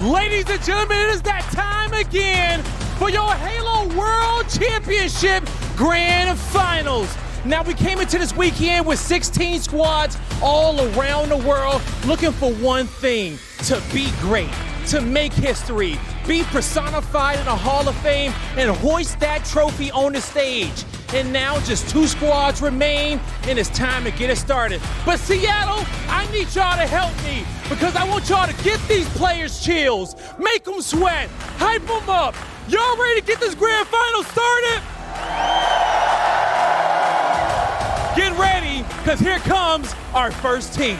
Ladies and gentlemen, it is that time again for your Halo World Championship Grand Finals. Now, we came into this weekend with 16 squads all around the world looking for one thing: to be great, to make history, be personified in the Hall of Fame, and hoist that trophy on the stage. And now just 2 squads remain, and it's time to get it started. But Seattle, I need y'all to help me, because I want y'all to get these players chills, make them sweat, hype them up. Y'all ready to get this grand final started? Get ready, because here comes our first team.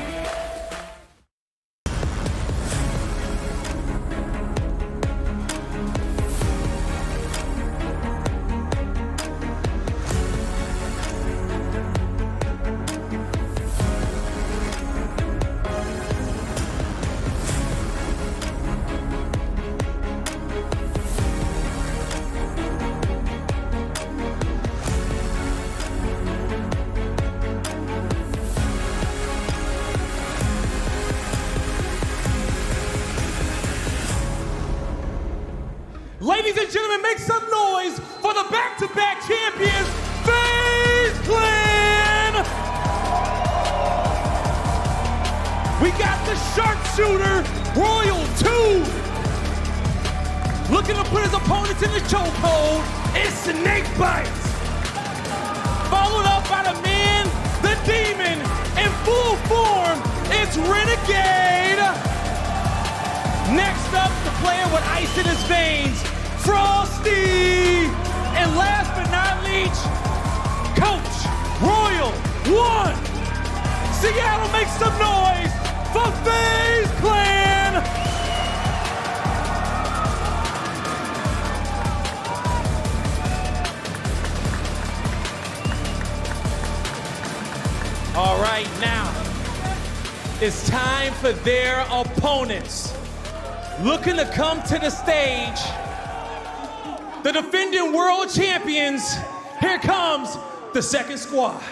Ladies and gentlemen, make some noise for the back-to-back champions, FaZe Clan! We got the sharpshooter, Royal 2. Looking to put his opponents in the chokehold, it's SnakeBite. Followed up by the man, the demon, in full form, it's Renegade. Next up, the player with ice in his veins, Frosty! And last but not least, Coach Royal 1! Seattle, make some noise for FaZe Clan! All right, now, it's time for their opponents. Looking to come to the stage, the defending world champions. Here comes the second squad.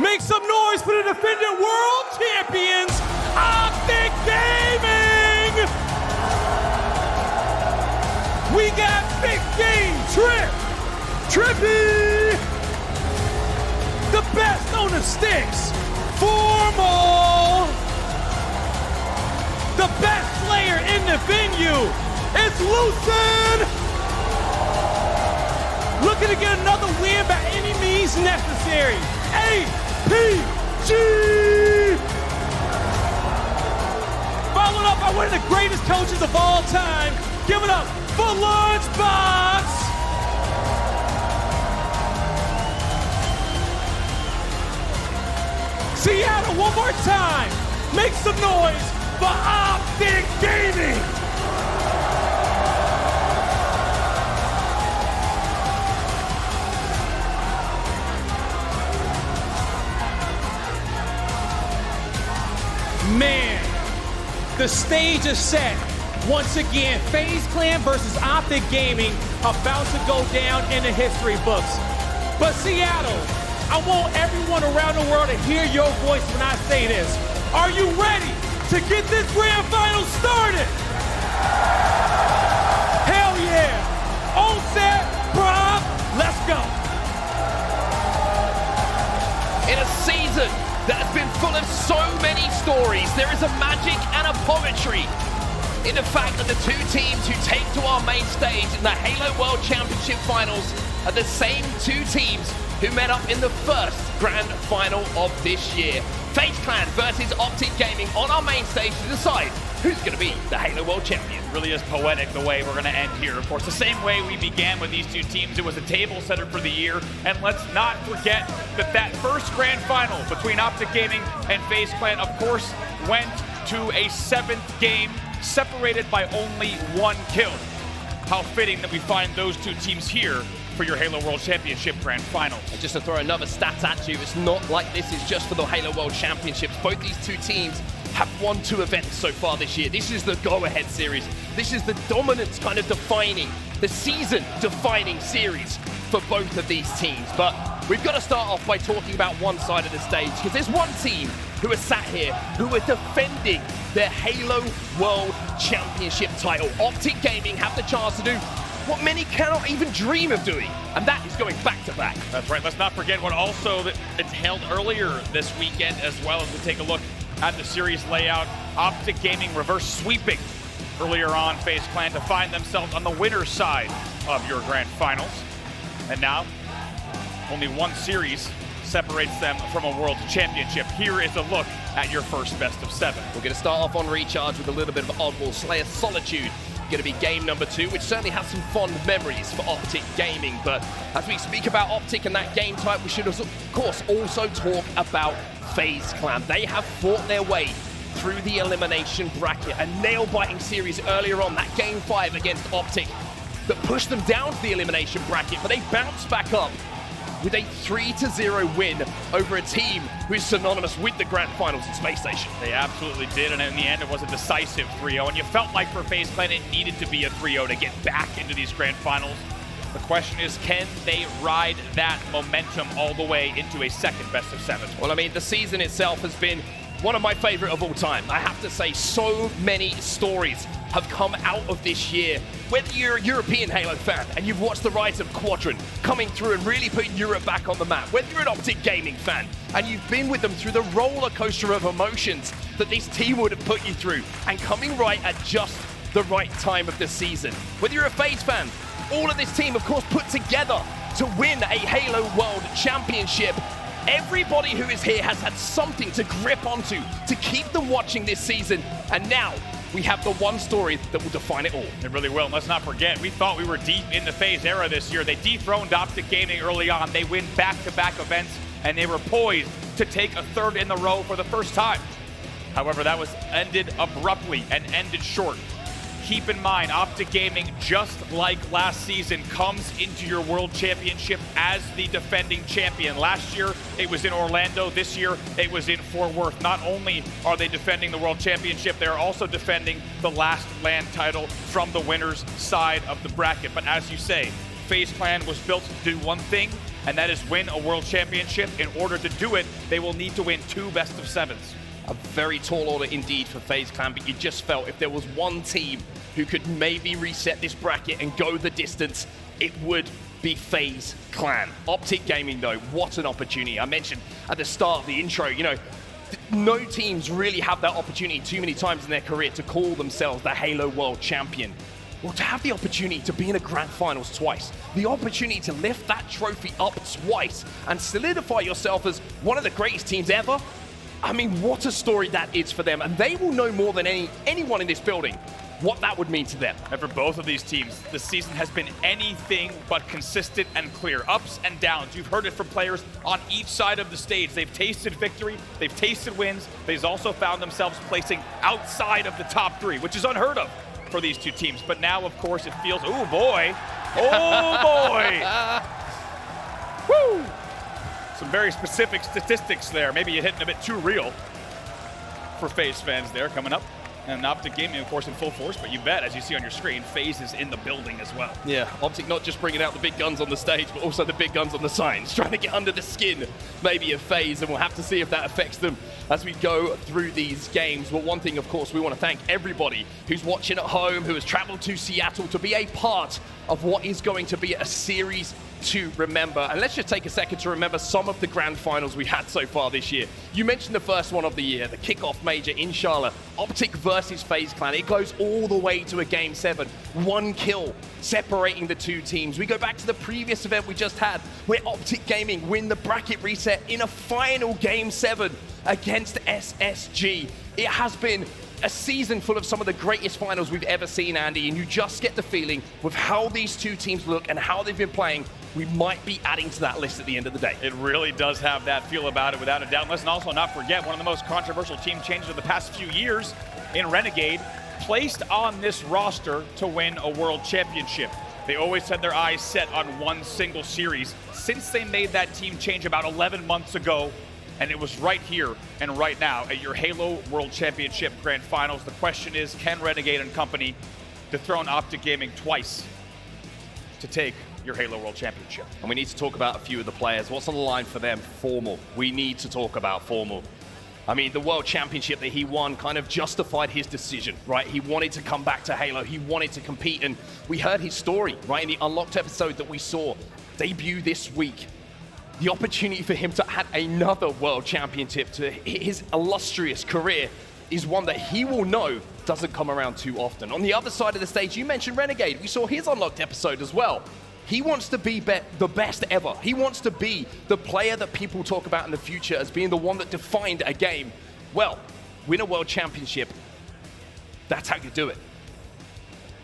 Make some noise for the defending world champions, Optic Gaming! We got Big Game TriPPPeY! The best on the sticks, Formal! The best player in the venue, it's Lucid! Looking to get another win by any means necessary. APG! Followed up by one of the greatest coaches of all time. Give it up for Lunchbox! Seattle, one more time. Make some noise for Optic Gaming! Man, the stage is set. Once again, FaZe Clan versus Optic Gaming about to go down in the history books. But Seattle, I want everyone around the world to hear your voice when I say this. Are you ready to get this grand final started? Hell yeah! On set, Bob, let's go. In a season that has been full of so many stories, there is a magic and a poetry in the fact that the 2 teams who take to our main stage in the Halo World Championship Finals are the same 2 teams who met up in the first grand final of this year. FaZe Clan versus Optic Gaming on our main stage to decide who's going to be the Halo World Champion. Really is poetic the way we're going to end here. Of course, the same way we began with these 2 teams, it was a table setter for the year. And let's not forget that that first grand final between Optic Gaming and FaZe Clan, of course, went to a 7th game, separated by only 1 kill. How fitting that we find those 2 teams here for your Halo World Championship Grand Finals. And just to throw another stat at you, it's not like this is just for the Halo World Championships. Both these 2 teams have won 2 events so far this year. This is the go-ahead series. This is the dominance kind of defining, the season-defining series for both of these teams. But we've got to start off by talking about one side of the stage, because there's one team who are sat here who are defending their Halo World Championship title. Optic Gaming have the chance to do what many cannot even dream of doing, and that is going back-to-back. That's right. Let's not forget what also it's held earlier this weekend, as well as we take a look at the series layout. Optic Gaming reverse sweeping earlier on FaZe Clan to find themselves on the winner's side of your Grand Finals. And now, only 1 series separates them from a World Championship. Here is a look at your first best of 7. We're going to start off on Recharge with a little bit of Oddball Slayer Solitude. Going to be game number 2, which certainly has some fond memories for Optic Gaming. But as we speak about Optic and that game type, we should of course also talk about FaZe Clan. They have fought their way through the elimination bracket, a nail-biting series earlier on, that game 5 against Optic that pushed them down to the elimination bracket, but they bounced back up with a 3-0 win over a team who is synonymous with the Grand Finals in Space Station. They absolutely did, and in the end it was a decisive 3-0, and you felt like for FaZe Clan it needed to be a 3-0 to get back into these Grand Finals. The question is, can they ride that momentum all the way into a second best of 7? Well, I mean, the season itself has been one of my favorite of all time. I have to say, so many stories have come out of this year. Whether you're a European Halo fan and you've watched the rise of Quadrant coming through and really putting Europe back on the map, whether you're an Optic Gaming fan and you've been with them through the roller coaster of emotions that this team would have put you through, and coming right at just the right time of the season. Whether you're a FaZe fan, all of this team, of course, put together to win a Halo World Championship. Everybody who is here has had something to grip onto to keep them watching this season, and now we have the one story that will define it all. It really will. And let's not forget, we thought we were deep in the FaZe era this year. They dethroned Optic Gaming early on. They win back-to-back events, and they were poised to take a 3rd in a row for the first time. However, that was ended abruptly and ended short. Keep in mind, Optic Gaming, just like last season, comes into your World Championship as the defending champion. Last year, it was in Orlando. This year, it was in Fort Worth. Not only are they defending the World Championship, they're also defending the last LAN title from the winner's side of the bracket. But as you say, FaZe Clan was built to do one thing, and that is win a World Championship. In order to do it, they will need to win 2 best of 7s. A very tall order indeed for FaZe Clan, but you just felt if there was one team who could maybe reset this bracket and go the distance, it would be FaZe Clan. Optic Gaming, though, what an opportunity. I mentioned at the start of the intro, you know, no teams really have that opportunity too many times in their career to call themselves the Halo World Champion. Well, to have the opportunity to be in a Grand Finals twice, the opportunity to lift that trophy up twice and solidify yourself as one of the greatest teams ever, I mean, what a story that is for them. And they will know more than anyone in this building what that would mean to them. And for both of these teams, the season has been anything but consistent and clear. Ups and downs. You've heard it from players on each side of the stage. They've tasted victory, they've tasted wins. They've also found themselves placing outside of the top 3, which is unheard of for these 2 teams. But now, of course, it feels, oh boy, woo! Some very specific statistics there. Maybe you're hitting a bit too real for FaZe fans there coming up. And Optic Gaming, of course, in full force, but you bet, as you see on your screen, FaZe is in the building as well. Yeah, Optic not just bringing out the big guns on the stage, but also the big guns on the signs, trying to get under the skin, maybe of FaZe, and we'll have to see if that affects them as we go through these games. But one thing, of course, we want to thank everybody who's watching at home, who has traveled to Seattle to be a part of what is going to be a series to remember. And let's just take a second to remember some of the Grand Finals we had so far this year. You mentioned the first one of the year, the kickoff major in Charlotte, Optic versus FaZe Clan. It goes all the way to a Game 7, 1 kill separating the 2 teams. We go back to the previous event we just had, where Optic Gaming win the bracket reset in a final Game 7 against SSG. It has been a season full of some of the greatest finals we've ever seen, Andy, and you just get the feeling with how these 2 teams look and how they've been playing we might be adding to that list at the end of the day. It really does have that feel about it, without a doubt. Let's also not forget one of the most controversial team changes of the past few years in Renegade, placed on this roster to win a world championship. They always had their eyes set on one single series. Since they made that team change about 11 months ago, and it was right here and right now at your Halo World Championship Grand Finals, the question is, can Renegade and company dethrone Optic Gaming twice to take your Halo World Championship? And we need to talk about a few of the players. What's on the line for them? Formal. We need to talk about Formal. I mean, the World Championship that he won kind of justified his decision, right? He wanted to come back to Halo. He wanted to compete, and we heard his story, right, in the Unlocked episode that we saw debut this week. The opportunity for him to add another World Championship to his illustrious career is one that he will know doesn't come around too often. On the other side of the stage, you mentioned Renegade. We saw his Unlocked episode as well. He wants to be the best ever. He wants to be the player that people talk about in the future as being the one that defined a game. Well, win a World Championship. That's how you do it.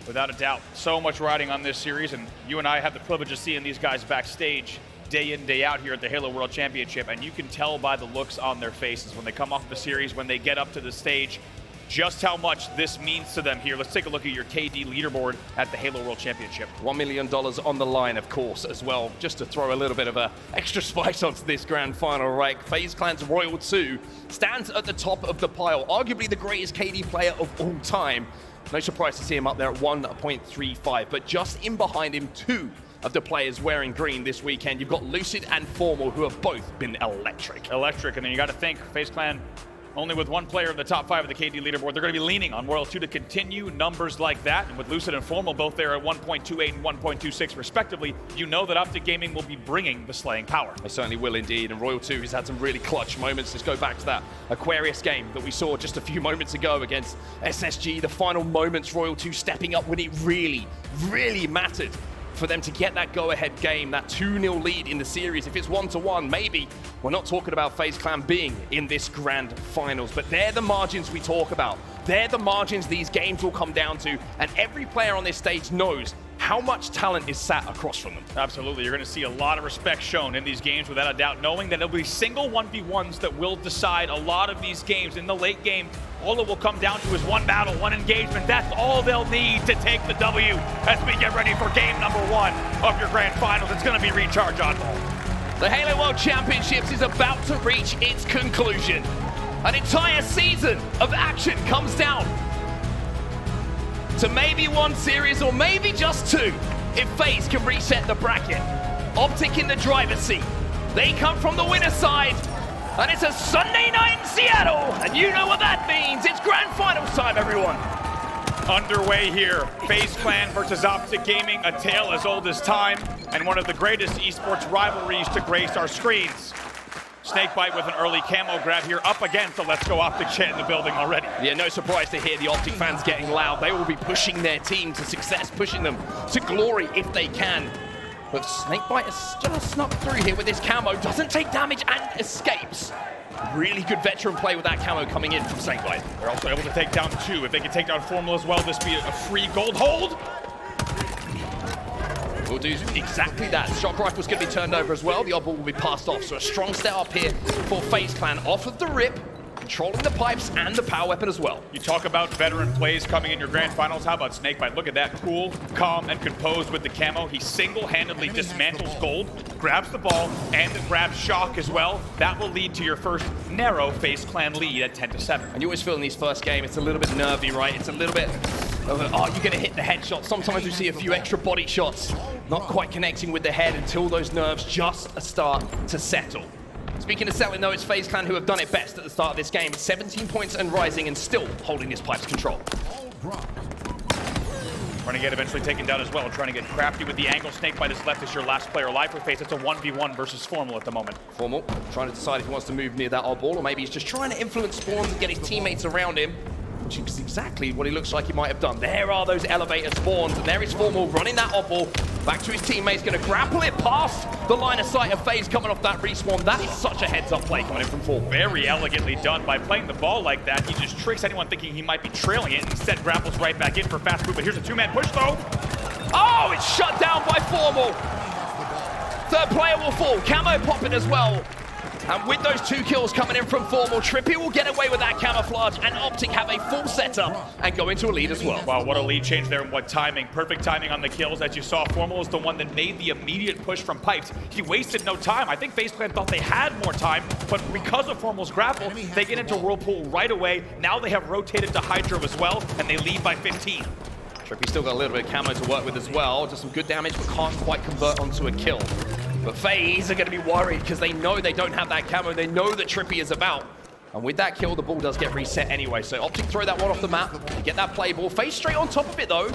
Without a doubt. So much riding on this series, and you and I have the privilege of seeing these guys backstage day in, day out here at the Halo World Championship, and you can tell by the looks on their faces when they come off the series, when they get up to the stage, just how much this means to them here. Let's take a look at your KD leaderboard at the Halo World Championship. $1 million on the line, of course, as well, just to throw a little bit of a extra spice onto this grand final, right? FaZe Clan's Royal 2 stands at the top of the pile, arguably the greatest KD player of all time. No surprise to see him up there at 1.35, but just in behind him, two of the players wearing green this weekend. You've got Lucid and Formal, who have both been electric. Electric, and then you got to think, FaZe Clan, only with one player in the top 5 of the KD leaderboard, they're going to be leaning on Royal 2 to continue numbers like that. And with Lucid and Formal both there at 1.28 and 1.26 respectively, you know that Optic Gaming will be bringing the slaying power. They certainly will indeed, and Royal 2 has had some really clutch moments. Let's go back to that Aquarius game that we saw just a few moments ago against SSG. The final moments, Royal 2 stepping up when it really, really mattered for them to get that go-ahead game, that 2-0 lead in the series. If it's 1-1, maybe we're not talking about FaZe Clan being in this grand finals, but they're the margins we talk about. They're the margins these games will come down to, and every player on this stage knows how much talent is sat across from them. Absolutely, you're going to see a lot of respect shown in these games without a doubt, knowing that it'll be single 1v1s that will decide a lot of these games. In the late game, all it will come down to is one battle, one engagement. That's all they'll need to take the W as we get ready for game number 1 of your grand finals. It's going to be Recharge Oddball. The Halo World Championships is about to reach its conclusion. An entire season of action comes down to maybe one series or maybe just two if FaZe can reset the bracket. Optic in the driver's seat. They come from the winner's side, and it's a Sunday night in Seattle, and you know what that means. It's grand finals time, everyone. Underway here, FaZe Clan versus Optic Gaming, a tale as old as time, and one of the greatest esports rivalries to grace our screens. SnakeBite with an early camo grab here up against the Let's Go Optic chat in the building already. Yeah, no surprise to hear the Optic fans getting loud. They will be pushing their team to success, pushing them to glory if they can. But SnakeBite has just snuck through here with his camo, doesn't take damage and escapes. Really good veteran play with that camo coming in from SnakeBite. They're also able to take down 2. If they can take down Formal as well, this be a free gold hold. We'll do exactly that. Shock rifle's going to be turned over as well. The oddball will be passed off. So a strong setup here for FaZe Clan off of the rip, controlling the pipes and the power weapon as well. You talk about veteran plays coming in your grand finals. How about SnakeBite? Look at that. Cool, calm, and composed with the camo. He single-handedly dismantles gold, grabs the ball, and grabs Shock as well. That will lead to your first narrow FaZe Clan lead at 10-7. And you always feel in these first game, it's a little bit nervy, right? It's a little bit of a, oh, you're going to hit the headshot. Sometimes we see a few extra body shots, not quite connecting with the head until those nerves just start to settle. Speaking of settling, though, it's FaZe Clan who have done it best at the start of this game. 17 points and rising and still holding this pipe's control. Renegade eventually taken down as well, trying to get crafty with the angle. SnakeBite is left as your last player alive for FaZe. It's a 1v1 versus Formal at the moment. Formal trying to decide if he wants to move near that oddball, or maybe he's just trying to influence spawns and get his teammates around him, which is exactly what he looks like he might have done. There are those elevator spawns, and there is Formal running that oddball back to his teammates, going to grapple it past the line of sight of FaZe coming off that respawn. That is such a heads-up play coming in from Formal. Very elegantly done by playing the ball like that. He just tricks anyone thinking he might be trailing it, and instead grapples right back in for fast move. But here's a 2-man push, though. Oh, it's shut down by Formal. Third player will fall. Camo popping as well. And with those 2 kills coming in from Formal, TriPPPeY will get away with that camouflage, and Optic have a full setup and go into a lead as well. Wow, what a lead change there, and what timing. Perfect timing on the kills. As you saw, Formal is the one that made the immediate push from Pipes. He wasted no time. I think FaZe Clan thought they had more time, but because of Formal's grapple, they get into Whirlpool right away. Now they have rotated to Hydro as well, and they lead by 15. TriPPPeY still got a little bit of camo to work with as well. Just some good damage, but can't quite convert onto a kill. But FaZe are going to be worried because they know they don't have that camo. They know that TriPPPeY is about. And with that kill, the ball does get reset anyway. So Optic throw that one off the map. They get that play ball. FaZe straight on top of it though.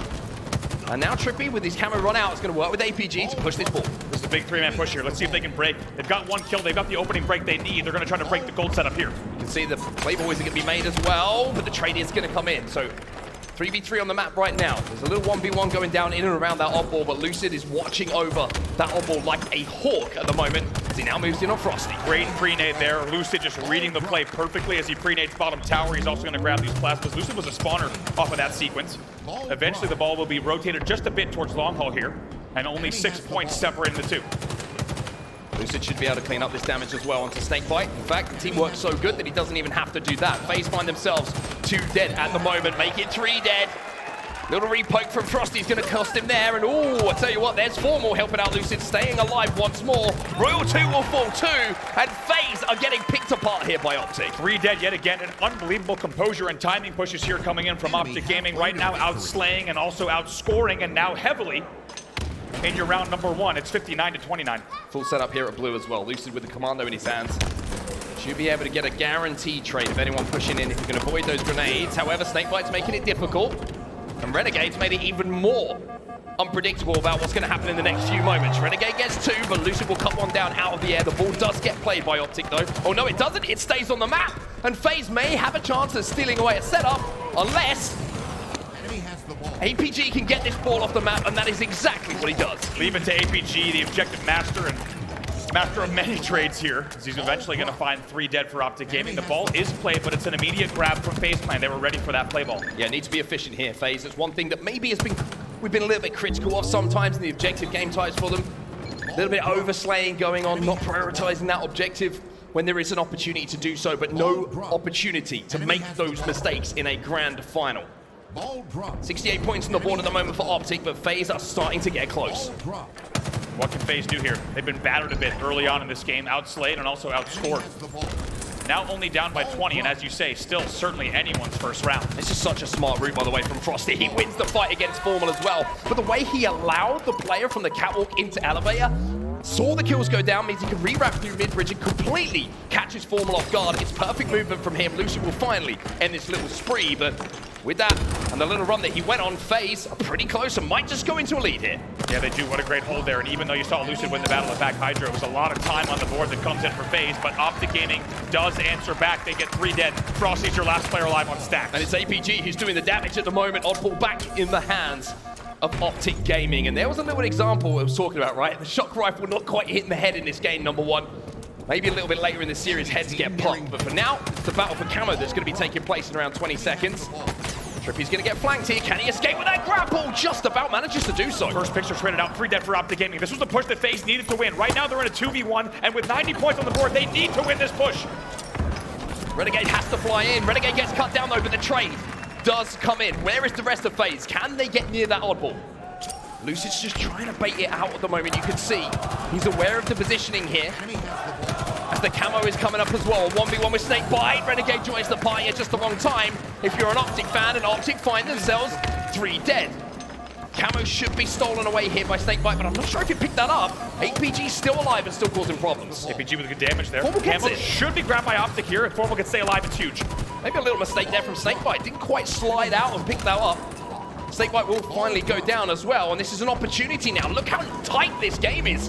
And now TriPPPeY with his camo run out is going to work with APG to push this ball. This is a big 3-man push here. Let's see if they can break. They've got 1 kill. They've got the opening break they need. They're going to try to break the gold setup here. You can see the play ball is going to be made as well, but the trade is going to come in. So 3v3 on the map right now. There's a little 1v1 going down in and around that odd ball, but Lucid is watching over that odd ball like a hawk at the moment as he now moves in on Frosty. Great pre-nade there. Lucid just reading the play perfectly as he pre-nades bottom tower. He's also going to grab these plasmas. Lucid was a spawner off of that sequence. Eventually the ball will be rotated just a bit towards long haul here, and only 6 points separating the two. Lucid should be able to clean up this damage as well onto SnakeBite. In fact, the team works so good that he doesn't even have to do that. FaZe find themselves 2 dead at the moment, make it 3 dead. Little repoke from Frosty is going to cost him there, and oh, I tell you what, there's Formal helping out Lucid, staying alive once more. Royal 2 will fall too, and FaZe are getting picked apart here by Optic. 3 dead yet again, and unbelievable composure and timing pushes here coming in from Optic Gaming. Right now outslaying and also outscoring, and now heavily in your round number 1. It's 59-29. Full setup here at blue as well. Lucid with the commando in his hands. Should be able to get a guaranteed trade of anyone pushing in if you can avoid those grenades. However, SnakeBite's making it difficult. And Renegade's made it even more unpredictable about what's going to happen in the next few moments. Renegade gets 2, but Lucid will cut one down out of the air. The ball does get played by Optic though. Oh no, it doesn't. It stays on the map. And FaZe may have a chance of stealing away a setup unless APG can get this ball off the map, and that is exactly what he does. Leave it to APG, the objective master and master of many trades here, as he's eventually going to find 3 dead for Optic Gaming. The ball is played, but it's an immediate grab from FaZe Clan. They were ready for that play ball. Yeah, need to be efficient here, FaZe. It's one thing that maybe we've been a little bit critical of sometimes in the objective game types for them. A little bit overslaying going on, not prioritizing that objective when there is an opportunity to do so, but no opportunity to make those mistakes in a grand final. 68 points on the board at the moment for Optic, but FaZe are starting to get close. What can FaZe do here? They've been battered a bit early on in this game, outslayed and also outscored. Now only down by 20, and as you say, still certainly anyone's first round. This is such a smart route, by the way, from Frosty. He wins the fight against Formal as well. But the way he allowed the player from the catwalk into elevator, saw the kills go down, means he can re-wrap through mid-bridge and completely catches Formal off guard. It's perfect movement from him. Lucid will finally end this little spree, but with that and the little run that he went on, FaZe are pretty close and might just go into a lead here. Yeah, they do. What a great hold there. And even though you saw Lucid win the battle of back Hydro, it was a lot of time on the board that comes in for FaZe, but Optic Gaming does answer back. They get 3 dead. Frosty's your last player alive on stacks. And it's APG who's doing the damage at the moment. Oddball back in the hands of Optic Gaming. And there was a little example I was talking about, right? The shock rifle not quite hitting the head in this game, number 1. Maybe a little bit later in the series, heads get popped. But for now, it's the battle for camo that's going to be taking place in around 20 seconds. TriPPPeY's going to get flanked here. Can he escape with that grapple? Just about manages to do so. First picture traded out, 3 dead for Optic Gaming. This was the push that FaZe needed to win. Right now they're in a 2v1, and with 90 points on the board, they need to win this push. Renegade has to fly in. Renegade gets cut down though, but the trade does come in. Where is the rest of FaZe? Can they get near that oddball? Lucid's just trying to bait it out at the moment. You can see he's aware of the positioning here. As the camo is coming up as well. 1v1 with SnakeBite. Renegade joins the party at just the wrong time. If you're an Optic fan, and Optic find themselves 3 dead. Camo should be stolen away here by SnakeBite, but I'm not sure if he picked that up. APG's still alive and still causing problems. APG with good damage there. Formal gets Camo it. should be grabbed by Optic here. If Formal can stay alive, it's huge. Maybe a little mistake there from SnakeBite. Didn't quite slide out and pick that up. SnakeBite will finally go down as well, and this is an opportunity now. Look how tight this game is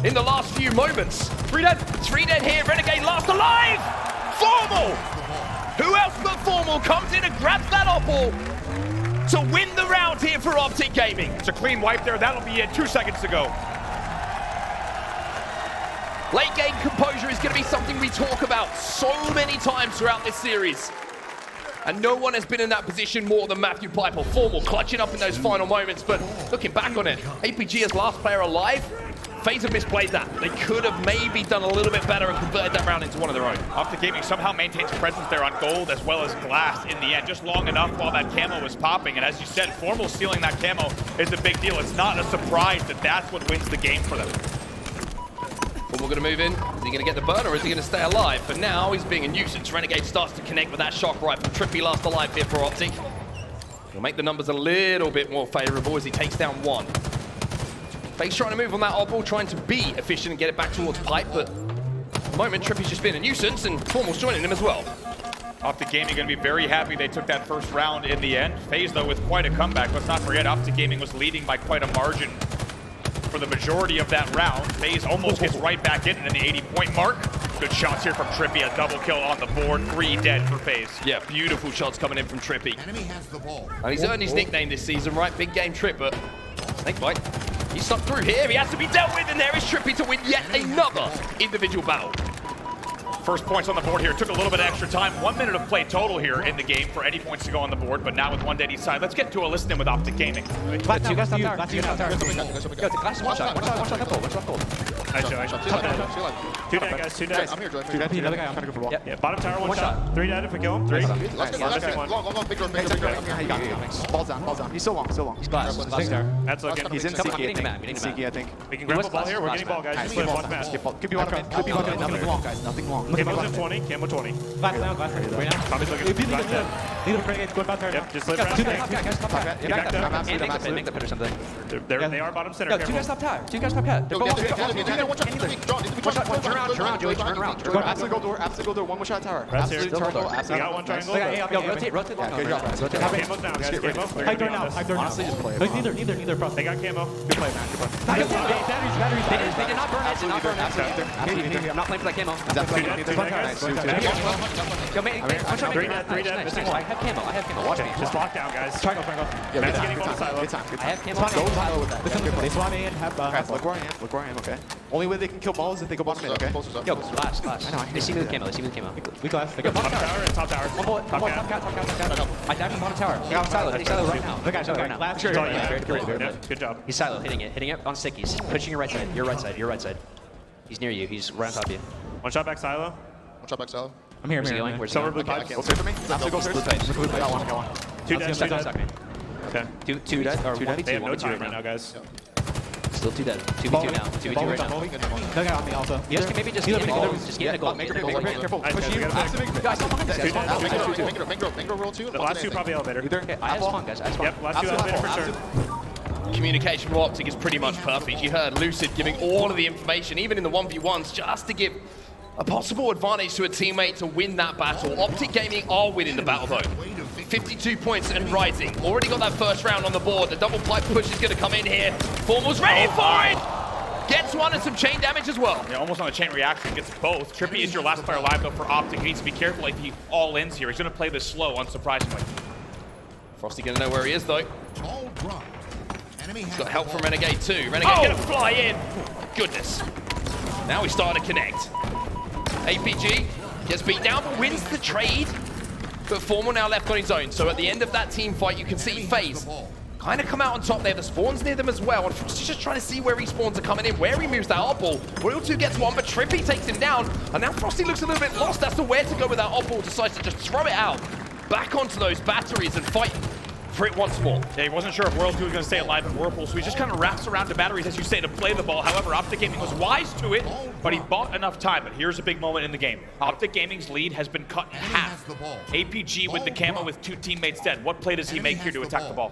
in the last few moments. 3 dead. 3 dead here. Renegade last alive. Formal. Who else but Formal comes in and grabs that oddball to win the round here for Optic Gaming. It's a clean wipe there. That'll be it. 2 seconds to go. Late game composure is going to be something we talk about so many times throughout this series. And no one has been in that position more than Matthew Piper. Formal clutching up in those final moments, but looking back on it, APG as last player alive, FaZe have misplayed that. They could have maybe done a little bit better and converted that round into one of their own. Optic Gaming somehow maintains presence there on gold as well as glass in the end, just long enough while that camo was popping. And as you said, Formal stealing that camo is a big deal. It's not a surprise that that's what wins the game for them. Formal going to move in. Is he going to get the burn or is he going to stay alive? For now, he's being a nuisance. Renegade starts to connect with that shock rifle. TriPPPeY last alive here for Optic. He'll make the numbers a little bit more favorable as he takes down one. FaZe trying to move on that oddball, trying to be efficient and get it back towards Pipe, but at the moment, TriPPPeY's just been a nuisance and Formal's joining him as well. Optic Gaming going to be very happy they took that first round in the end. FaZe, though, with quite a comeback. Let's not forget, Optic Gaming was leading by quite a margin for the majority of that round. FaZe almost gets right back in the 80-point mark. Good shots here from TriPPPeY, a double kill on the board, 3 dead for FaZe. Yeah, beautiful shots coming in from TriPPPeY. Enemy has the ball. And he's earned his nickname this season, right? Big game Trip, but SnakeBite, he stuck through here. He has to be dealt with, and there is TriPPPeY to win yet another individual battle. First points on the board here. Took a little bit of extra time. 1 minute of play total here in the game for any points to go on the board, but now with 1 dead each side. Let's get to a listen-in with Optic Gaming. Glass, you guys top tower. You guys top tower. Go to glass. One shot gold. One shot gold. Nice shot. Two dead, guys. Two dead. I'm here, Joy. Two dead. Another guy. I'm trying to go for ball. Yeah, bottom tower, one One shot. shot. 3 dead if we kill him. 3. Let's missing one. Long, big door. He got me. Balls down. He's so long. He's glass. Glass tower. That's looking. He's in Come on, Siki, I think. Siki, I think. We can grab the ball here. We're getting ball, guys. Just live one match. Could be one minute. Nothing long, guys. Nothing long. Camo's at 20. Camo 20. Glass down. Right now. Tommy's looking. Glass dead. Need to Renegade. Go back there. Yep, just live round. Two guys. Top guy. I'm absolutely. Make the pit or something. They are bottom center. Yo, two guys top tower. Two guys top cat. They're both turn around, Joey. Turn around. Go absolutely go door. One more shot tower. Absolutely Absolutely turn door. We got one triangle. Yo, rotate long. Good job, guys. Rotate. Camo's down, guys. Camo. High door now. Honestly, just play it. Neither Frosty. They got camo. Good play, man. Good play. Batteries. They did not burn it. Absolutely. I'm not playing for that camo. Yo, one shot. 3 dead. Missing one. I have camo. Watch me. Just lock down, guys. Triangle. Matt's getting both silos. I have camo. Go silo with that. They spawn A and have. Look where I am. Okay. Only way they can kill balls is if they go bottom mid. Okay. Yo, glass. I know. They see me with camo. We glass. Bottom tower and top tower. One bullet. Top cat. I dive in bottom tower. They got silo. They silo right now. Look at right now. It's all you. Yeah, good job. He's silo. Hitting it on stick. He's pushing your right side. He's near you. He's right on top of you. One shot back silo. One shot back side. I'm here. Where's he going? Silver blue pipes. Go for me. Absolutely go first. Got one. 2 dead. 2 dead. Stuck me. Okay. Two dead. Or 1v2. They have no 1v2 time right now, guys. Still 2 dead. 2v2 now. 2v2 right now. No guy on me also. You guys can maybe just give him a goal. Just give him a goal. Careful. Nice, Push guys, you. we got a pick. Guys, don't behind us. Mango roll 2. The last 2 probably elevator. Okay, I have spawn, guys. I have spawn. Yep, last 2 elevator for sure. Communication from Optic is pretty much perfect. You heard Lucid giving all of the information, even in the 1v1s, just to give a possible advantage to a teammate to win that battle. Optic Gaming are winning the battle though. 52 points and rising. Already got that first round on the board. The double pipe push is going to come in here. Formal's ready for it! Gets one and some chain damage as well. Yeah, almost on the chain reaction, gets both. TriPPPeY is your last player alive though for Optic. He needs to be careful if he all-ins here. He's going to play this slow, unsurprisingly. Frosty going to know where he is though. Ball drop. Enemy has Got help from Renegade too. Renegade going to fly in. Goodness. Now he's starting to connect. APG gets beat down but wins the trade. But Formal now left on his own. So at the end of that team fight, you can see FaZe kind of come out on top. They have the spawns near them as well. And Frosty's just trying to see where he spawns are coming in, where he moves that op ball. Royal 2 gets one, but TriPPPeY takes him down. And now Frosty looks a little bit lost as to where to go with that op ball. Decides to just throw it out back onto those batteries and fight for it once more. Yeah, he wasn't sure if Royal 2 was going to stay alive in Whirlpool, so he just kind of wraps around the batteries, as you say, to play the ball. However, Optic Gaming was wise to it, but he bought enough time. But here's a big moment in the game. Optic Gaming's lead has been cut in half. APG with the camo with 2 teammates dead. What play does he make here to attack the ball?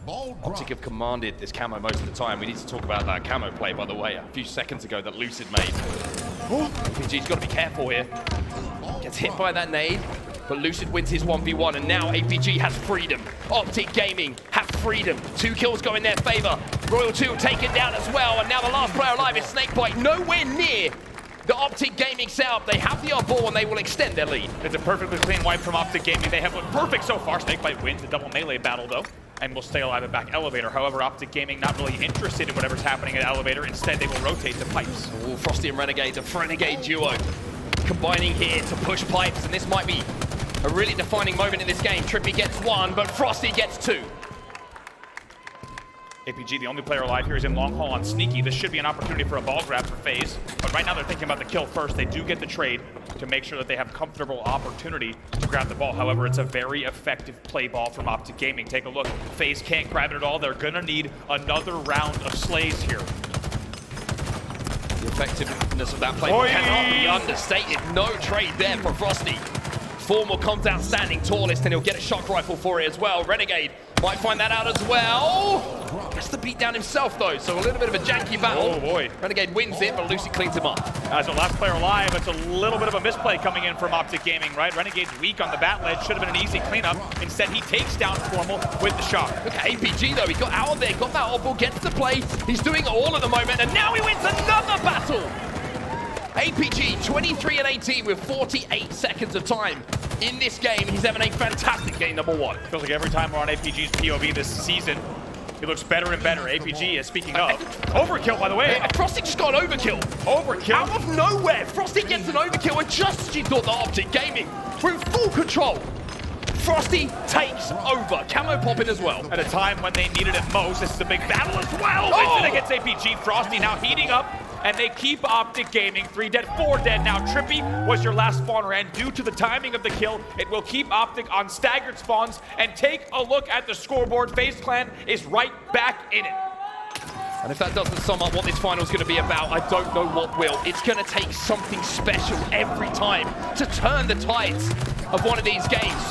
Optic have commanded this camo most of the time. We need to talk about that camo play, by the way, a few seconds ago that Lucid made. APG's got to be careful here. Gets hit by that nade. But Lucid wins his 1v1, and now APG has freedom. Optic Gaming have freedom. 2 kills go in their favor. Royal 2 taken down as well, and now the last player alive is SnakeBite, nowhere near the Optic Gaming setup. They have the odd ball, and they will extend their lead. It's a perfectly clean wipe from Optic Gaming. They have looked perfect so far. SnakeBite wins the double melee battle, though, and will stay alive at back elevator. However, Optic Gaming not really interested in whatever's happening at elevator. Instead, they will rotate the pipes. Ooh, Frosty and Renegade, the Renegade duo, combining here to push pipes, and this might be a really defining moment in this game. TriPPPeY gets 1, but Frosty gets 2. APG, the only player alive here, is in long haul on Sneaky. This should be an opportunity for a ball grab for FaZe. But right now they're thinking about the kill first. They do get the trade to make sure that they have comfortable opportunity to grab the ball. However, it's a very effective play ball from Optic Gaming. Take a look. FaZe can't grab it at all. They're gonna need another round of slays here. The effectiveness of that play cannot be understated. No trade there for Frosty. Formal comes out standing tallest, and he'll get a shock rifle for it as well. Renegade might find that out as well. Gets the beat down himself, though, so a little bit of a janky battle. Oh, boy. Renegade wins it, but Lucid cleans him up. As the last player alive, it's a little bit of a misplay coming in from Optic Gaming, right? Renegade's weak on the bat ledge. Should have been an easy cleanup. Instead, he takes down Formal with the shot. Look at APG, though. He got out of there, got that off ball, gets the play. He's doing it all at the moment, and now he wins another battle. APG, 23 and 18 with 48 seconds of time in this game. He's having a fantastic game, number one. Feels like every time we're on APG's POV this season, he looks better and better. APG, speaking of, overkill, by the way. Frosty just got an overkill. Overkill? Out of nowhere, Frosty gets an overkill, and just as you thought that Optic Gaming were in full control, Frosty takes over. Camo popping as well. At a time when they needed it most, this is a big battle as well. Wins it against APG. Frosty now heating up, and they keep Optic Gaming. 3 dead, 4 dead now. TriPPPeY was your last spawner, and due to the timing of the kill, it will keep Optic on staggered spawns. And take a look at the scoreboard. FaZe Clan is right back in it. And if that doesn't sum up what this final is going to be about, I don't know what will. It's going to take something special every time to turn the tides of one of these games.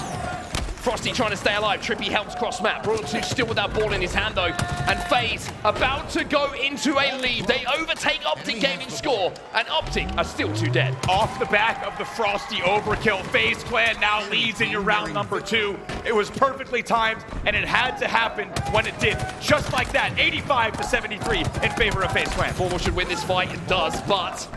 Frosty trying to stay alive. TriPPPeY helps cross map. Royal 2 still with that ball in his hand though. And FaZe about to go into a lead. They overtake Optic Gaming score. And Optic are still 2 dead. Off the back of the Frosty overkill, FaZe Clan now leads in your round number 2. It was perfectly timed, and it had to happen when it did. Just like that, 85-73 in favor of FaZe Clan. Formal should win this fight. It does, but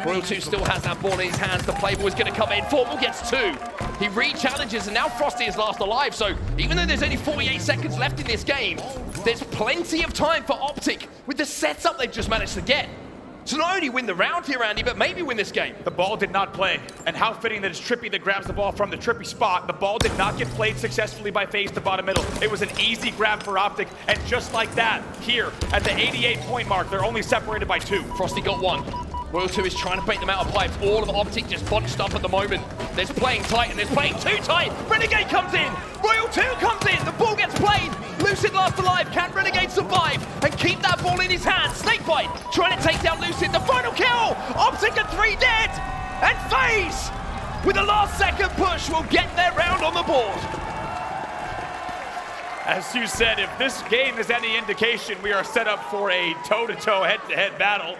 Royal 2 still has that ball in his hands. The play ball is going to come in. Formal gets 2. He re-challenges, and now Frosty is last alive. So even though there's only 48 seconds left in this game, there's plenty of time for Optic with the setup they've just managed to get to not only win the round here, Andy, but maybe win this game. The ball did not play, and how fitting that it's TriPPPeY that grabs the ball from the TriPPPeY spot. The ball did not get played successfully by FaZe to bottom middle. It was an easy grab for Optic, and just like that, here at the 88-point mark, they're only separated by 2. Frosty got 1. Royal 2 is trying to bait them out of pipes. All of Optic just bunched up at the moment. There's playing tight, and there's playing too tight. Renegade comes in. Royal 2 comes in. The ball gets played. Lucid last alive. Can Renegade survive and keep that ball in his hand? SnakeBite trying to take down Lucid. The final kill. Optic are 3 dead. And FaZe, with a last-second push, will get their round on the board. As you said, if this game is any indication, we are set up for a toe-to-toe, head-to-head battle.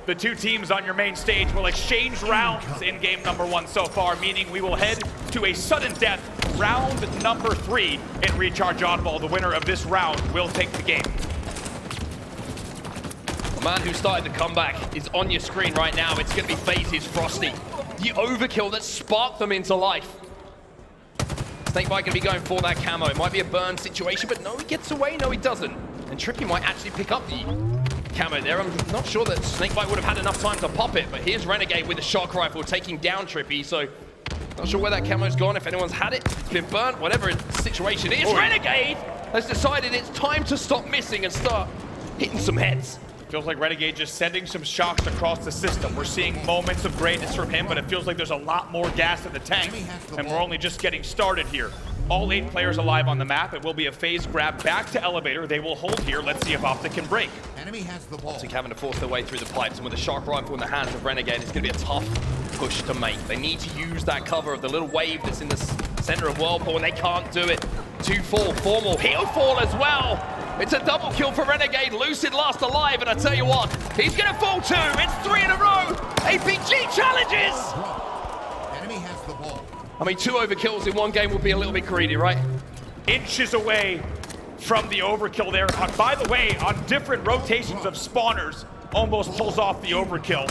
The 2 teams on your main stage will exchange rounds in game number 1 so far, meaning we will head to a sudden death round number 3 in Recharge Oddball. The winner of this round will take the game. The man who started the comeback is on your screen right now. It's going to be FaZe's Frosty. The overkill that sparked them into life. SnakeBite going to be going for that camo. It might be a burn situation, but no, he gets away. No, he doesn't. And TriPPPeY might actually pick up the camo there. I'm not sure that SnakeBite would have had enough time to pop it, but here's Renegade with a shock rifle taking down TriPPPeY, so not sure where that camo's gone, if anyone's had it, it's been burnt, whatever the situation is. Renegade has decided it's time to stop missing and start hitting some heads. Feels like Renegade just sending some shocks across the system. We're seeing moments of greatness from him, but it feels like there's a lot more gas in the tank, and we're only just getting started here. All 8 players alive on the map. It will be a FaZe grab back to elevator. They will hold here. Let's see if Optic can break. Enemy has the ball. Optic having to force their way through the pipes, and with a shock rifle in the hands of Renegade, it's going to be a tough push to make. They need to use that cover of the little wave that's in the center of Whirlpool, and they can't do it. 2-4, Formal. He'll fall as well. It's a double kill for Renegade. Lucid last alive, and I tell you what, he's going to fall too. It's 3 in a row. APG challenges. Enemy has the ball. I mean, 2 overkills in one game would be a little bit greedy, right? Inches away from the overkill there. By the way, on different rotations of spawners, almost pulls off the overkill.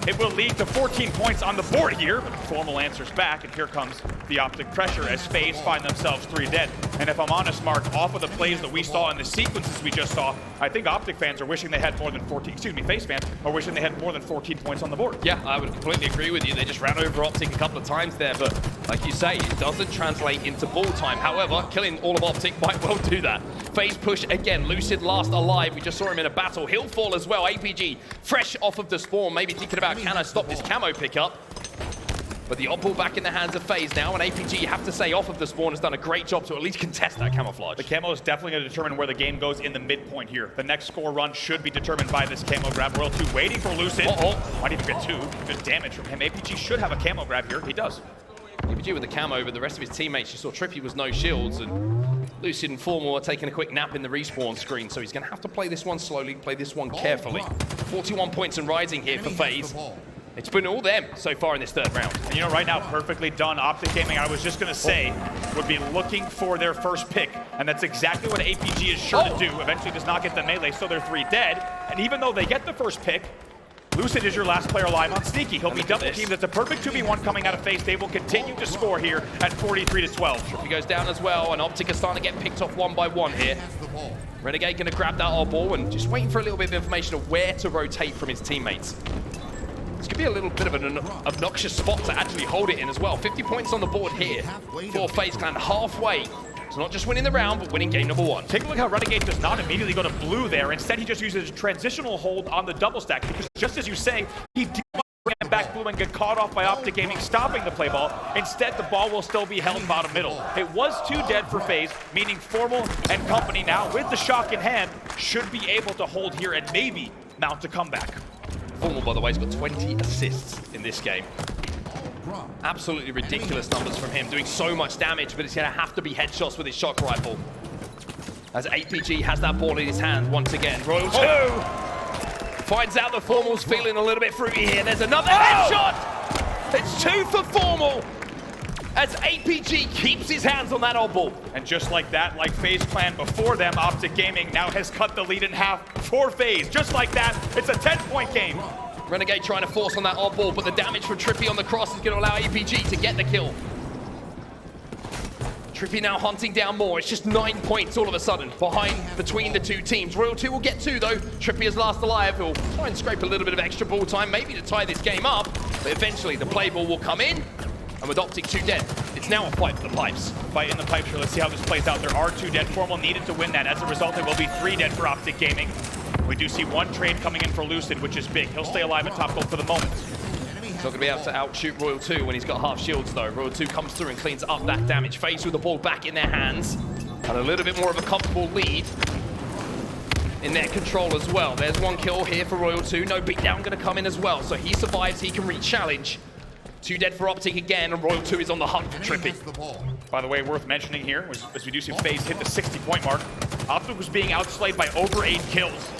It will lead to 14 points on the board here, but Formal answers back, and here comes the Optic pressure as FaZe find themselves 3 dead. And if I'm honest, Mark, off of the plays that we saw and the sequences we just saw, I think Optic fans are wishing they had more than 14, FaZe fans are wishing they had more than 14 points on the board. Yeah, I would completely agree with you. They just ran over Optic a couple of times there, but Like you say, it doesn't translate into ball time. However, killing all of Optic might well do that. FaZe push again. Lucid last alive. We just saw him in a battle. He'll fall as well. APG fresh off of the spawn. Maybe thinking about, can I stop this camo pickup? But the odd ball back in the hands of FaZe now, and APG, you have to say, off of the spawn has done a great job to at least contest that camouflage. The camo is definitely going to determine where the game goes in the midpoint here. The next score run should be determined by this camo grab. Royal 2 waiting for Lucid. Might even get 2. Good damage from him. APG should have a camo grab here. He does. APG with the camo, but the rest of his teammates, you saw TriPPPeY was no shields, and Lucid and Formal are taking a quick nap in the respawn screen, so he's going to have to play this one slowly, play this one carefully. 41 points and rising here for FaZe. It's been all them so far in this third round. And you know, right now, perfectly done. Optic Gaming, I was just going to say, would be looking for their first pick. And that's exactly what APG is sure to do. Eventually does not get the melee, so they're 3 dead. And even though they get the first pick, Lucid is your last player alive on Sneaky. He'll be double teamed. That's a perfect 2v1 coming out of FaZe. They will continue to score here at 43-12. He goes down as well, and Optic is starting to get picked off one by one here. Renegade going to grab that odd ball and just waiting for a little bit of information of where to rotate from his teammates. This could be a little bit of an obnoxious spot to actually hold it in as well. 50 points on the board here for FaZe Clan, halfway. It's not just winning the round, but winning game number 1. Take a look how Renegade does not immediately go to blue there. Instead, he just uses a transitional hold on the double stack, because just as you say, he did ran back blue and get caught off by Optic Gaming, stopping the play ball. Instead, the ball will still be held bottom middle. It was 2 dead for FaZe, meaning Formal and company now, with the shock in hand, should be able to hold here and maybe mount a comeback. Formal, by the way, has got 20 assists in this game. Absolutely ridiculous numbers from him, doing so much damage, but it's going to have to be headshots with his shock rifle. As APG has that ball in his hand once again. Royal 2 finds out the Formal's feeling a little bit fruity here. There's another headshot! It's 2 for Formal, as APG keeps his hands on that odd ball. And just like that, like FaZe Clan before them, Optic Gaming now has cut the lead in half for FaZe. Just like that, it's a 10-point game. Renegade trying to force on that odd ball, but the damage from TriPPPeY on the cross is going to allow APG to get the kill. TriPPPeY now hunting down more. It's just 9 points all of a sudden between the 2 teams. Royal 2 will get 2 though. TriPPPeY is last alive. He'll try and scrape a little bit of extra ball time, maybe to tie this game up, but eventually the play ball will come in. And with Optic 2 dead, it's now a fight for the pipes. Fight in the pipes here. Let's see how this plays out. There are 2 dead. Formal needed to win that. As a result, there will be 3 dead for Optic Gaming. We do see 1 trade coming in for Lucid, which is big. He'll stay alive at top goal for the moment. He's not going to be able to outshoot Royal 2 when he's got half shields though. Royal 2 comes through and cleans up that damage. FaZe with the ball back in their hands. And a little bit more of a comfortable lead in their control as well. There's 1 kill here for Royal 2. No beatdown going to come in as well. So he survives, he can re-challenge. 2 dead for Optic again, and Royal 2 is on the hunt for TriPPPeY. By the way, worth mentioning here, as we do see FaZe hit the 60-point mark, Optic was being outslayed by over 8 kills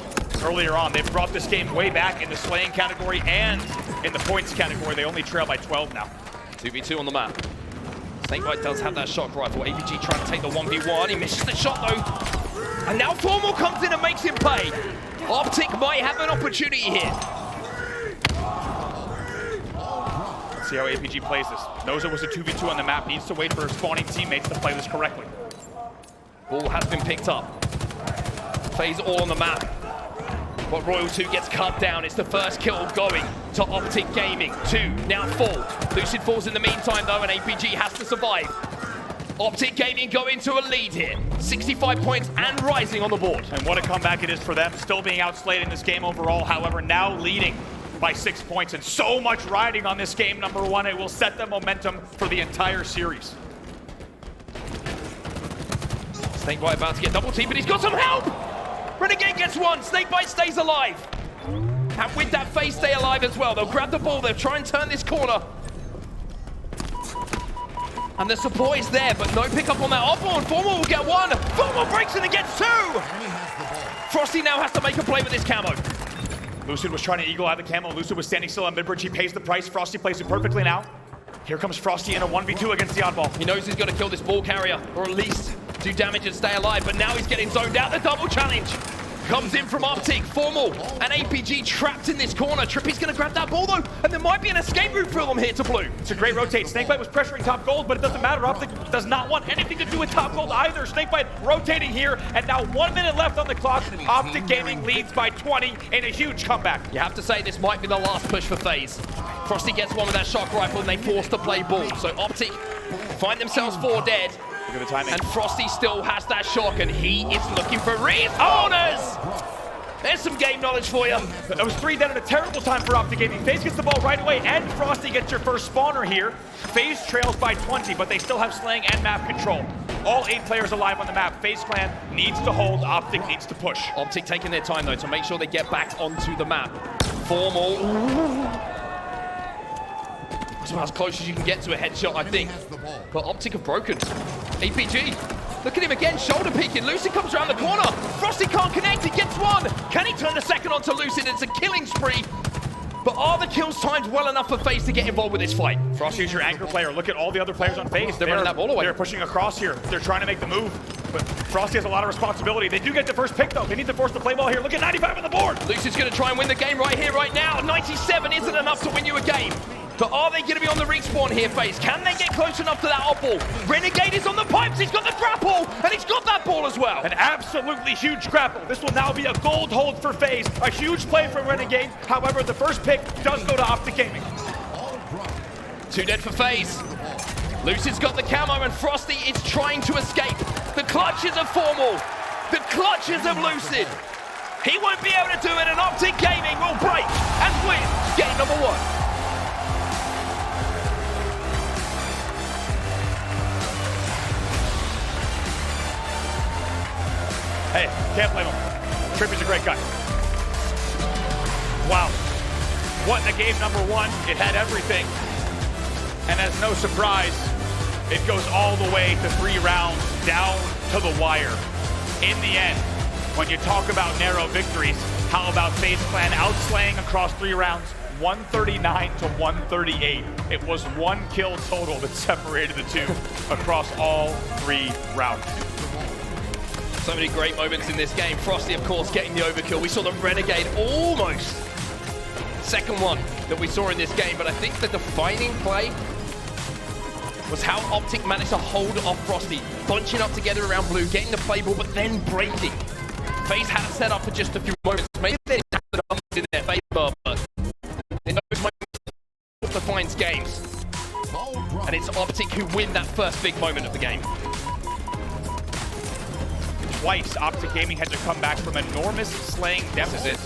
earlier on. They've brought this game way back in the slaying category and in the points category. They only trail by 12 now. 2v2 on the map. SnakeBite does have that shock rifle. APG trying to take the 1v1. He misses the shot though. And now Formal comes in and makes him pay. Optic might have an opportunity here. See how APG plays this. Knows it was a 2v2 on the map, needs to wait for his spawning teammates to play this correctly. Ball has been picked up. FaZe all on the map. But Royal 2 gets cut down. It's the first kill going to Optic Gaming. 2 now fall. Lucid falls in the meantime though, and APG has to survive. Optic Gaming go into a lead here. 65 points and rising on the board. And what a comeback it is for them. Still being outslayed in this game overall, however, now leading by 6 points, and so much riding on this game number 1. It will set the momentum for the entire series. SnakeBite about to get double teamed, but he's got some help! Renegade gets 1, SnakeBite stays alive. And with that, FaZe stay alive as well. They'll grab the ball, they'll try and turn this corner. And the support is there, but no pickup on that off ball, and Formal will get 1. Formal breaks in and gets 2! Frosty now has to make a play with this camo. Lucid was trying to eagle out the camo. Lucid was standing still on mid-bridge. He pays the price. Frosty plays it perfectly now. Here comes Frosty in a 1v2 against the oddball. He knows he's got to kill this ball carrier, or at least do damage and stay alive, but now he's getting zoned out. The double challenge comes in from Optic. Formal and APG trapped in this corner. TriPPPeY's going to grab that ball though, and there might be an escape route for them here to blue. It's a great rotate. SnakeBite was pressuring top gold, but it doesn't matter. Optic does not want anything to do with top gold either. SnakeBite rotating here, and now 1 minute left on the clock. Optic Gaming leads by 20 in a huge comeback. You have to say this might be the last push for FaZe. Frosty gets 1 with that shock rifle, and they force to play ball. So Optic find themselves 4 dead. Look at the timing. And Frosty still has that shock, and he is looking for honors. There's some game knowledge for you. That was 3 dead at a terrible time for Optic Gaming. FaZe gets the ball right away, and Frosty gets your first spawner here. FaZe trails by 20, but they still have slaying and map control. All 8 players alive on the map. FaZe Clan needs to hold, Optic needs to push. Optic taking their time, though, to make sure they get back onto the map. Formal. It's about as close as you can get to a headshot, I think. But Optic have broken. APG. Look at him again, shoulder peeking. Lucid comes around the corner. Frosty can't connect, he gets one. Can he turn the second onto Lucid? It's a killing spree. But are the kills timed well enough for FaZe to get involved with this fight? Frosty is your anchor player. Look at all the other players on FaZe. They're running that ball away. They're pushing across here. They're trying to make the move. But Frosty has a lot of responsibility. They do get the first pick, though. They need to force the play ball here. Look at 95 on the board. Lucid's going to try and win the game right here, right now. 97 isn't enough to win you a game. But are they going to be on the respawn here, FaZe? Can they get close enough to that op ball? Renegade is on the pipes. He's got the grapple, and he's got that ball as well. An absolutely huge grapple. This will now be a gold hold for FaZe. A huge play for Renegade. However, the first pick does go to Optic Gaming. 2 dead for FaZe. Lucid's got the camo, and Frosty is trying to escape. The clutches of Formal. The clutches of Lucid. He won't be able to do it, and Optic Gaming will break and win game number 1. Hey, can't blame him. TriPPPeY's a great guy. Wow. What a game number 1. It had everything. And as no surprise, it goes all the way to 3 rounds, down to the wire. In the end, when you talk about narrow victories, how about FaZe Clan outslaying across 3 rounds, 139 to 138. It was 1 kill total that separated the two across all 3 rounds. So many great moments in this game. Frosty, of course, getting the overkill. We saw the Renegade almost. Second one that we saw in this game, but I think the defining play was how Optic managed to hold off Frosty, bunching up together around blue, getting the play ball, but then breaking. FaZe had it set up for just a few moments. Maybe they didn't have the numbers in their favor, but in those moments, defines games. And it's Optic who win that first big moment of the game. Twice, Optic Gaming had to come back from enormous slaying deficits.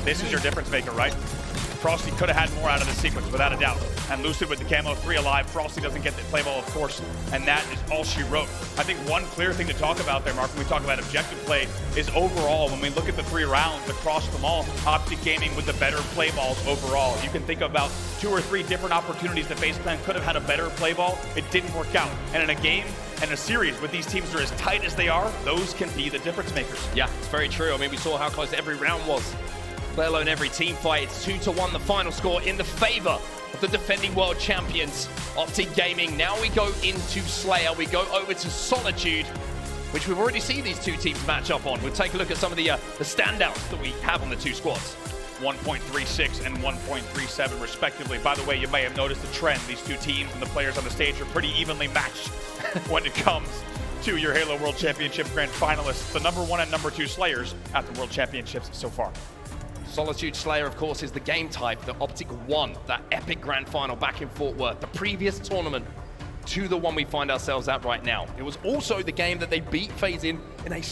This is your difference maker, right? Frosty could have had more out of the sequence, without a doubt. And Lucid with the camo, 3 alive. Frosty doesn't get the play ball, of course, and that is all she wrote. I think one clear thing to talk about there, Mark, when we talk about objective play, is overall, when we look at the 3 rounds across them all, Optic Gaming with the better play balls overall. You can think about 2 or 3 different opportunities that FaZe Clan could have had a better play ball. It didn't work out. And in a game and a series with these teams that are as tight as they are, those can be the difference makers. Yeah, it's very true. I mean, we saw how close every round was, let alone every team fight. It's 2-1, the final score in the favor of the defending world champions, Optic Gaming. Now we go into Slayer. We go over to Solitude, which we've already seen these 2 teams match up on. We'll take a look at some of the standouts that we have on the 2 squads. 1.36 and 1.37 respectively. By the way, you may have noticed the trend. These 2 teams and the players on the stage are pretty evenly matched when it comes to your Halo World Championship Grand Finalists, the number 1 and number 2 Slayers at the World Championships so far. Solitude Slayer, of course, is the game type that Optic won, that epic grand final back in Fort Worth, the previous tournament to the one we find ourselves at right now. It was also the game that they beat FaZe in a...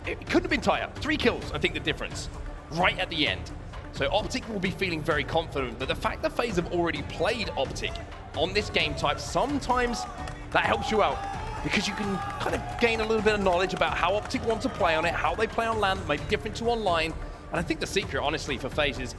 It couldn't have been tighter. 3 kills, I think the difference, right at the end. So Optic will be feeling very confident, but the fact that FaZe have already played Optic on this game type, sometimes that helps you out, because you can kind of gain a little bit of knowledge about how Optic want to play on it, how they play on land, maybe different to online. And I think the secret, honestly, for FaZe is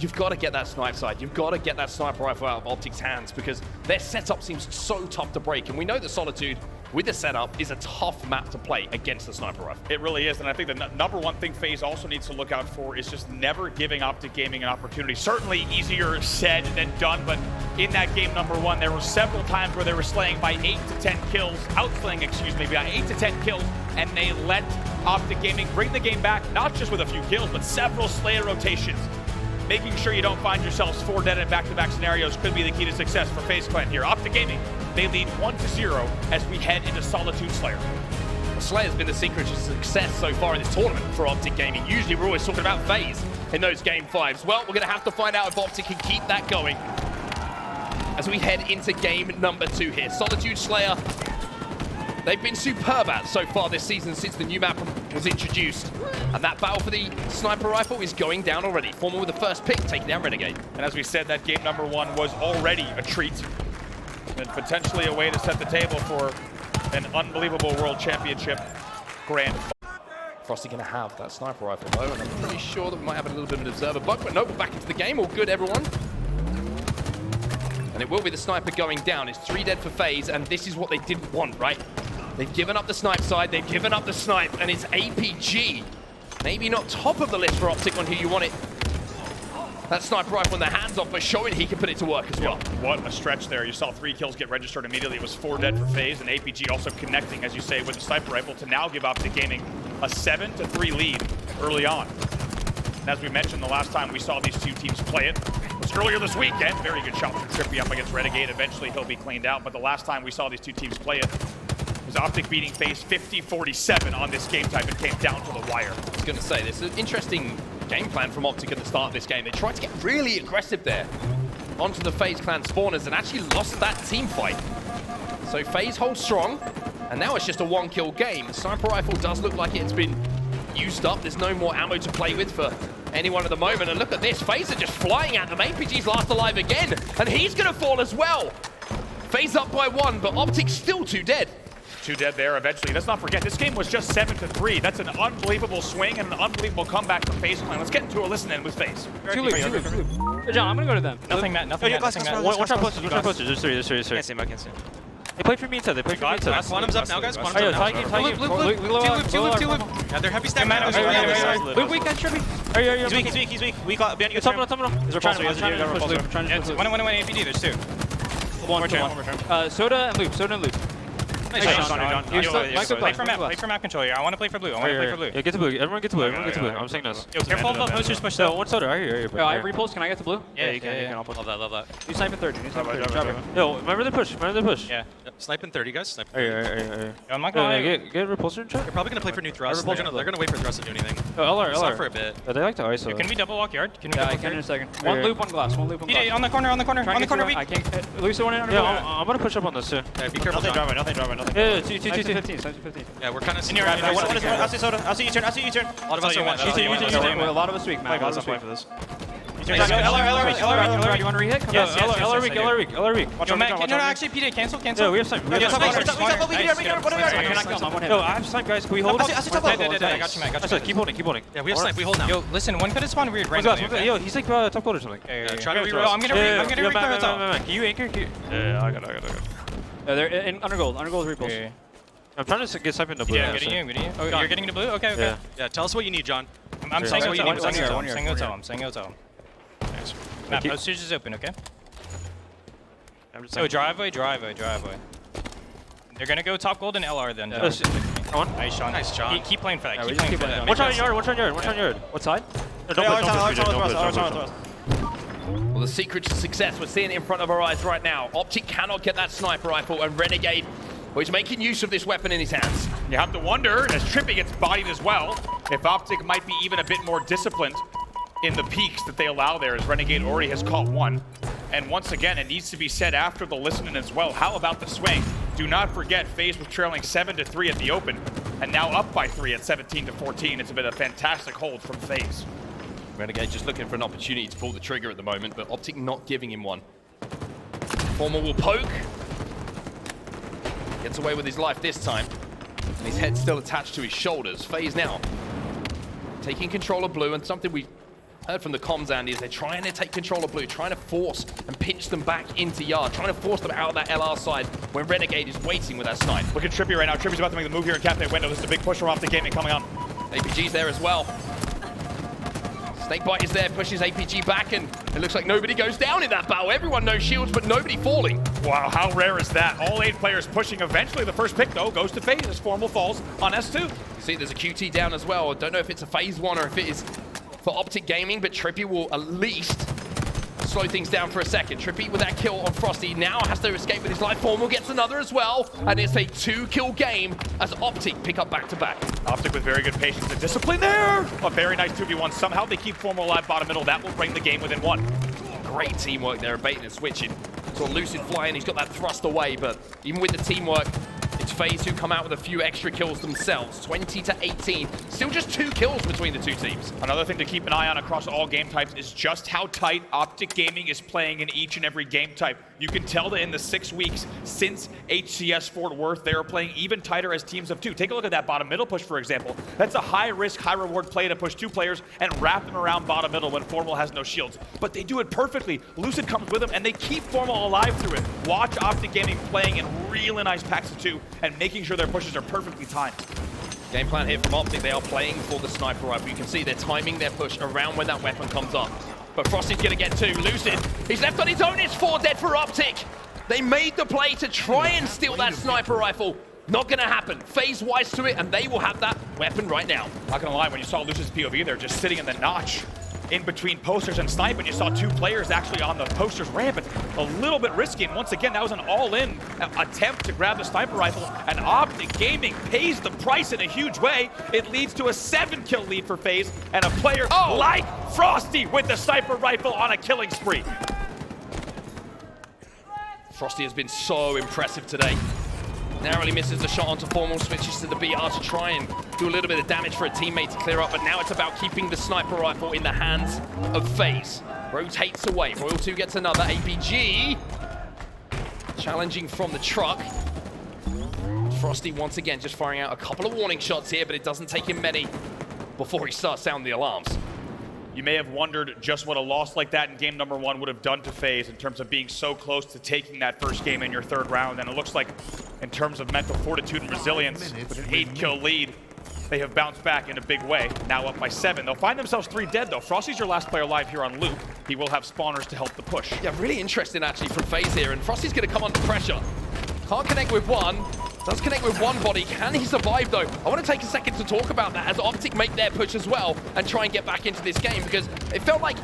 you've got to get that snipe sight. You've got to get that sniper rifle out of Optic's hands, because their setup seems so tough to break. And we know that Solitude, with the setup, is a tough map to play against the sniper rifle. It really is, and I think the number 1 thing FaZe also needs to look out for is just never giving Optic Gaming an opportunity. Certainly easier said than done, but in that game number 1, there were several times where they were slaying by 8 to 10 kills, outslaying, excuse me, by 8 to 10 kills, and they let Optic Gaming bring the game back, not just with a few kills, but several Slayer rotations. Making sure you don't find yourselves 4 dead in back-to-back scenarios could be the key to success for FaZe Clan here. Optic Gaming, they lead 1-0 as we head into Solitude Slayer. The Slayer's been the secret to success so far in this tournament for Optic Gaming. Usually we're always talking about FaZe in those game 5s. Well, we're going to have to find out if Optic can keep that going. as we head into game number 2 here. Solitude Slayer, they've been superb at so far this season since the new map was introduced. And that battle for the sniper rifle is going down already. Formal with the first pick, taking down Renegade. And as we said, that game number 1 was already a treat. And potentially a way to set the table for an unbelievable World Championship grand final. Frosty going to have that sniper rifle though, and I'm pretty sure that we might have a little bit of an observer bug, but no, we're back into the game. All good, everyone. And it will be the sniper going down. It's 3 dead for FaZe, and this is what they didn't want, right? They've given up the snipe side, they've given up the snipe, and it's APG. Maybe not top of the list for Optic on who you want it. That sniper rifle in their hands off, but showing he can put it to work as well. What a stretch there. You saw 3 kills get registered immediately. It was 4 dead for FaZe, and APG also connecting, as you say, with the sniper rifle to now give Optic Gaming a 7-3 lead early on. And as we mentioned the last time we saw these two teams play it was earlier this weekend. Very good shot from TriPPPeY up against Renegade. Eventually he'll be cleaned out, but the last time we saw these two teams play it was Optic beating FaZe 50-47 on this game type. It came down to the wire. I was going to say, this is an interesting game plan from Optic at the start of this game. They tried to get really aggressive there onto the FaZe clan spawners and actually lost that team fight. So FaZe holds strong, and now it's just a 1-kill game. The sniper rifle does look like it's been used up. There's no more ammo to play with for anyone at the moment. And look at this, FaZe are just flying at them. APG's last alive again, and he's going to fall as well. FaZe up by 1, but Optic's still 2 dead. 2 dead there eventually. Let's not forget, this game was just 7-3. That's an unbelievable swing and an unbelievable comeback from FaZe clan. Let's get into a listen in with FaZe. Two loop. Hey, John, I'm gonna go to them. Nothing, Matt. Nothing, Matt. Nothing, Matt. One shot posters. There's three. Can't see him. I can't see him. They play for me inside. They play for me inside. Quantum's up now, guys. Quantum's Hey, up tie now. game. Two loop. Yeah, they're heavy stack. Luke, weak, guys, Trippy. He's weak. We got behind you. Top middle. Is there pulse? We're trying to push Luke. One APD. There's 2. One more turn. Soda and Luke. Nice shot, John. Play for map control here. I want to play for blue. Yeah, get to blue. Everyone get to blue. I'm saying this. Yo, careful of posters push No, though. one Soda. Right here. I have repulse. Can I get to blue? Yeah, you can. I'll push. Love that. You snipe in 30. Yo, remember the push. Yeah. Snipe in 30, guys. Snipe. I'm not gonna get repulsor in chat. They're probably gonna play for new thrust. They're gonna wait for thrust to do anything. LR. Stop for a bit. They like to ISO. Can we double walk yard? Yeah, I can in a second. One loop, one glass. On the corner, weak. I can't. Lucy one in under. Yeah, I'm gonna push up on this too. Yeah, be careful. Nothing driving. Yeah, 15. Yeah, we're kind of. I'll see U-turn. A lot of us are one. A lot of us weak, man. For this. LR, you want to re-hit? LR weak. Yo, Matt, no, actually, PD, cancel. Yeah, we have time. Yo, I have snipe, guys. Can we hold? I got you, Matt. Keep holding. Yeah, we have snipe. We hold now. Yo, listen, one could have spawned weird randomly. Yo, he's like top gold or something. Try to reroll. I'm gonna reroll. Can you anchor? Yeah, I got it. They're in under gold repulse. I'm trying to get snipe in the blue. Yeah, getting you. Oh, you're getting into blue? Okay. Yeah, tell us what you need, John. I'm saying what you need. I'm saying go tell him. Map postage is open, okay? So driveway. They're gonna go top gold and LR then. Nice, John. Keep playing for that. Keep playing for that. One shot yard. What side? Well, the secret to success, we're seeing it in front of our eyes right now. Optic cannot get that sniper rifle, and Renegade, well, he's making use of this weapon in his hands. You have to wonder, as TriPPPeY gets bodied as well, if Optic might be even a bit more disciplined in the peaks that they allow there, as Renegade already has caught 1. And once again, it needs to be said after the listening as well. How about the swing? Do not forget, FaZe was trailing 7-3 at the open, and now up by 3 at 17-14. It's been a fantastic hold from FaZe. Renegade just looking for an opportunity to pull the trigger at the moment, but Optic not giving him one. Formal will poke. Gets away with his life this time. And his head's still attached to his shoulders. FaZe now taking control of blue, and something we heard from the comms, Andy, is they're trying to take control of blue, trying to force and pinch them back into yard, trying to force them out of that LR side when Renegade is waiting with that snipe. Look at TriPPPeY right now. TriPPPeY's about to make the move here in Cafe Window. This is a big push from Optic Gaming coming on. APG's there as well. SnakeBite is there, pushes APG back, and it looks like nobody goes down in that battle. Everyone knows shields, but nobody falling. Wow, how rare is that? All 8 players pushing. Eventually, the first pick, though, goes to FaZe as Formal falls on S2. See, there's a QT down as well. I don't know if it's a FaZe one or if it is for Optic Gaming, but TriPPPeY will at least slow things down for a second. TriPPPeY with that kill on Frosty now has to escape with his life. Formal gets another as well, and it's a 2-kill game as Optic pick up back-to-back. Optic with very good patience and discipline there. A very nice 2v1. Somehow they keep Formal alive bottom middle. That will bring the game within 1. Great teamwork there, baiting and switching. So Lucid flying, he's got that thrust away, but even with the teamwork, it's FaZe who come out with a few extra kills themselves. 20 to 18. Still just 2 kills between the two teams. Another thing to keep an eye on across all game types is just how tight Optic Gaming is playing in each and every game type. You can tell that in the 6 weeks since HCS Fort Worth, they are playing even tighter as teams of 2. Take a look at that bottom middle push, for example. That's a high risk, high reward play to push 2 players and wrap them around bottom middle when Formal has no shields. But they do it perfectly. Lucid comes with them and they keep Formal alive through it. Watch Optic Gaming playing in really nice packs of 2 and making sure their pushes are perfectly timed. Game plan here from Optic, they are playing for the sniper rifle. You can see they're timing their push around when that weapon comes up. But Frosty's gonna get 2. Lucid, he's left on his own, it's 4 dead for Optic. They made the play to try and steal that sniper rifle. Not gonna happen. FaZe wise to it, and they will have that weapon right now. Not gonna lie, when you saw Lucid's POV there, just sitting in the notch in between posters and snipe, and you saw 2 players actually on the posters ramp. It's a little bit risky, and once again, that was an all-in attempt to grab the sniper rifle, and Optic Gaming pays the price in a huge way. It leads to a 7-kill lead for FaZe, and a player like Frosty with the sniper rifle on a killing spree. Frosty has been so impressive today. Narrowly misses the shot onto Formal, switches to the BR to try and do a little bit of damage for a teammate to clear up, but now it's about keeping the sniper rifle in the hands of FaZe. Rotates away, Royal 2 gets another APG. Challenging from the truck. Frosty once again just firing out a couple of warning shots here, but it doesn't take him many before he starts sounding the alarms. You may have wondered just what a loss like that in game number 1 would have done to FaZe in terms of being so close to taking that first game in your 3rd round, and it looks like in terms of mental fortitude and resilience, with an 8-kill lead, they have bounced back in a big way, now up by 7. They'll find themselves 3 dead though. Frosty's your last player alive here on Loop. He will have spawners to help the push. Yeah, really interesting actually from FaZe here, and Frosty's gonna come under pressure. Can't connect with one, does connect with one body. Can he survive though? I want to take a second to talk about that as Optic make their push as well and try and get back into this game, because it felt like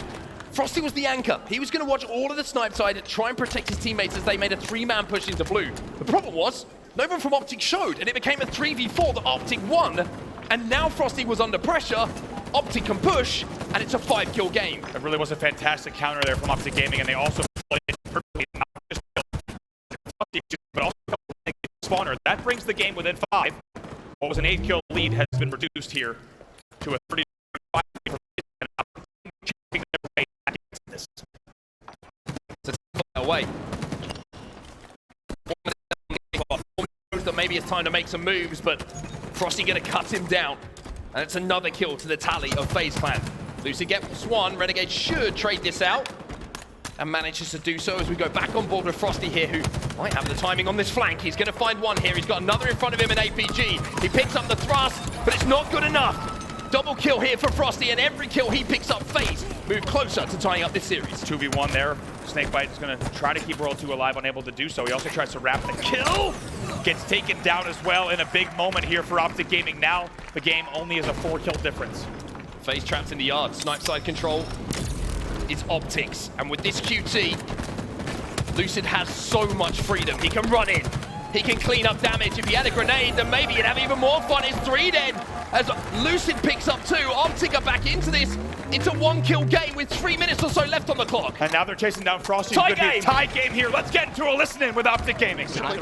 Frosty was the anchor. He was going to watch all of the snipe side and try and protect his teammates as they made a 3-man push into blue. The problem was, no one from Optic showed, and it became a 3v4 that Optic won, and now Frosty was under pressure. Optic can push, and it's a 5-kill game. It really was a fantastic counter there from Optic Gaming, and they also played perfectly, not just but also spawner. That brings the game within 5. What was an 8-kill lead has been reduced here to a 35 way back into this. It's away. That maybe it's time to make some moves, but Frosty gonna cut him down. And it's another kill to the tally of FaZe Clan. Lucid gets 1. Renegade should trade this out and manages to do so as we go back on board with Frosty here, who might have the timing on this flank. He's going to find one here. He's got another in front of him in APG. He picks up the thrust, but it's not good enough. Double kill here for Frosty, and every kill he picks up, FaZe move closer to tying up this series. 2v1 there. SnakeBite is going to try to keep World 2 alive, unable to do so. He also tries to wrap the kill. Gets taken down as well in a big moment here for Optic Gaming. Now the game only is a 4-kill difference. FaZe trapped in the yard. Snipe side control. It's Optics, and with this QT, Lucid has so much freedom. He can run in, he can clean up damage. If he had a grenade, then maybe he'd have even more fun. It's 3 dead as Lucid picks up 2. Optic are back into this. It's a 1-kill game with 3 minutes or so left on the clock. And now they're chasing down Frosty. Tie It's gonna be a game. tie game here. Let's get into a listen-in with Optic Gaming. Tommy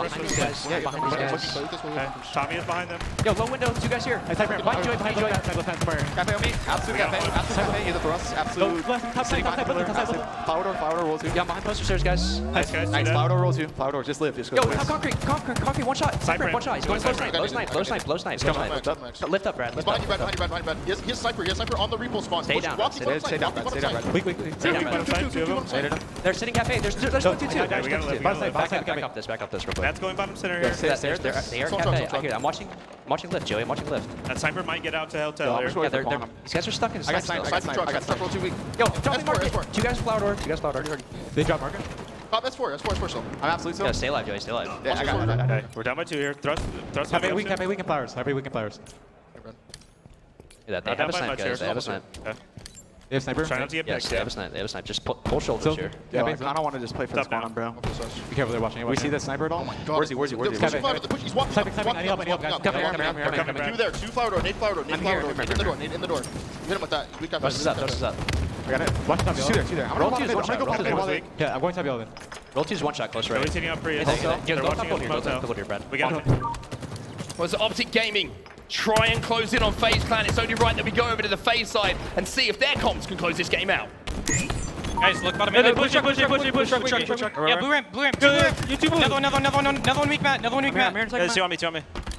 is behind them. Yo, low window, 2 guys here. Behind Joy, behind Joy. Cafe on me. Absolute cafe. Absolute cafe. Either for us. Absolute. Flower door roll 2. Yeah, I'm behind poster stairs, guys. Nice, guys. Nice. Flower door roll 2. Flower door. Just live. Just go. Yo, concrete, 1 shot. Sniper, 1 shot. He's going low snipe, low snipe. Lift up, Brad. Lift up. Behind you. He has sniper on the repo spawn. Stay down. Stay down. They're sitting cafe. There's 2 too. Back up this real quick. That's going bottom center here. They are cafe. I hear it. I'm watching lift, Joey. I'm watching lift. That sniper might get out to hotel there. Yeah, these guys are stuck in a snipe. I got sniper roll 2 weak. Yo, drop me market. 2 guys flower door. They drop market. That's 4 still. I'm absolute still. Yeah, stay alive, Joey. Stay alive. Yeah, I got it. Okay, we're down by 2 here. Thrust. Cafe weak and flowers. Cafe weak and flowers. Yeah, they have a snipe, guys. They have a snipe. They have sniper. Try not to get Yes, picked. they have a snipe. They have a snipe. Just pull shoulders here. Yeah, I kind of want to just play for the spawn, bro. Be careful, they're watching. We see that sniper at all? Oh my god. Where's he? He's walking. Sniping. I need help, guys. Coming, 2 there. 2 flower door. Nade flower door. Nade in the door. Hit him with that. Throws this up. I got it. Watch top yellow. Two there. I'm going to go Yeah, I'm going top yellow then. Roll 2's one shot close right. Teaming up for you. Go top here, Brad. We got him. Was Optic Gaming try and close in on FaZe Clan? It's only right that we go over to the FaZe side and see if their comps can close this game out. Guys, look bottom. Push. Yeah, blue ramp. Another one weak, Matt. Yeah, see on me.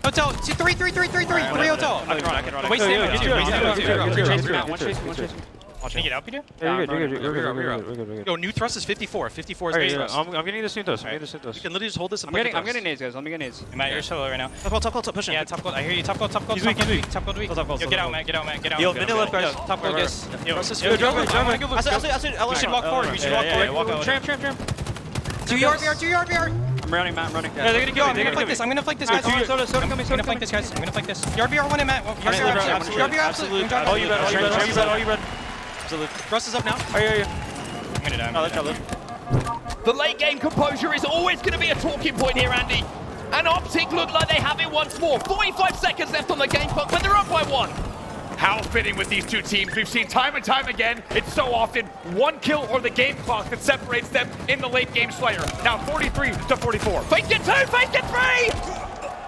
Hotel. 3 hotel. I can run. Wait, Can you get out, Peter? You're good. Yo, new thrust is 54. 54 is base thrust. I'm getting this new dose. You can literally just hold this. I'm getting nades, guys. Let me get nades. Matt, you're solo right now. Top gold, push him. Yeah, top gold. I hear you. Top gold. He's weak. Top gold weak. Yo, get out, Matt. Get out. Yo, middle left, guys. Top gold, guys. Yo, drive. We should walk forward. We should walk forward. Tramp. 2 RBR. I'm running, Matt. I'm running. Yeah, they're gonna I'm gonna flank this, guys. I'm gonna flank this, guys. RBR one in, Matt. RBR absolute. All you bet. Thrust is up now. I'm gonna die. Let's go. The late game composure is always going to be a talking point here, Andy. And Optic look like they have it once more. 45 seconds left on the game clock, but they're up by 1. How fitting with these two teams. We've seen time and time again, it's so often one kill or the game clock that separates them in the late game Slayer. Now 43 to 44. FaZe get 2, FaZe get 3!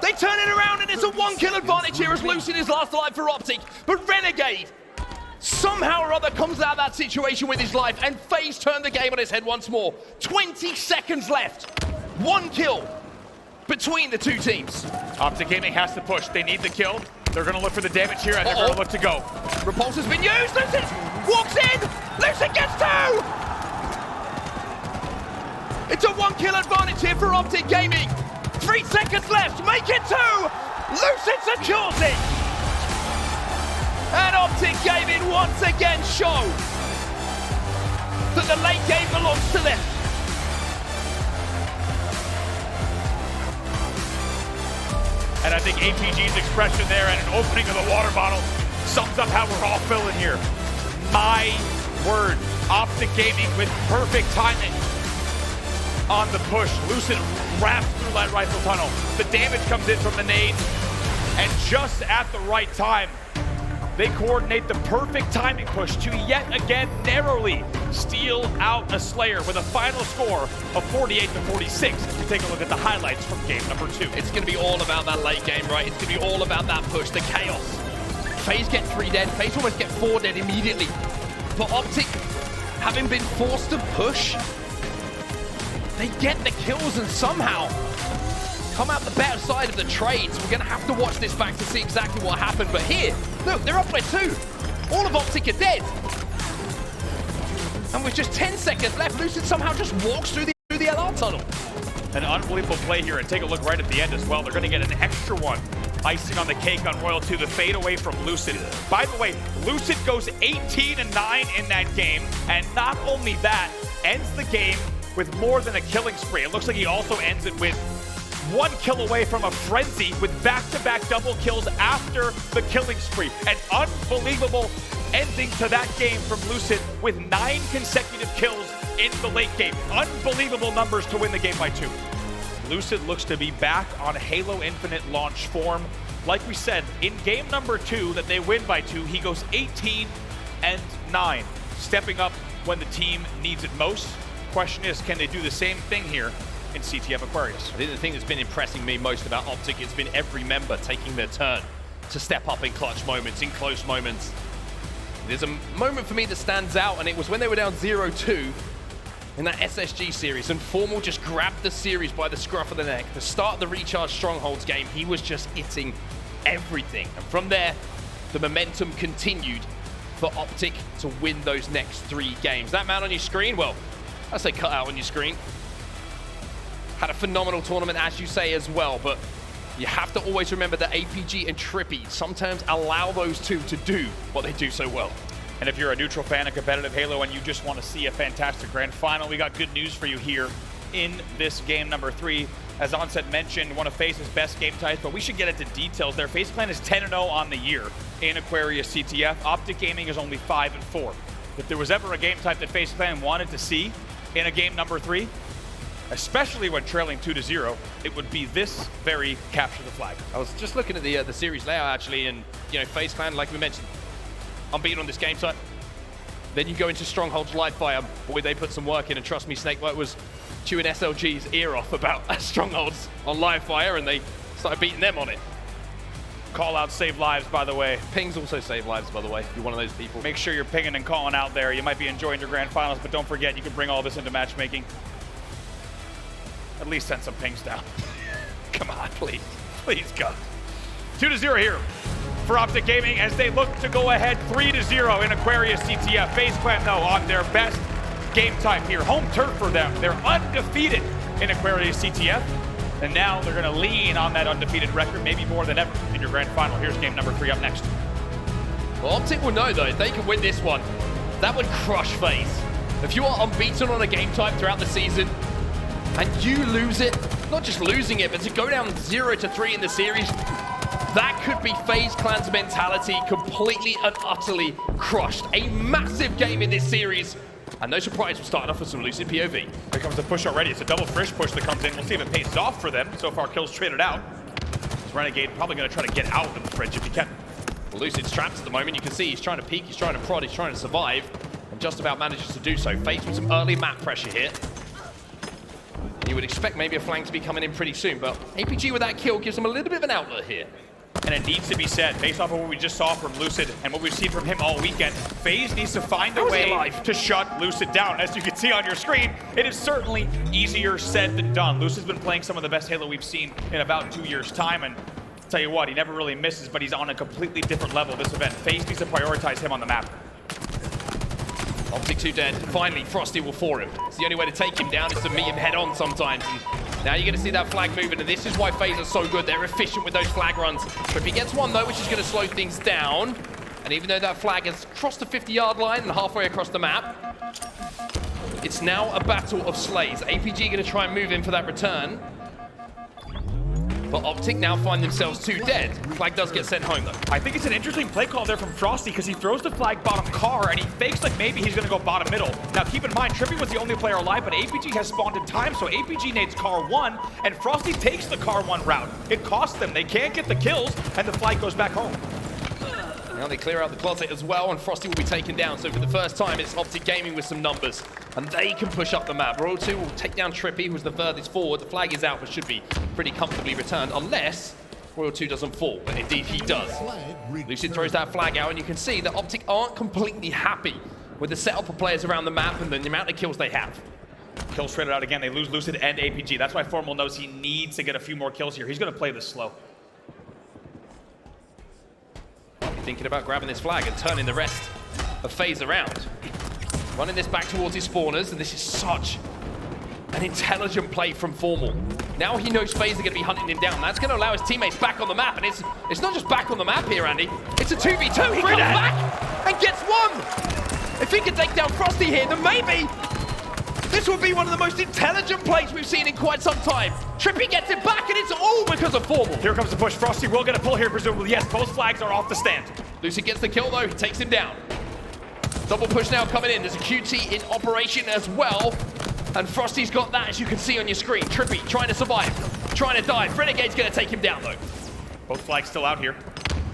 They turn it around and it's a 1 kill advantage here as Lucid is last alive for Optic. But Renegade somehow or other comes out of that situation with his life, and FaZe turn the game on its head once more. 20 seconds left. 1 kill between the two teams. Optic Gaming has to push. They need the kill. They're going to look for the damage here, and they're going to look to go. Repulse has been used. Lucid walks in. Lucid gets 2. It's a 1 kill advantage here for Optic Gaming. 3 seconds left. Make it 2. Lucid secures it. And Optic Gaming once again show that the late game belongs to them. And I think APG's expression there and an opening of the water bottle sums up how we're all feeling here. My word, Optic Gaming with perfect timing on the push. Lucid wraps through Light Rifle Tunnel. The damage comes in from the nades, and just at the right time, they coordinate the perfect timing push to yet again narrowly steal out a Slayer with a final score of 48 to 46 as we take a look at the highlights from game number 2. It's going to be all about that late game, right? It's going to be all about that push, the chaos. FaZe get 3 dead, FaZe almost get 4 dead immediately. But Optic, having been forced to push, they get the kills and somehow come out the better side of the trades. We're going to have to watch this back to see exactly what happened. But here, look, they're up by 2. All of Optic are dead. And with just 10 seconds left, Lucid somehow just walks through the LR tunnel. An unbelievable play here, and take a look right at the end as well. They're going to get an extra one. Icing on the cake on Royal 2, the fade away from Lucid. By the way, Lucid goes 18-9 in that game, and not only that, ends the game with more than a killing spree. It looks like he also ends it with 1 kill away from a frenzy with back-to-back double kills after the killing spree. An unbelievable ending to that game from Lucid with 9 consecutive kills in the late game. Unbelievable numbers to win the game by 2. Lucid looks to be back on Halo Infinite launch form. Like we said, in game number 2 that they win by 2, he goes 18-9, stepping up when the team needs it most. Question is, can they do the same thing here in CTF Aquarius? I think the thing that's been impressing me most about Optic has been every member taking their turn to step up in clutch moments, in close moments. There's a moment for me that stands out, and it was when they were down 0-2 in that SSG series, and Formal just grabbed the series by the scruff of the neck. To start the Recharge Strongholds game, he was just hitting everything. And from there, the momentum continued for Optic to win those next 3 games. That man on your screen, well, I say cut out on your screen. Had a phenomenal tournament, as you say, as well, but you have to always remember that APG and TriPPPeY sometimes allow those two to do what they do so well. And if you're a neutral fan of competitive Halo and you just want to see a fantastic grand final, we got good news for you here in this game number 3. As Onset mentioned, one of FaZe's best game types, but we should get into details there. FaZe Clan is 10-0 on the year in Aquarius CTF. Optic Gaming is only 5-4. If there was ever a game type that FaZe Clan wanted to see in a game number 3, especially when trailing 2-0, it would be this very capture the flag. I was just looking at the series layout, actually, and, you know, FaZe Clan, like we mentioned, unbeaten on this game type. Then you go into Stronghold's live fire. Boy, they put some work in, and trust me, SnakeBite was chewing SLG's ear off about Strongholds on live fire, and they started beating them on it. Call out save lives, by the way. Pings also save lives, by the way, if you're one of those people. Make sure you're pinging and calling out there. You might be enjoying your grand finals, but don't forget you can bring all this into matchmaking. At least send some pings down. Come on, please. Please, God. 2-0 here for Optic Gaming as they look to go ahead 3-0 in Aquarius CTF. FaZe Clan, though, on their best game type here. Home turf for them. They're undefeated in Aquarius CTF. And now they're going to lean on that undefeated record, maybe more than ever in your grand final. Here's game number 3 up next. Well, Optic will know, though, if they can win this one, that would crush FaZe. If you are unbeaten on a game type throughout the season, and you lose it, not just losing it, but to go down 0-3 in the series, that could be FaZe Clan's mentality completely and utterly crushed. A massive game in this series. And no surprise, we're starting off with some Lucid POV. Here comes the push already. It's a double frish push that comes in. We'll see if it pays off for them. So far, kills traded out. This Renegade probably going to try to get out of the fridge if he can. Well, Lucid's trapped at the moment. You can see he's trying to peek, he's trying to prod, he's trying to survive, and just about manages to do so. FaZe with some early map pressure here. You would expect maybe a flank to be coming in pretty soon, but APG with that kill gives him a little bit of an outlet here. And it needs to be said, based off of what we just saw from Lucid and what we've seen from him all weekend, FaZe needs to find a way to shut Lucid down. As you can see on your screen, it is certainly easier said than done. Lucid's been playing some of the best Halo we've seen in about 2 years' time, and I'll tell you what, he never really misses, but he's on a completely different level this event. FaZe needs to prioritize him on the map. Optic 2 dead. Finally, Frosty will for him. It's the only way to take him down is to meet him head on sometimes. And now you're going to see that flag moving, and this is why FaZe are so good. They're efficient with those flag runs. But if he gets one, though, which is going to slow things down, and even though that flag has crossed the 50-yard line and halfway across the map, it's now a battle of slays. APG going to try and move in for that return. But Optic now find themselves 2 dead. Flag does get sent home, though. I think it's an interesting play call there from Frosty because he throws the flag bottom car and he fakes like maybe he's going to go bottom middle. Now, keep in mind, TriPPPeY was the only player alive, but APG has spawned in time, so APG nades car 1, and Frosty takes the car 1 route. It costs them. They can't get the kills, and the flag goes back home. Now they clear out the closet as well, and Frosty will be taken down. So for the first time, it's Optic Gaming with some numbers, and they can push up the map. Royal 2 will take down TriPPPeY, who's the furthest forward. The flag is out, but should be pretty comfortably returned, unless Royal 2 doesn't fall, but indeed he does. Lucid throws that flag out, and you can see that Optic aren't completely happy with the setup of players around the map and the amount of kills they have. Kills traded out again. They lose Lucid and APG. That's why Formal knows he needs to get a few more kills here. He's going to play this slow. Thinking about grabbing this flag and turning the rest of FaZe around. Running this back towards his spawners, and this is such an intelligent play from Formal. Now he knows FaZe are going to be hunting him down. That's going to allow his teammates back on the map, and it's not just back on the map here, Andy. It's a 2v2. He comes back and gets one. If he can take down Frosty here, then maybe this will be one of the most intelligent plays we've seen in quite some time. TriPPPeY gets it back, and it's all because of Formal. Here comes the push. Frosty will get a pull here, presumably. Yes, both flags are off the stand. Lucid gets the kill, though. He takes him down. Double push now coming in. There's a QT in operation as well. And Frosty's got that, as you can see on your screen. TriPPPeY trying to survive, trying to dive. Renegade's going to take him down, though. Both flags still out here.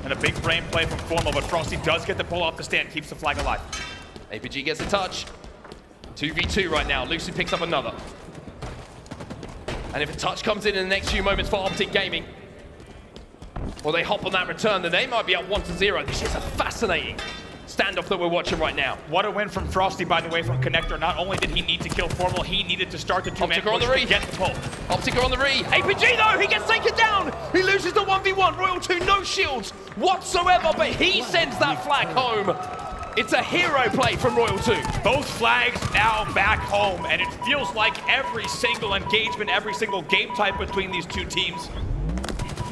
And a big brain play from Formal, but Frosty does get the pull off the stand, keeps the flag alive. APG gets a touch. 2v2 right now. Lucid picks up another. And if a touch comes in the next few moments for Optic Gaming, or they hop on that return, then they might be up 1-0. This is a fascinating standoff that we're watching right now. What a win from Frosty, by the way, from Connector. Not only did he need to kill Formal, he needed to start the two-man push to get the pull. Optic are on the re. APG, though, he gets taken down. He loses the 1v1. Royal 2, no shields whatsoever, but he sends that flag home. It's a hero play from Royal 2. Both flags now back home, and it feels like every single engagement, every single game type between these two teams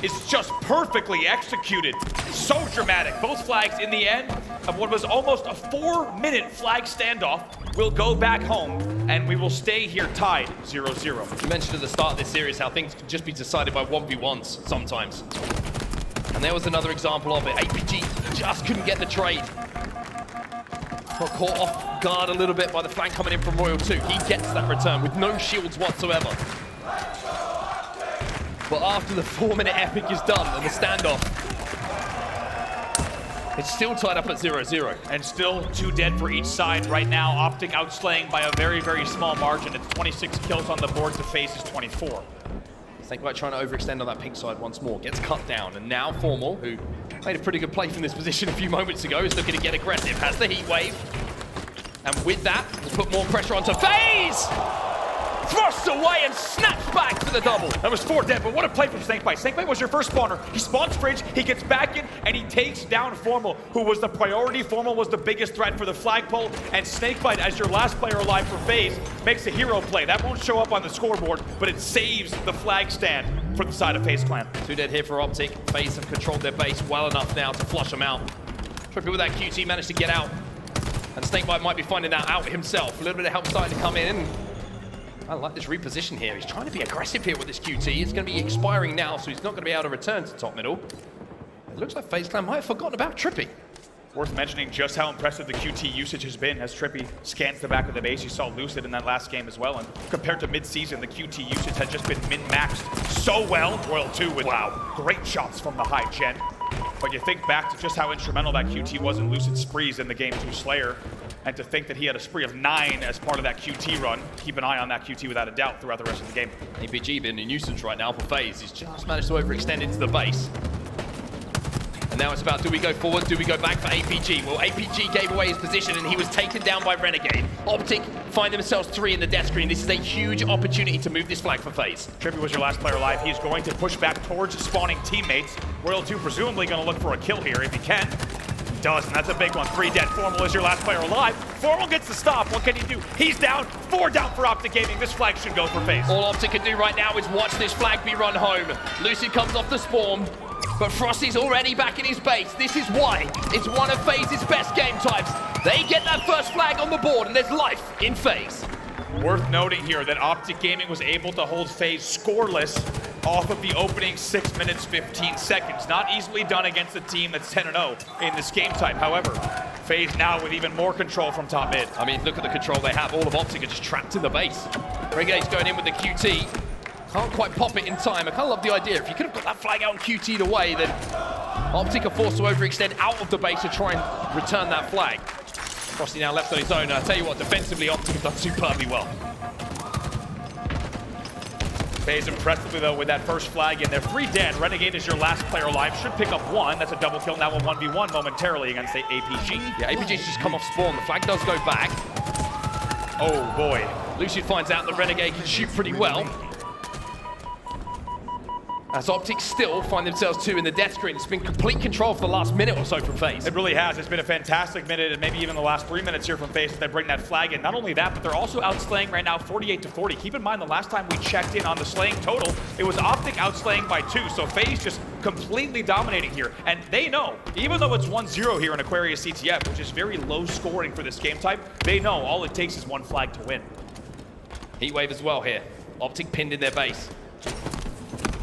is just perfectly executed. So dramatic. Both flags in the end of what was almost a 4-minute flag standoff will go back home, and we will stay here tied 0-0. You mentioned at the start of this series how things can just be decided by 1v1s sometimes. And there was another example of it. APG just couldn't get the trade. Got caught off guard a little bit by the flank coming in from Royal 2. He gets that return with no shields whatsoever. But after the 4-minute epic is done and the standoff, It's still tied up at 0-0. And still 2 dead for each side right now. Optic outslaying by a very, very small margin. It's 26 kills on the board to FaZe's 24. SnakeBite trying to overextend on that pink side once more. Gets cut down, and now Formal, who made a pretty good play from this position a few moments ago, is looking to get aggressive. Has the heat wave. And with that, will put more pressure onto FaZe! Thrusts away and snaps back for the double. That was 4 dead, but what a play from SnakeBite. SnakeBite was your first spawner. He spawns Fridge, he gets back in, and he takes down Formal, who was the priority. Formal was the biggest threat for the flagpole, and SnakeBite, as your last player alive for FaZe, makes a hero play. That won't show up on the scoreboard, but it saves the flag stand for the side of FaZe Clan. 2 dead here for Optic. FaZe have controlled their base well enough now to flush them out. TriPPPeY with that QT managed to get out, and SnakeBite might be finding that out himself. A little bit of help starting to come in. I like this reposition here. He's trying to be aggressive here with this QT. It's going to be expiring now, so he's not going to be able to return to top middle. It looks like FaZe Clan might have forgotten about TriPPPeY. Worth mentioning just how impressive the QT usage has been as TriPPPeY scans the back of the base. You saw Lucid in that last game as well, and compared to mid-season, the QT usage has just been min-maxed so well. Royal 2 with great shots from the high gen. But you think back to just how instrumental that QT was in Lucid's sprees in the Game 2 Slayer, and to think that he had a spree of 9 as part of that QT run. Keep an eye on that QT without a doubt throughout the rest of the game. APG been a nuisance right now for FaZe. He's just managed to overextend into the base. And now it's about, do we go forward, do we go back for APG? Well, APG gave away his position and he was taken down by Renegade. Optic find themselves 3 in the death screen. This is a huge opportunity to move this flag for FaZe. TriPPPeY was your last player alive. He's going to push back towards spawning teammates. Royal 2 presumably going to look for a kill here if he can. He does, and that's a big one. 3 dead. Formal is your last player alive. Formal gets the stop. What can he do? He's down. 4 down for Optic Gaming. This flag should go for FaZe. All Optic can do right now is watch this flag be run home. Lucid comes off the spawn, but Frosty's already back in his base. This is why it's one of FaZe's best game types. They get that first flag on the board, and there's life in FaZe. Worth noting here that Optic Gaming was able to hold FaZe scoreless off of the opening 6 minutes, 15 seconds. Not easily done against a team that's 10-0 in this game type. However, FaZe now with even more control from top mid. I mean, look at the control they have. All of Optic are just trapped in the base. Renegade's going in with the QT. Can't quite pop it in time. I kind of love the idea. If you could have got that flag out and QT'd away, then Optic are forced to overextend out of the base to try and return that flag. Frosty now left on his own. I tell you what, defensively, Optic have done superbly well. FaZe impressively, though, with that first flag in. They're 3 dead. Renegade is your last player alive. Should pick up 1. That's a double kill. Now a 1v1 momentarily against the APG. Yeah, APG's just come off spawn. The flag does go back. Oh, boy. Lucid finds out that Renegade can shoot pretty well. As Optic still find themselves 2 in the death screen. It's been complete control for the last minute or so from FaZe. It really has. It's been a fantastic minute, and maybe even the last 3 minutes here from FaZe as they bring that flag in. Not only that, but they're also outslaying right now 48-40. Keep in mind, the last time we checked in on the slaying total, it was Optic outslaying by 2, so FaZe just completely dominating here. And they know, even though it's 1-0 here in Aquarius CTF, which is very low scoring for this game type, they know all it takes is 1 flag to win. Heatwave as well here. Optic pinned in their base.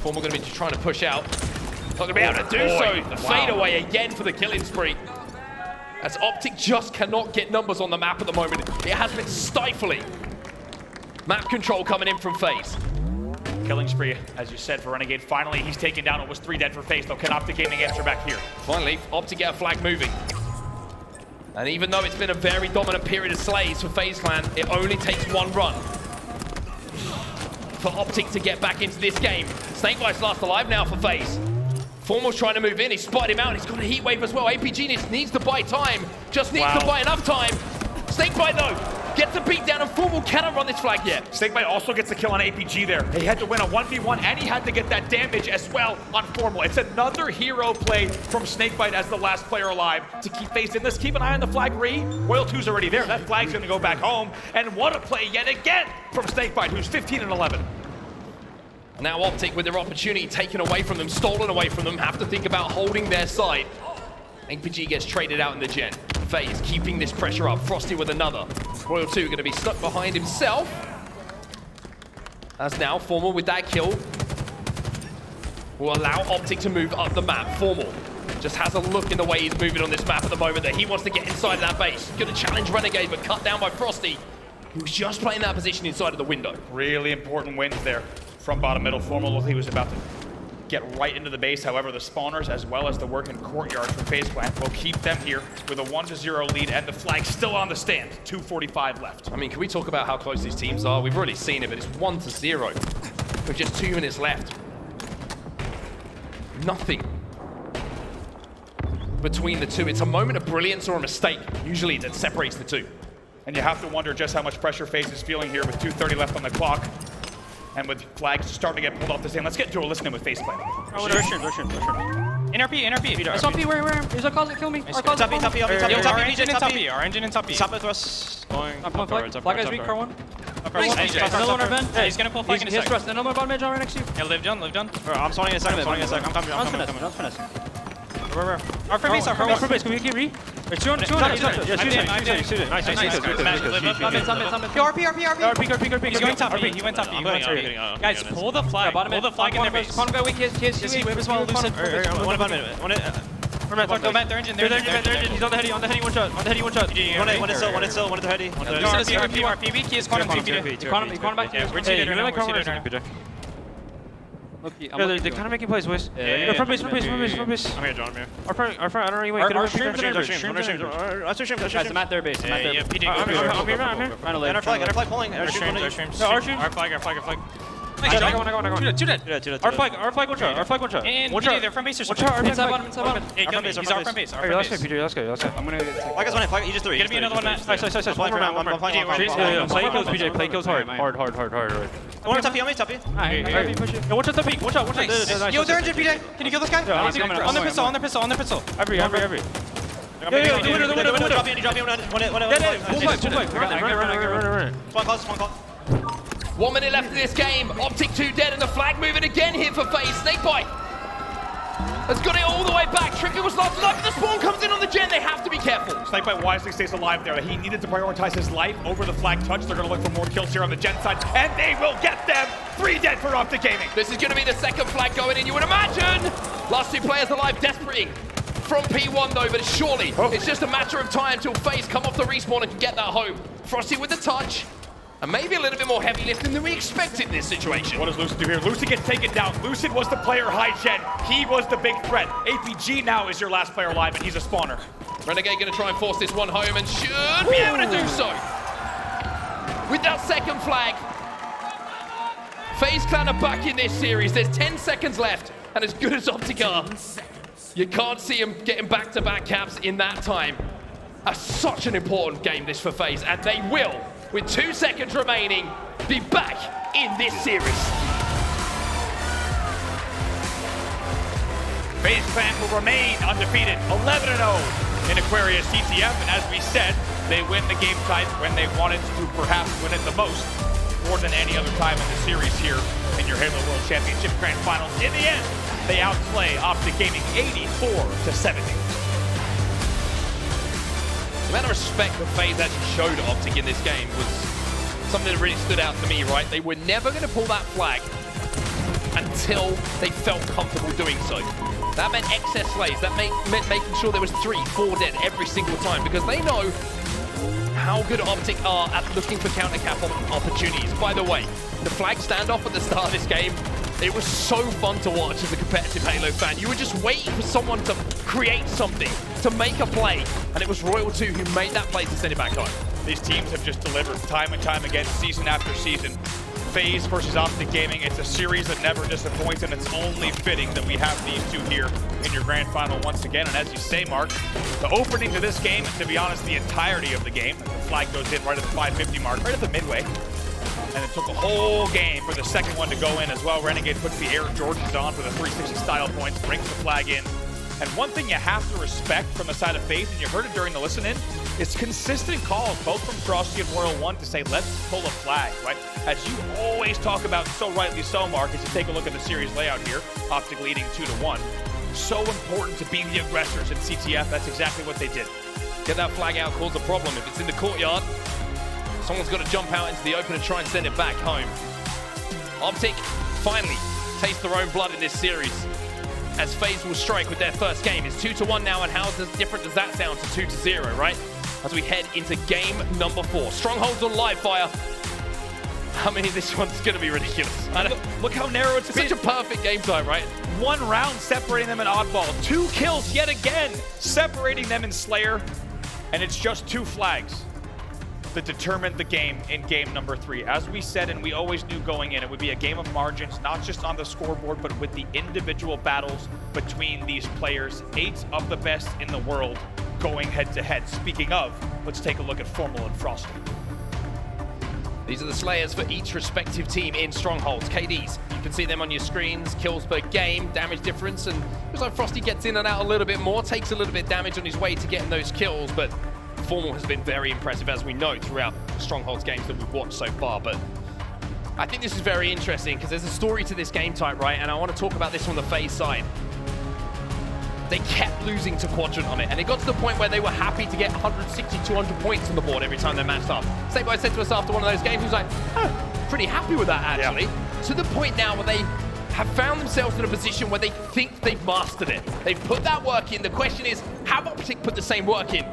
Formal going to be trying to push out. Not going to be able to do so. The fade away again for the killing spree. As Optic just cannot get numbers on the map at the moment. It has been stifling. Map control coming in from FaZe. Killing spree, as you said, for Renegade. Finally, he's taken down. It was 3 dead for FaZe, though. Can Optic Gaming answer back here? Finally, Optic get a flag moving. And even though it's been a very dominant period of slays for FaZe Clan, it only takes 1 run for Optic to get back into this game. SnakeBite's last alive now for FaZe. Formal's trying to move in, he spotted him out, and he's got a heat wave as well. APG needs to buy time, just needs to buy enough time. SnakeBite though, gets a beat down, and Formal cannot run this flag yet. SnakeBite also gets a kill on APG there. He had to win a 1v1, and he had to get that damage as well on Formal. It's another hero play from SnakeBite as the last player alive to keep FaZe in this. Keep an eye on the flag re. Royal 2's already there. That flag's gonna go back home. And what a play yet again from SnakeBite, who's 15-11. Now Optic, with their opportunity taken away from them, stolen away from them, have to think about holding their side. APG gets traded out in the gen. FaZe keeping this pressure up. Frosty with another. Royal 2 going to be stuck behind himself. As now Formal with that kill will allow Optic to move up the map. Formal just has a look in the way he's moving on this map at the moment that he wants to get inside that base. Going to challenge Renegade, but cut down by Frosty, who's just playing that position inside of the window. Really important wins there from bottom middle. Formal looked like he was about to get right into the base. However, the spawners as well as the work in courtyard from FaZe Clan will keep them here with a 1-0 lead and the flag still on the stand. 2:45 left. I mean, can we talk about how close these teams are? We've already seen it, but it's 1-0 with just 2 minutes left. Nothing between the two. It's a moment of brilliance or a mistake, usually, that separates the two. And you have to wonder just how much pressure FaZe is feeling here with 2:30 left on the clock. And with flags starting to get pulled off the stand. Let's get into a listening with FaZe Clan. NRP. It's on P, where? There's a cause that kill me. Top B. Our engine in top B. Our engine in top B. Top with us. Going. I'm on flag. Flag guys weak, car one. Another one, our Ben. Yeah, he's gonna pull flag in a He's second. thrust. Another one bottom edge right next to you. Yeah, live done. I'm spawning in a second. I'm coming. Don't finesse. Where? Our front base, Our base. Can we keep re? There's 200. Yeah, shoot it. I'm dead. Nice. RP. He's going top B. He went top B. Guys, pull the flag. Pull the flag in their base. Con guy weak. His wave as well. Lucid. One minute. Their engine. He's on the heady. On the heady one shot. One is still. One is the heady. RP weak. He is con him 2 Con back to you. We're cheated right now. They're kind of making plays, boys. Front base. I'm here, John. I'm here. Our front, I don't know where Our stream. Let's stream. Guys, I'm at their base. Yeah, PD. I'm here. And our flag pulling. Our streams. No, our streams. Our flag. I got one. Two dead. Our flag, one shot. And One PD, shot. they're front base or One something. shot, inside bottom. Hey, kill me. He's our front base. Let's go, PJ. Let's go. I'm gonna get Flag is running. Flag. You just 3. Gonna be another one. Nice. One more. Play kills, PJ. Play kills hard. Hard. One top on me. One shot the peak. One shot. Nice. Yo, they're injured, PJ. Can you kill this guy? On the pistol. Every. The winner. Drop in. Run. Spawn call. 1 minute left in this game. Optic 2 dead and the flag moving again here for FaZe. SnakeBite has got it all the way back. Trigger was last alive. The spawn comes in on the gen. They have to be careful. SnakeBite wisely stays alive there. He needed to prioritize his life over the flag touch. They're going to look for more kills here on the gen side, and they will get them. 3 dead for Optic Gaming. This is going to be the second flag going in, you would imagine. Last 2 players alive, desperate from P1 though, but surely it's just a matter of time till FaZe come off the respawn and can get that home. Frosty with the touch. And maybe a little bit more heavy lifting than we expected in this situation. What does Lucid do here? Lucid gets taken down. Lucid was the player high gen. He was the big threat. APG now is your last player alive, and he's a spawner. Renegade going to try and force this one home and should be able to do so. With that second flag, FaZe Clan are back in this series. There's 10 seconds left, and as good as Optic are, you can't see them getting back-to-back caps in that time. That's such an important game, this, for FaZe, and they will, with 2 seconds remaining, be back in this series. FaZe Clan will remain undefeated, 11-0 in Aquarius TTF, and as we said, they win the game type when they wanted to perhaps win it the most, more than any other time in the series here in your Halo World Championship Grand Finals. In the end, they outplay Optic Gaming 84-70. The amount of respect that FaZe actually showed Optic in this game was something that really stood out to me, right? They were never going to pull that flag until they felt comfortable doing so. That meant excess slays. That meant making sure there was 3, 4 dead every single time, because they know how good Optic are at looking for counter-cap opportunities. By the way, the flag standoff at the start of this game, it was so fun to watch as a competitive Halo fan. You were just waiting for someone to create something, to make a play, and it was Royal 2 who made that play to send it back home. These teams have just delivered time and time again, season after season. FaZe versus Optic Gaming, it's a series that never disappoints, and it's only fitting that we have these two here in your grand final once again. And as you say, Mark, the opening to this game, to be honest, the entirety of the game, the flag goes in right at the 550 mark, right at the midway. And it took a whole game for the second one to go in as well. Renegade puts the Air Jordans on for the 360 style points, brings the flag in. And one thing you have to respect from the side of FaZe, and you heard it during the listen-in, is consistent calls, both from Frosty and Royal 1, to say, let's pull a flag, right? As you always talk about, so rightly so, Mark, as you take a look at the series layout here, Optic leading 2-1. So important to be the aggressors in CTF. That's exactly what they did. Get that flag out, cause a problem. If it's in the courtyard, someone's got to jump out into the open and try and send it back home. Optic finally taste their own blood in this series, as FaZe will strike with their first game. It's 2-1 now, and how different does that sound to 2-0, right? As we head into game number 4. Strongholds on live fire. I mean, this one's going to be ridiculous. Look how narrow it's been. Such a perfect game time, right? 1 round separating them in Oddball. 2 kills yet again, separating them in Slayer. And it's just 2 flags that determined the game in game number 3. As we said, and we always knew going in, it would be a game of margins, not just on the scoreboard, but with the individual battles between these players. 8 of the best in the world going head to head. Speaking of, let's take a look at Formal and Frosty. These are the Slayers for each respective team in Strongholds. KDs, you can see them on your screens, kills per game, damage difference, and it looks like Frosty gets in and out a little bit more, takes a little bit of damage on his way to getting those kills, but Formal has been very impressive, as we know, throughout the Strongholds games that we've watched so far. But I think this is very interesting because there's a story to this game type, right? And I want to talk about this from the FaZe side. They kept losing to Quadrant on it, and it got to the point where they were happy to get 160, 200 points on the board every time they matched up. SnakeBite said to us after one of those games, he was like, oh, pretty happy with that, actually. Yeah. To the point now where they have found themselves in a position where they think they've mastered it. They've put that work in. The question is, have Optic put the same work in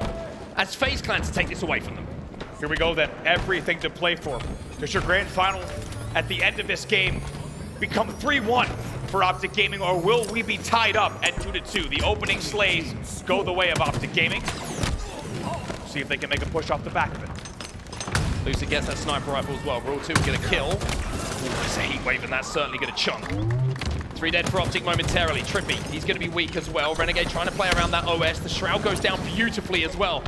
as FaZe Clan to take this away from them? Here we go then, everything to play for. Does your grand final at the end of this game become 3-1 for Optic Gaming, or will we be tied up at 2-2? The opening slays go the way of Optic Gaming. See if they can make a push off the back of it. Lucid gets that sniper rifle as well. Rule 2 will get a kill. Ooh, it's a heat wave, and that's certainly going to chunk. 3 dead for Optic momentarily. TriPPPeY, he's going to be weak as well. Renegade trying to play around that OS. The Shroud goes down beautifully as well.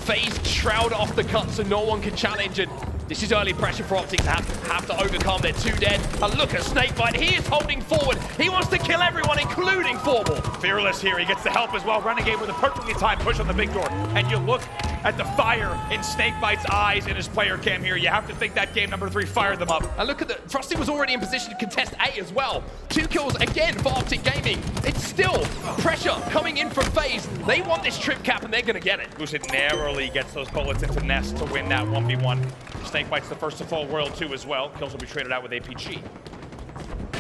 FaZe Shroud off the cut so no one can challenge, and this is early pressure for Optic to have to overcome. They're 2 dead. And look at SnakeBite, he is holding forward. He wants to kill everyone, including Formal. Fearless here, he gets the help as well. Renegade with a perfectly timed push on the big door. And you look at the fire in SnakeBite's eyes in his player cam here. You have to think that game number 3 fired them up. And look at the, Frosty was already in position to contest A as well. 2 kills again for Optic Gaming. It's still pressure coming in from FaZe. They want this trip cap and they're gonna get it. Lucid narrowly gets those bullets into Nest to win that 1v1. SnakeBite's the first to fall World 2 as well. Kills will be traded out with APG.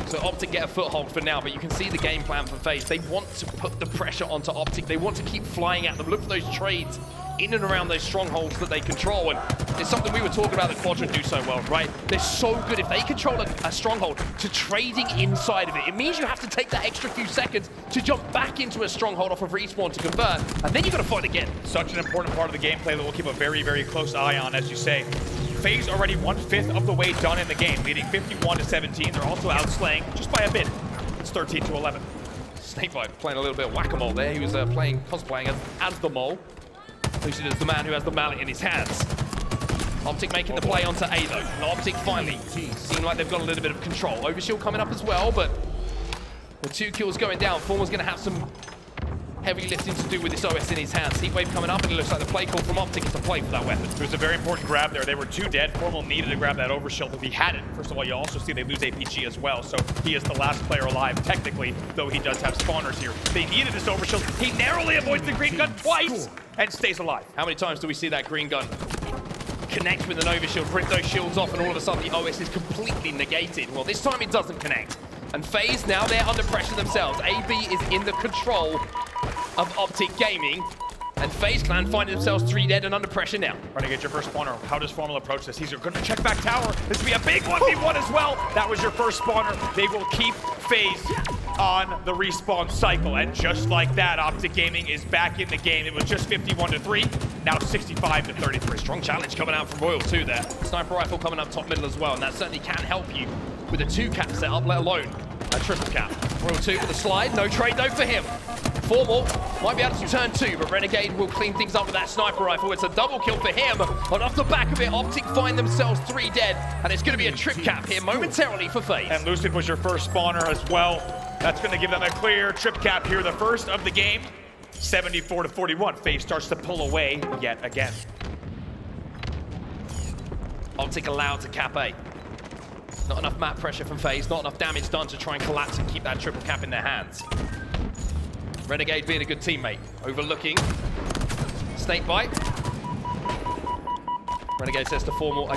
So Optic get a foothold for now, but you can see the game plan for FaZe. They want to put the pressure onto Optic. They want to keep flying at them. Look for those trades in and around those strongholds that they control. And it's something we were talking about that Quadrant do so well, right? They're so good. If they control a stronghold to trading inside of it, it means you have to take that extra few seconds to jump back into a stronghold off of respawn to convert, and then you've got to fight again. Such an important part of the gameplay that we'll keep a very, very close eye on, as you say. FaZe already 1/5 of the way done in the game, leading 51-17. They're also outslaying just by a bit. It's 13-11. SnakeBite playing a little bit of whack-a-mole there. He was cosplaying as the mole. Lucid is the man who has the mallet in his hands. Optic making the play onto A though. And Optic finally seem like they've got a little bit of control. Overshield coming up as well, but with 2 kills going down, Formal's going to have some heavy lifting to do with this OS in his hands. Heatwave coming up, and it looks like the play call from Optic is to play for that weapon. It was a very important grab there. They were 2 dead. Formal needed to grab that overshield if he had it. First of all, you also see they lose APG as well, so he is the last player alive, technically, though he does have spawners here. They needed this overshield. He narrowly avoids the green gun twice and stays alive. How many times do we see that green gun connect with an overshield, rip those shields off, and all of a sudden the OS is completely negated? Well, this time it doesn't connect. And FaZe, now they're under pressure themselves. AB is in the control of Optic Gaming, and FaZe Clan finding themselves 3 dead and under pressure now. Renegade, your first spawner. How does Formal approach this? He's going to check back tower. This will be a big 1v1 as well. That was your first spawner. They will keep FaZe on the respawn cycle, and just like that, Optic Gaming is back in the game. It was just 51-3, now 65-33. Strong challenge coming out from Royal 2 there. Sniper rifle coming up top middle as well, and that certainly can help you with a 2-cap setup, let alone a triple cap. Royal 2 with a slide, no trade though for him. Formal might be able to turn 2, but Renegade will clean things up with that sniper rifle. It's a double kill for him, and off the back of it, Optic find themselves 3 dead, and it's going to be a trip cap here momentarily for FaZe. And Lucid was your first spawner as well. That's going to give them a clear trip cap here, the first of the game. 74-41. FaZe starts to pull away yet again. Optic allowed to cap A. Not enough map pressure from FaZe, not enough damage done to try and collapse and keep that triple cap in their hands. Renegade being a good teammate, overlooking SnakeBite. Renegade says to Formal, I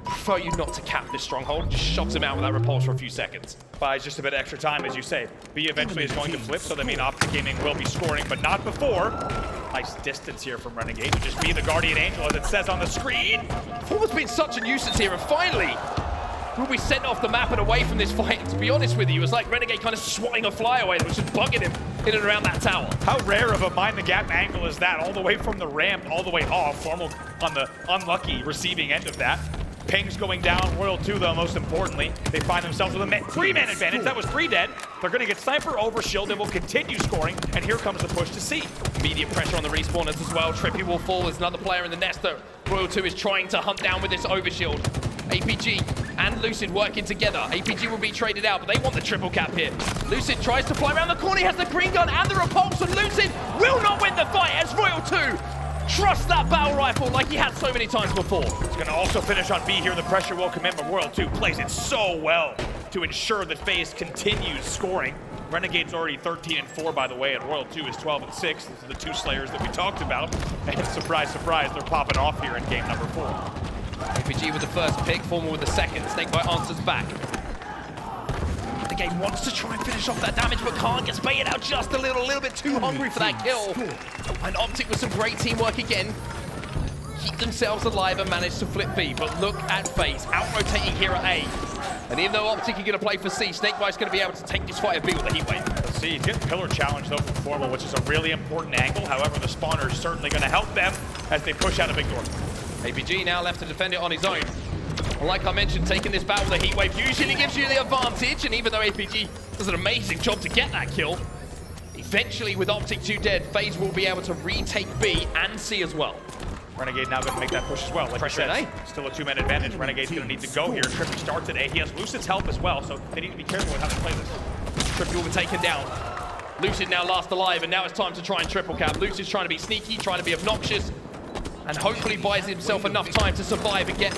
prefer you not to cap this stronghold. Just shoves him out with that repulse for a few seconds. Buys just a bit of extra time, as you say. B eventually is going to flip, so that means Optic Gaming will be scoring, but not before. Nice distance here from Renegade to just be the Guardian Angel, as it says on the screen. Formal's been such a nuisance here, and finally, will be sent off the map and away from this fight. And to be honest with you, it was like Renegade kind of swatting a flyaway that was just bugging him in and around that tower. How rare of a mind the gap angle is that? All the way from the ramp, all the way off. Formal on the unlucky receiving end of that. Ping's going down, Royal 2 though, most importantly. They find themselves with a 3-man advantage. That was 3 dead. They're gonna get Sniper over Shield and will continue scoring, and here comes the push to C. Immediate pressure on the respawners as well. TriPPPeY will fall as another player in the nest that Royal 2 is trying to hunt down with this overshield. APG and Lucid working together. APG will be traded out, but they want the triple cap here. Lucid tries to fly around the corner. He has the green gun and the repulse, and Lucid will not win the fight as Royal 2 trusts that battle rifle like he had so many times before. He's gonna also finish on B here. The pressure will come in, but Royal 2 plays it so well to ensure that FaZe continues scoring. Renegade's already 13-4, by the way, and Royal 2 is 12-6. These are the 2 Slayers that we talked about. And surprise, surprise, they're popping off here in game number 4. APG with the first pick, Formal with the second. SnakeBite answers back. Renegade wants to try and finish off that damage, but can't. Gets baited out just a little bit too hungry for that kill. And Optic with some great teamwork again. Keep themselves alive and manage to flip B. But look at FaZe, out-rotating here at A. And even though Optic are going to play for C, SnakeBite's going to be able to take this fight at B with the heat wave. Let's see, he's getting pillar challenge though from Formal, which is a really important angle. However, the spawner is certainly going to help them as they push out a big door. APG now left to defend it on his own. And like I mentioned, taking this battle, the heat wave usually gives you the advantage. And even though APG does an amazing job to get that kill, eventually with Optic 2 dead, FaZe will be able to retake B and C as well. Renegade now going to make that push as well. Like Pressure I at said, still a 2-man advantage. Renegade's going to need to go here. TriPPPeY starts at A. He has Lucid's help as well, so they need to be careful with how they play this. TriPPPeY will be taken down. Lucid now last alive, and now it's time to try and triple cap. Lucid's trying to be sneaky, trying to be obnoxious, and hopefully buys himself enough time to survive and get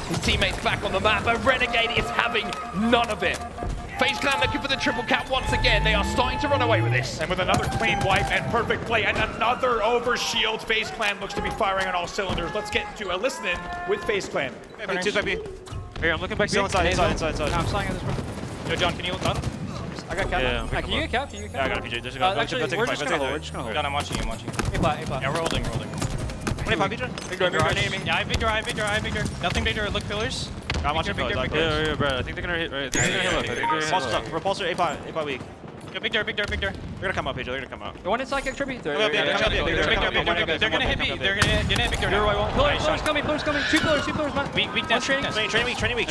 his teammates back on the map. But Renegade is having none of it. FaZe Clan looking for the triple cap once again. They are starting to run away with this. And with another clean wipe and perfect play and another overshield, FaZe Clan looks to be firing on all cylinders. Let's get to a listen with FaZe Clan. Here, I'm looking back. Still inside. I'm flying at this one. Yo, John, can you look up? I got cap. Yeah, can you get cap? Can you get cap? Yeah, I got a PJ. Just go. Actually, we're just gonna hold. John, I'm watching you. I'm watching you. Yeah, we're holding. 25 PJ. Big door, yeah, I have big door. Nothing big door. Look pillars. I'm watching big door. Yeah, bro. I think they're gonna hit. Right. They're gonna hit. I think they're gonna hit. Repulsor, A5 weak. Yo, big door. They're gonna come up, PJ. They're gonna come up. The one inside kick TriPPPeY. They're They're gonna hit me. They're gonna hit big door. Pillars coming. Two pillars, man. Weak down. Training week.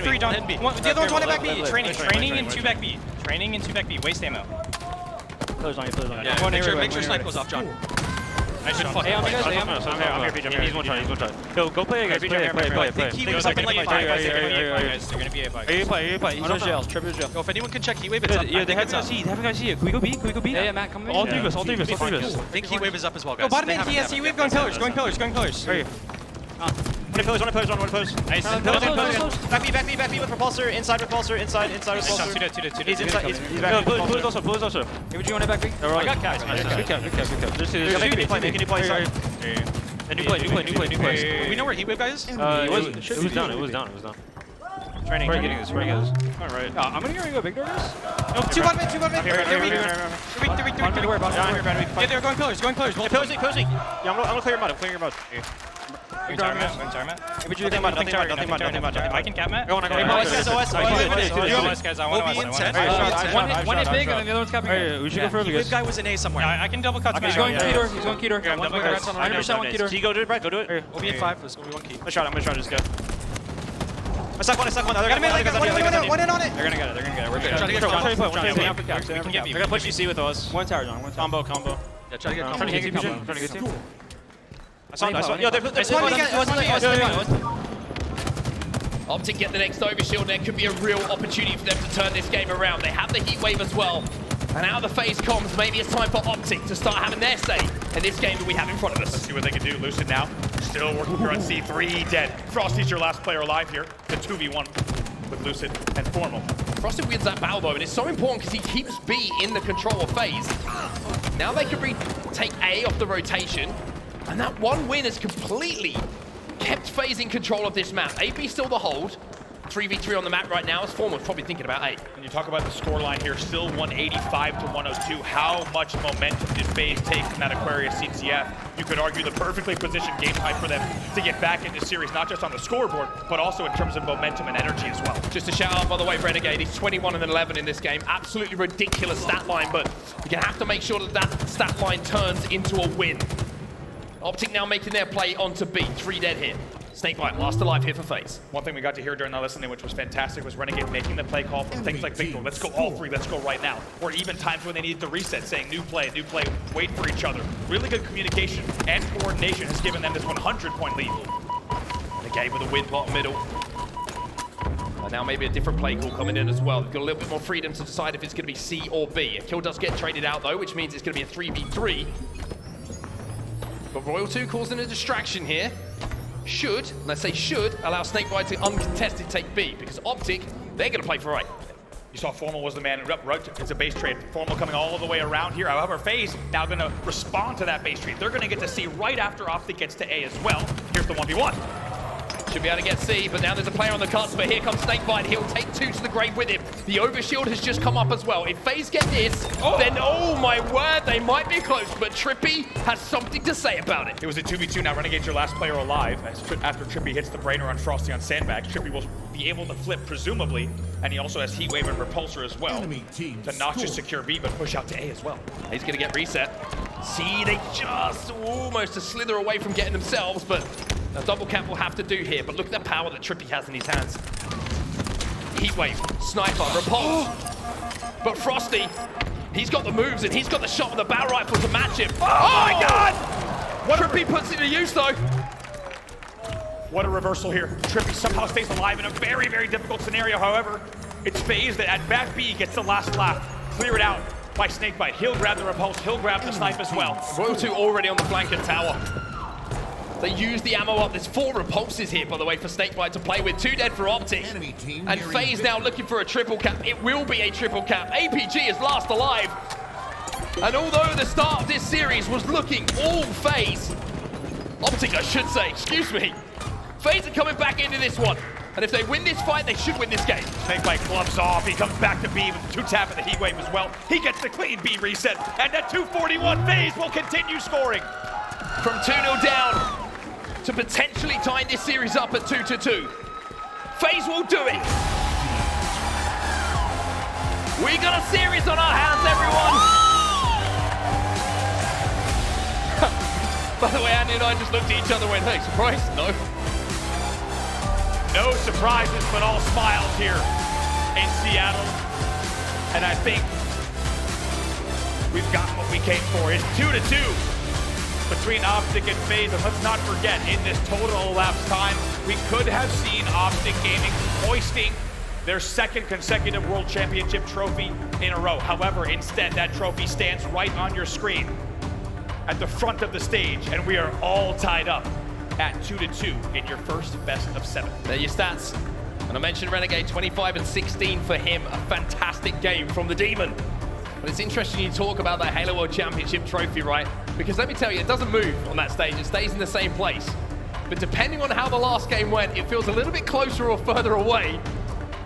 Three down. The other one's one at back B. Training and 2 back B. Training and 2 back B. Waste ammo. Pillars on you. Yeah, make sure snipe goes off, John. Nice shot. Hey, I'm here, PJ. He's one shot. Yo, go play, guys. Play. Heat wave is up in like 5 guys. They're gonna be A5. A5. He's jail. Triple jail. Yo, if anyone can check heat wave, it's up. Yeah, they haven't got C. Can we go B? Yeah, Matt, come in. All three of us. I think heat wave is up as well, guys. Oh, bottom mid, he has heat wave going pillars. Right. One pillars. Nice. Back B with repulsor. Inside repulsor. Two. He's inside. He's back. Pillars also. Hey, would you want it back B? I got cap. Good cap. Make a play. New play. We know where heat wave guys is? It was down. Training. We're getting this. Alright. I'm gonna go big door, guys. No, two bottom mid. They're weak. Yeah, they're going pillars. Posing. Yeah, I'm gonna clear your mud. Going tower, Matt. Nothing mud. I can cap, Matt. OS, guys. I want to one is big, and then the other one's capping. We should go for early, guys. This guy was in A somewhere. I can double cut. He's going key door. I'm double cut. 100% one key door. Can you go do it, Brett? Go do it. We'll be in 5. Let's go. We one key. I'm gonna try to just go. I stuck one. One in on it. They're gonna get it. We're Trying to get John. We can get B. They're gonna push you C with us. One tower, John. Combo. Yeah, try to get combo. I saw. Yo, there's one again. Optic get the next overshield. There could be a real opportunity for them to turn this game around. They have the heat wave as well. And out of the FaZe comms, maybe it's time for Optic to start having their say in this game that we have in front of us. Let's see what they can do. Lucid now, still working here on C3, dead. Frosty's your last player alive here. The 2v1 with Lucid and Formal. Frosty wins that battle though, and it's so important because he keeps B in the control of FaZe. Now they can take A off the rotation, and that one win has completely kept FaZe in control of this map. AB still the hold. 3v3 on the map right now, as Formal's probably thinking about 8. When you talk about the scoreline here, still 185 to 102. How much momentum did FaZe take from that Aquarius CTF? You could argue the perfectly positioned game type for them to get back into series, not just on the scoreboard, but also in terms of momentum and energy as well. Just a shout out, by the way, Renegade. He's 21 and 11 in this game. Absolutely ridiculous stat line, but you're going to have to make sure that that stat line turns into a win. Optic now making their play onto B. 3 dead here. SnakeBite last alive here for FaZe. One thing we got to hear during the listening, which was fantastic, was Renegade making the play call from things like Victor, let's go all 3, let's go right now. Or even times when they needed to reset, saying new play, wait for each other. Really good communication and coordination has given them this 100-point lead. Renegade with a win bottom middle. And now maybe a different play call coming in as well. They've got a little bit more freedom to decide if it's going to be C or B. A kill does get traded out though, which means it's going to be a 3v3. But Royal 2 causing a distraction here. Should, let's say should, allow SnakeBite to uncontested take B, because Optic, they're going to play for right. You saw Formal was the man who it's a base trade. Formal coming all the way around here. However, FaZe now going to respond to that base trade. They're going to get to C right after Optic gets to A as well. Here's the 1v1. Should be able to get C, but now there's a player on the cusp, but here comes SnakeBite. He'll take 2 to the grave with him. The overshield has just come up as well. If FaZe get this, then oh my word, they might be close, but TriPPPeY has something to say about it. It was a 2v2. Now Renegade's your last player alive. After TriPPPeY hits the brainer on Frosty on sandbags, TriPPPeY will be able to flip, presumably, and he also has Heatwave and Repulsor as well to not just secure B, but push out to A as well. He's going to get reset. See, they just almost a slither away from getting themselves, but a double cap will have to do here. But look at the power that TriPPPeY has in his hands. Heatwave, Sniper, Repulse. But Frosty, he's got the moves and he's got the shot with the battle rifle to match him. Oh my God! TriPPPeY puts it to use though. What a reversal here. TriPPPeY somehow stays alive in a very, very difficult scenario. However, it's FaZe that at back B gets the last laugh. Clear it out by SnakeBite. He'll grab the Repulse, he'll grab the Snipe as well. Royal 2 already on the flanking tower. They use the ammo up. There's 4 repulses here, by the way, for SnakeBite to play with. 2 dead for Optic. And FaZe now looking for a triple cap. It will be a triple cap. APG is last alive. And although the start of this series was looking all FaZe, Optic, I should say, excuse me, FaZe are coming back into this one. And if they win this fight, they should win this game. SnakeBite gloves off. He comes back to B with 2 tap at the Heatwave as well. He gets the clean B reset. And at 241, FaZe will continue scoring. From 2-0 down to potentially tying this series up at 2-2. FaZe will do it. We got a series on our hands, everyone. By the way, Andy and I just looked at each other and went, hey, surprise? No. No surprises, but all smiles here in Seattle. And I think we've got what we came for. It's 2-2 between Optic and FaZe. And let's not forget, in this total elapsed time, we could have seen Optic Gaming hoisting their 2nd consecutive World Championship trophy in a row. However, instead, that trophy stands right on your screen at the front of the stage, and we are all tied up at 2-2 in your first best of 7. There are your stats. And I mentioned Renegade, 25 and 16 for him. A fantastic game from the Demon. But it's interesting you talk about that Halo World Championship trophy, right? Because let me tell you, it doesn't move on that stage. It stays in the same place. But depending on how the last game went, it feels a little bit closer or further away,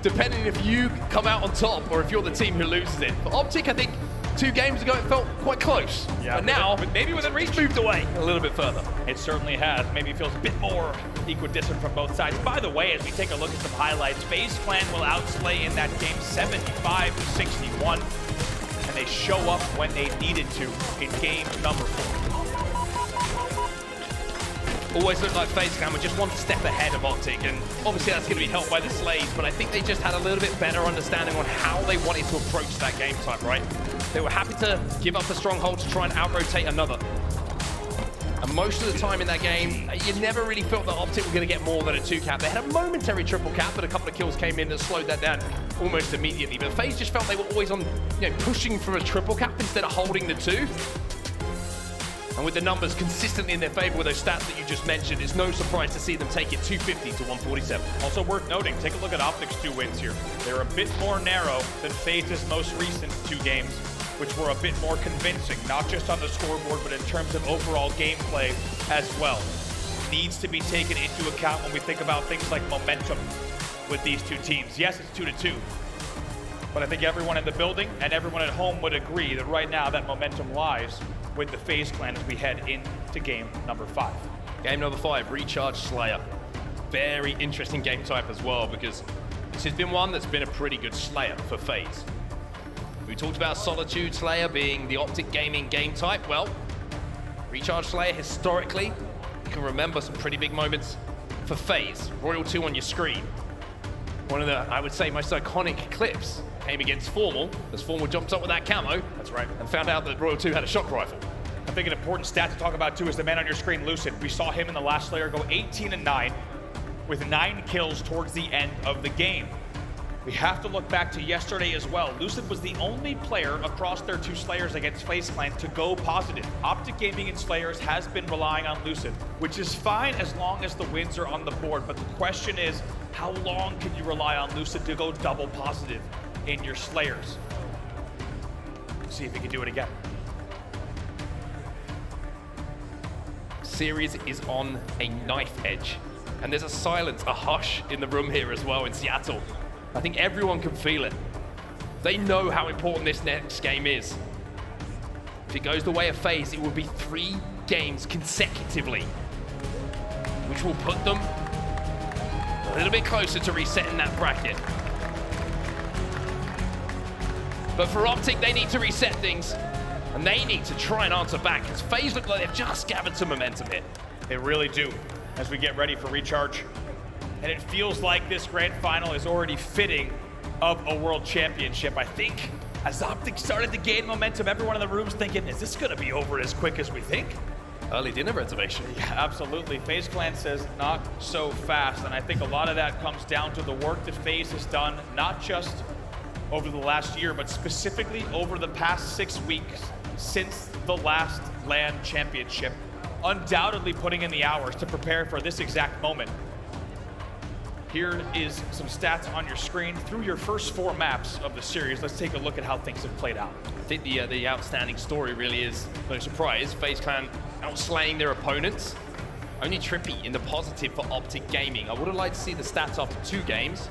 depending if you come out on top or if you're the team who loses it. For Optic, I think 2 games ago, it felt quite close. Yeah, but now, maybe within reach, moved away a little bit further. It certainly has. Maybe feels a bit more equidistant from both sides. By the way, as we take a look at some highlights, FaZe Clan will outslay in that game 75-61. And they show up when they needed to in game number 4. Always looked like FaZe Clan were just one step ahead of Optic, and obviously that's going to be helped by the Slaves, but I think they just had a little bit better understanding on how they wanted to approach that game type, right? They were happy to give up a stronghold to try and out-rotate another. And most of the time in that game, you never really felt that Optic were going to get more than a 2 cap. They had a momentary triple cap, but a couple of kills came in that slowed that down almost immediately. But FaZe just felt they were always on, pushing for a triple cap instead of holding the 2. And with the numbers consistently in their favor with those stats that you just mentioned, it's no surprise to see them take it 250 to 147. Also worth noting, take a look at Optic's 2 wins here. They're a bit more narrow than FaZe's most recent 2 games, which were a bit more convincing, not just on the scoreboard, but in terms of overall gameplay as well. Needs to be taken into account when we think about things like momentum. with these two teams. Yes, it's 2-2, but I think everyone in the building and everyone at home would agree that right now that momentum lies with the FaZe clan as we head into game number 5. Game number 5, Recharge Slayer. Very interesting game type as well, because this has been one that's been a pretty good Slayer for FaZe. We talked about Solitude Slayer being the Optic Gaming game type. Well, Recharge Slayer historically, you can remember some pretty big moments for FaZe. Royal 2 on your screen. One of the, I would say, most iconic clips came against Formal, as Formal jumped up with that camo. That's right. And found out that Royal 2 had a shock rifle. I think an important stat to talk about too is the man on your screen, Lucid. We saw him in the last Slayer go 18-9 with 9 kills towards the end of the game. We have to look back to yesterday as well. Lucid was the only player across their 2 Slayers against FaZe Clan to go positive. Optic Gaming and Slayers has been relying on Lucid, which is fine as long as the wins are on the board. But the question is, how long can you rely on Lucid to go double positive in your Slayers? See if he can do it again. Series is on a knife edge. And there's a silence, a hush in the room here as well in Seattle. I think everyone can feel it. They know how important this next game is. If it goes the way of FaZe, it will be 3 games consecutively, which will put them a little bit closer to resetting that bracket. But for Optic, they need to reset things, and they need to try and answer back, because FaZe look like they've just gathered some momentum here. They really do, as we get ready for Recharge. And it feels like this grand final is already fitting of a world championship. I think as Optic started to gain momentum, everyone in the room's thinking, is this gonna be over as quick as we think? Early dinner reservation. Yeah, absolutely. FaZe Clan says not so fast. And I think a lot of that comes down to the work that FaZe has done, not just over the last year, but specifically over the past 6 weeks since the last LAN championship. Undoubtedly putting in the hours to prepare for this exact moment. Here is some stats on your screen through your first 4 maps of the series. Let's take a look at how things have played out. I think the outstanding story really is, no surprise, FaZe Clan outslaying their opponents. Only TriPPPeY in the positive for Optic Gaming. I would have liked to see the stats after 2 games.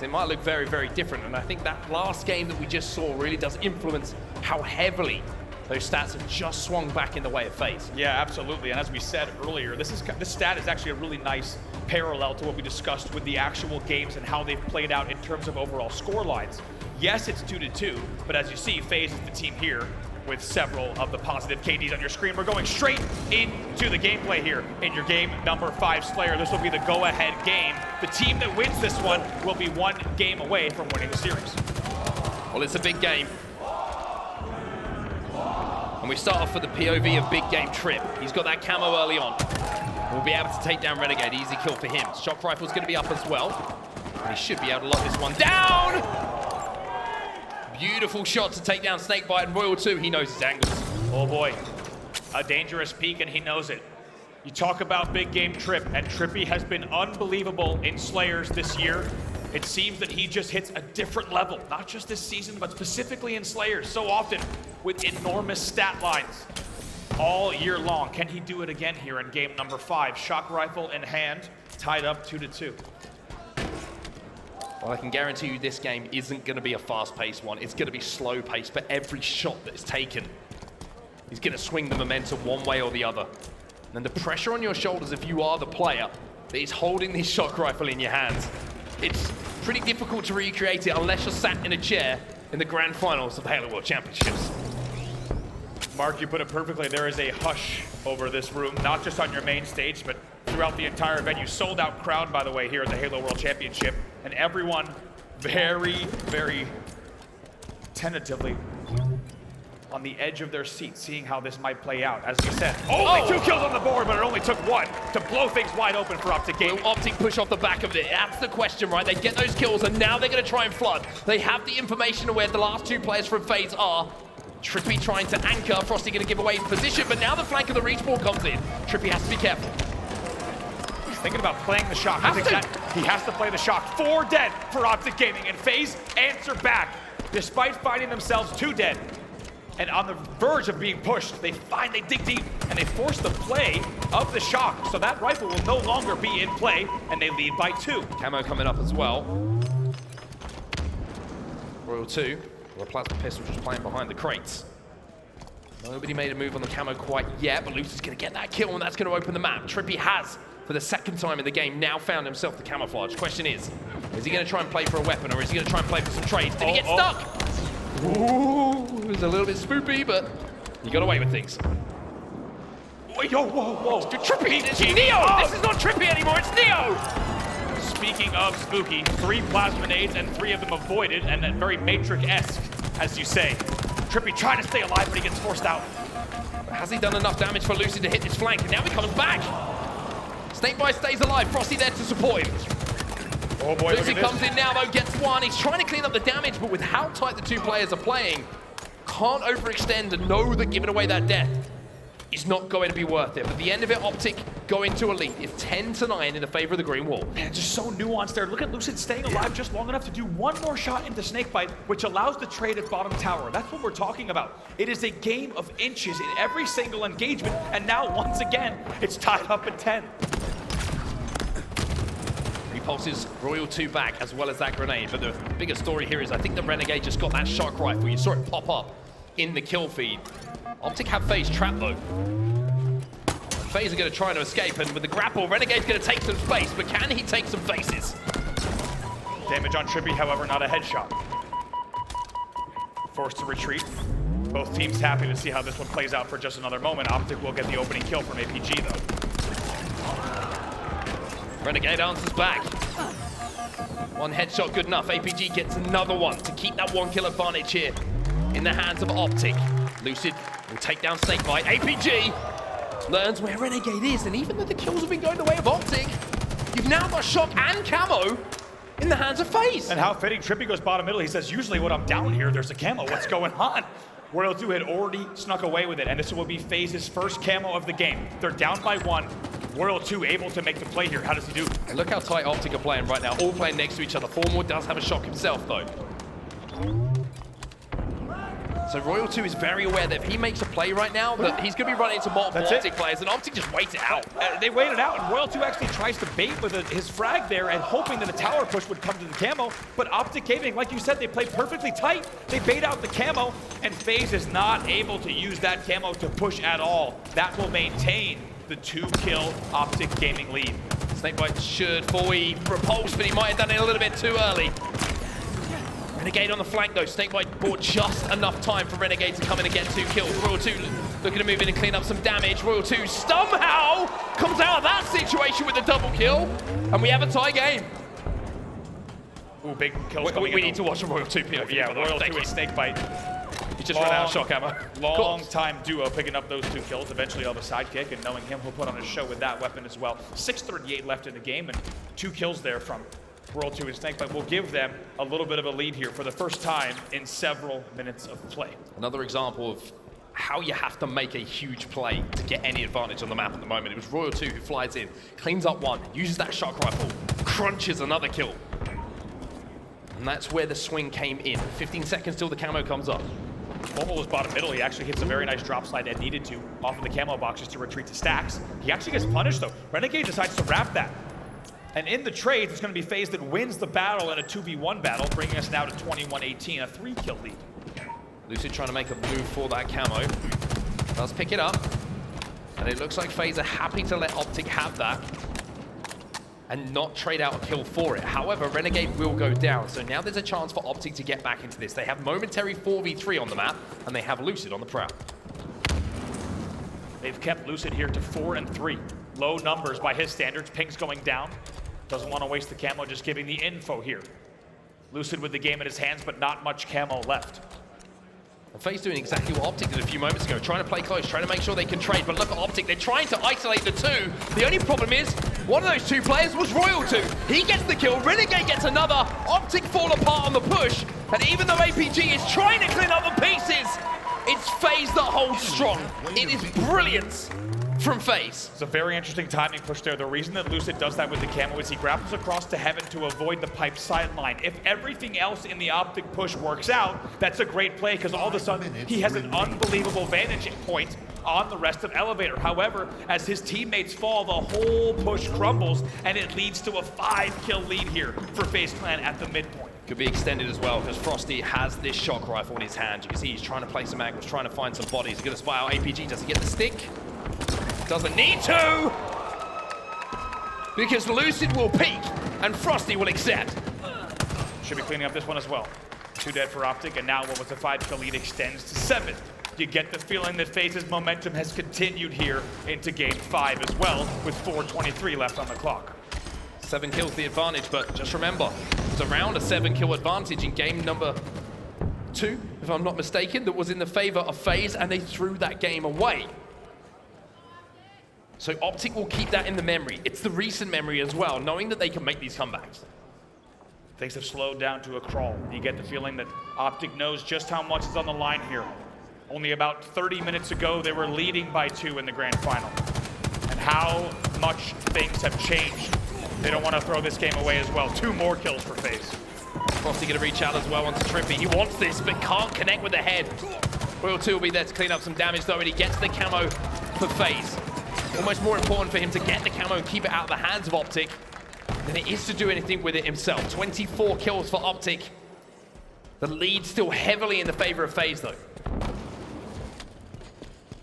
They might look very, very different. And I think that last game that we just saw really does influence how heavily those stats have just swung back in the way of FaZe. Yeah, absolutely. And as we said earlier, this stat is actually a really nice parallel to what we discussed with the actual games and how they've played out in terms of overall score lines. Yes, it's 2-2, but as you see, FaZe is the team here with several of the positive KDs on your screen. We're going straight into the gameplay here in your game number 5 Slayer. This will be the go-ahead game. The team that wins this one will be 1 game away from winning the series. Well, it's a big game. And we start off with the POV of big game Trip. He's got that camo early on. We'll be able to take down Renegade. Easy kill for him. Shock rifle's going to be up as well. And he should be able to lock this one down. Beautiful shot to take down SnakeBite and Royal 2. He knows his angles. Oh boy, a dangerous peek and he knows it. You talk about big game Trip, and TriPPPeY has been unbelievable in Slayers this year. It seems that he just hits a different level, not just this season, but specifically in Slayers, so often with enormous stat lines all year long. Can he do it again here in game number 5? Shock rifle in hand, tied up 2-2. Well, I can guarantee you this game isn't going to be a fast-paced one. It's going to be slow-paced for every shot that is taken. He's going to swing the momentum one way or the other. And the pressure on your shoulders if you are the player that is holding this shock rifle in your hands, it's pretty difficult to recreate it unless you're sat in a chair in the grand finals of the Halo World Championships. Mark, you put it perfectly. There is a hush over this room, not just on your main stage, but throughout the entire venue. Sold out crowd, by the way, here at the Halo World Championship. And everyone very, very tentatively on the edge of their seat, seeing how this might play out. As we said, only 2 kills on the board, but it only took 1 to blow things wide open for Optic Gaming. Will Optic push off the back of it? That's the question, right? They get those kills, and now they're going to try and flood. They have the information of where the last 2 players from FaZe are. TriPPPeY trying to anchor. Frosty going to give away his position, but now the flank of the reach ball comes in. TriPPPeY has to be careful. He's thinking about playing the shock. He has to play the shock. 4 dead for Optic Gaming, and FaZe answer back, despite finding themselves 2 dead. and on the verge of being pushed. They dig deep, and they force the play of the shock. So that rifle will no longer be in play, and they lead by 2. Camo coming up as well. Royal 2, or a plasma pistol just playing behind the crates. Nobody made a move on the camo quite yet, but Lucid's going to get that kill, and that's going to open the map. TriPPPeY has, for the second time in the game, now found himself the camouflage. Question is he going to try and play for a weapon, or is he going to try and play for some trades? Did he get stuck? Ooh, it was a little bit spoopy, but you got away with things. Whoa. TriPPPeY, it's Neo! This is not TriPPPeY anymore, it's Neo! Speaking of spooky, 3 plasma nades and 3 of them avoided, and that very Matrix-esque, as you say. TriPPPeY trying to stay alive, but he gets forced out. But has he done enough damage for Lucid to hit this flank? And now he comes back. SnakeBite stays alive. Frosty there to support him. Oh boy, Lucid comes in now, though, gets 1. He's trying to clean up the damage, but with how tight the 2 players are playing, can't overextend and know that giving away that death is not going to be worth it. But at the end of it, Optic going to a lead. It's 10-9 in the favor of the green wall. Man, just so nuanced there. Look at Lucid staying alive just long enough to do 1 more shot into SnakeBite, which allows the trade at bottom tower. That's what we're talking about. It is a game of inches in every single engagement, and now, once again, it's tied up at 10. Repulses Royal 2 back, as well as that grenade. But the bigger story here is I think the Renegade just got that shock rifle. You saw it pop up in the kill feed. Optic have FaZe trapped, though. FaZe are going to try to escape, and with the grapple, Renegade's going to take some space, but can he take some faces? Damage on TriPPPeY, however, not a headshot. Forced to retreat. Both teams happy to see how this one plays out for just another moment. Optic will get the opening kill from APG, though. Renegade answers back. 1 headshot good enough. APG gets another one to keep that 1 kill advantage here in the hands of Optic. Lucid will take down SnakeBite. APG learns where Renegade is, and even though the kills have been going the way of Optic, you've now got shock and camo in the hands of FaZe. And how fitting, TriPPPeY goes bottom middle. He says, usually when I'm down here, there's a camo. What's going on? Royal 2 had already snuck away with it, and this will be FaZe's first camo of the game. They're down by 1. Royal 2 able to make the play here. How does he do? And look how tight Optic are playing right now, all playing next to each other. Formor does have a shock himself, though. So Royal 2 is very aware that if he makes a play right now, that he's going to be running into multiple Optic players, and Optic just waits it out. They wait it out, and Royal 2 actually tries to bait with his frag there and hoping that a tower push would come to the camo, but Optic Gaming, like you said, they play perfectly tight. They bait out the camo, and FaZe is not able to use that camo to push at all. That will maintain the 2-kill Optic Gaming lead. SnakeBite should fully repulse, but he might have done it a little bit too early. Renegade on the flank, though. SnakeBite bought just enough time for Renegade to come in and get 2 kills. Royal 2 looking to move in and clean up some damage. Royal 2 somehow comes out of that situation with a double kill, and we have a tie game. Ooh, big kills coming in. We need to watch a Royal 2 POV. Yeah, Royal 2 and SnakeBite. He just ran out of shock ammo. Long-time duo picking up those 2 kills. Eventually he'll have a sidekick, and knowing him, he'll put on a show with that weapon as well. 6:38 left in the game, and 2 kills there from Royal 2 and SnakeBite will give them a little bit of a lead here for the first time in several minutes of play. Another example of how you have to make a huge play to get any advantage on the map at the moment. It was Royal 2 who flies in, cleans up 1, uses that shock rifle, crunches another kill. And that's where the swing came in. 15 seconds till the camo comes up. Formor was bottom middle. He actually hits a very nice drop slide that needed to off of the camo boxes to retreat to stacks. He actually gets punished, though. Renegade decides to wrap that. And in the trades, it's going to be FaZe that wins the battle in a 2v1 battle, bringing us now to 21-18, a 3-kill lead. Lucid trying to make a move for that camo. Does pick it up. And it looks like FaZe are happy to let Optic have that and not trade out a kill for it. However, Renegade will go down. So now there's a chance for Optic to get back into this. They have momentary 4v3 on the map, and they have Lucid on the prowl. They've kept Lucid here to 4-3. Low numbers by his standards. Ping's going down. Doesn't want to waste the camo, just giving the info here. Lucid with the game in his hands, but not much camo left. And FaZe doing exactly what Optic did a few moments ago, trying to play close, trying to make sure they can trade. But look at Optic, they're trying to isolate the 2. The only problem is, one of those 2 players was Royal 2. He gets the kill, Renegade gets another, Optic fall apart on the push. And even though APG is trying to clean up the pieces, it's FaZe that holds strong. It is brilliance from FaZe. It's a very interesting timing push there. The reason that Lucid does that with the camo is he grapples across to heaven to avoid the pipe sideline. If everything else in the Optic push works out, that's a great play because all of a sudden he has an unbelievable vantage point on the rest of Elevator. However, as his teammates fall, the whole push crumbles and it leads to a 5-kill lead here for FaZe Clan at the midpoint. Could be extended as well because Frosty has this shock rifle in his hand. You can see he's trying to play some angles, trying to find some bodies. He's going to spy out APG. Does he get the stick? Doesn't need to! Because Lucid will peek and Frosty will accept. Should be cleaning up this one as well. 2 dead for Optic, and now what was a 5-kill lead extends to 7. You get the feeling that FaZe's momentum has continued here into Game 5 as well, with 4:23 left on the clock. 7 kills the advantage, but just remember, it's around a 7-kill advantage in game number 2, if I'm not mistaken, that was in the favor of FaZe, and they threw that game away. So Optic will keep that in the memory. It's the recent memory as well, knowing that they can make these comebacks. Things have slowed down to a crawl. You get the feeling that Optic knows just how much is on the line here. Only about 30 minutes ago, they were leading by 2 in the grand final. And how much things have changed. They don't want to throw this game away as well. 2 more kills for FaZe. Frosty going to reach out as well onto TriPPPeY. He wants this, but can't connect with the head. Royal 2 will be there to clean up some damage, though, and he gets the camo for FaZe. Almost more important for him to get the camo and keep it out of the hands of Optic than it is to do anything with it himself. 24 kills for Optic. The lead still heavily in the favor of FaZe, though.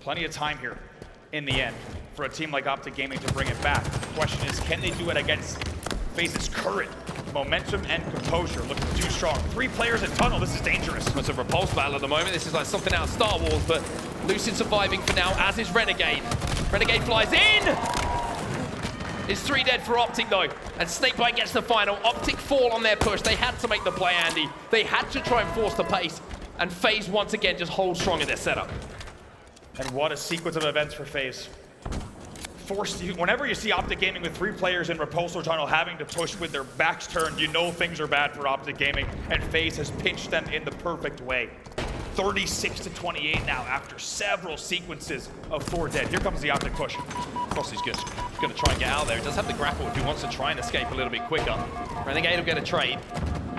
Plenty of time here in the end for a team like Optic Gaming to bring it back. The question is, can they do it against FaZe's current momentum and composure? Looking too strong. 3 players in tunnel. This is dangerous. It's a repulse battle at the moment. This is like something out of Star Wars, but Lucid surviving for now, as is Renegade. Renegade flies in! It's 3 dead for Optic, though. And SnakeBite gets the final. Optic fall on their push. They had to make the play, Andy. They had to try and force the pace. And FaZe, once again, just hold strong in their setup. And what a sequence of events for FaZe. Whenever you see Optic Gaming with 3 players in repulsor tunnel having to push with their backs turned, you know things are bad for Optic Gaming, and FaZe has pinched them in the perfect way. 36-28 now after several sequences of 4 dead. Here comes the Optic push. Frosty's good. He's going to try and get out there. He does have the grapple if he wants to try and escape a little bit quicker. Renegade will get a trade.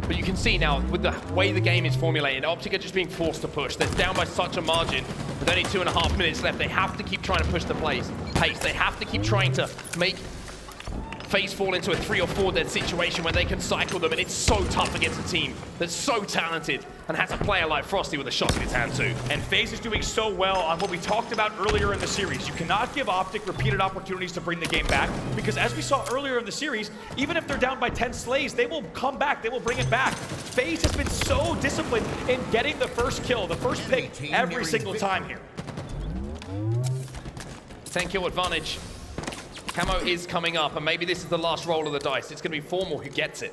But you can see now, with the way the game is formulated, Optic are just being forced to push. They're down by such a margin. With only 2.5 minutes left, they have to keep trying to push the pace. They have to keep trying to make FaZe fall into a 3 or 4 dead situation where they can cycle them, and it's so tough against a team that's so talented and has a player like Frosty with a shot in his hand too. And FaZe is doing so well on what we talked about earlier in the series. You cannot give Optic repeated opportunities to bring the game back, because as we saw earlier in the series, even if they're down by 10 slays, they will come back, they will bring it back. FaZe has been so disciplined in getting the first kill, the first pick every single time here. 10-kill advantage. Camo is coming up, and maybe this is the last roll of the dice. It's going to be Formal who gets it.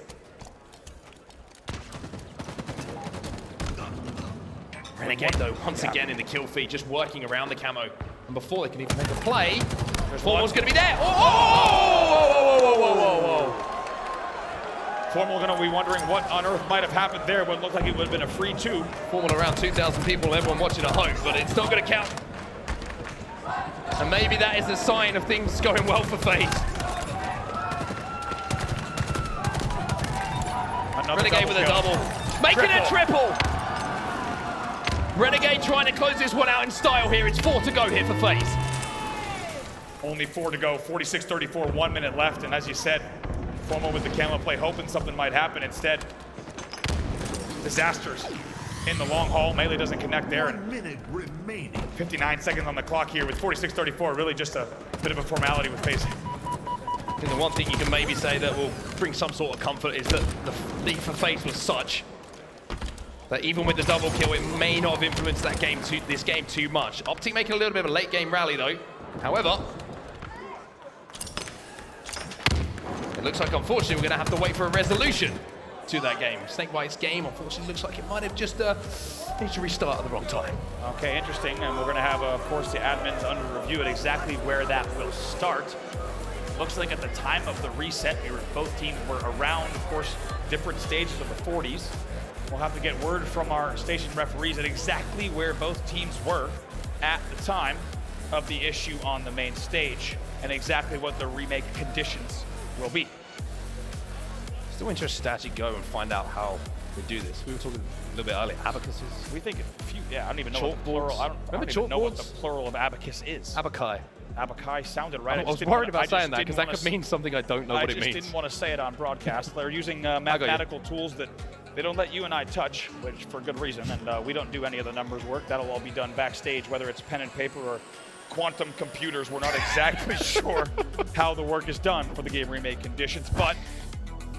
Renegade, though, once again in the kill feed, just working around the camo. And before they can even make a play, Formal's going to be there. Formal going to be wondering what on earth might have happened there, but it looked like it would have been a free 2. Formal around 2,000 people, everyone watching at home, but it's not going to count. And maybe that is a sign of things going well for FaZe. Renegade with a double. Making a triple! Renegade trying to close this one out in style here. It's 4 to go here for FaZe. Only 4 to go, 46-34, 1 minute left, and as you said, Formal with the camo play, hoping something might happen. Instead, disasters in the long haul. Melee doesn't connect there. 1 minute remaining. 59 seconds on the clock here with 46-34, really just a bit of a formality with FaZe. I think the one thing you can maybe say that will bring some sort of comfort is that the lead for FaZe was such that even with the double kill, it may not have influenced this game too much. Optic making a little bit of a late game rally though. However, it looks like unfortunately we're going to have to wait for a resolution to that game. SnakeBite's game unfortunately looks like it might have just needs to restart at the wrong time. Okay, interesting, and we're going to have, of course, the admins under review at exactly where that will start. Looks like at the time of the reset, both teams were around, of course, different stages of the 40s. We'll have to get word from our station referees at exactly where both teams were at the time of the issue on the main stage and exactly what the remake conditions will be. Still interested to actually go and find out how we do this. We were talking a little bit earlier, abacuses. We think a few, yeah, I don't even know what the plural, I don't even know what the plural of abacus is. Abaci. Abaci sounded right. I was worried about saying that because that could mean something I don't know what it means. I just didn't want to say it on broadcast. They're using mathematical tools that they don't let you and I touch, which for good reason, and we don't do any of the numbers work. That'll all be done backstage, whether it's pen and paper or quantum computers. We're not exactly sure how the work is done for the game remake conditions, but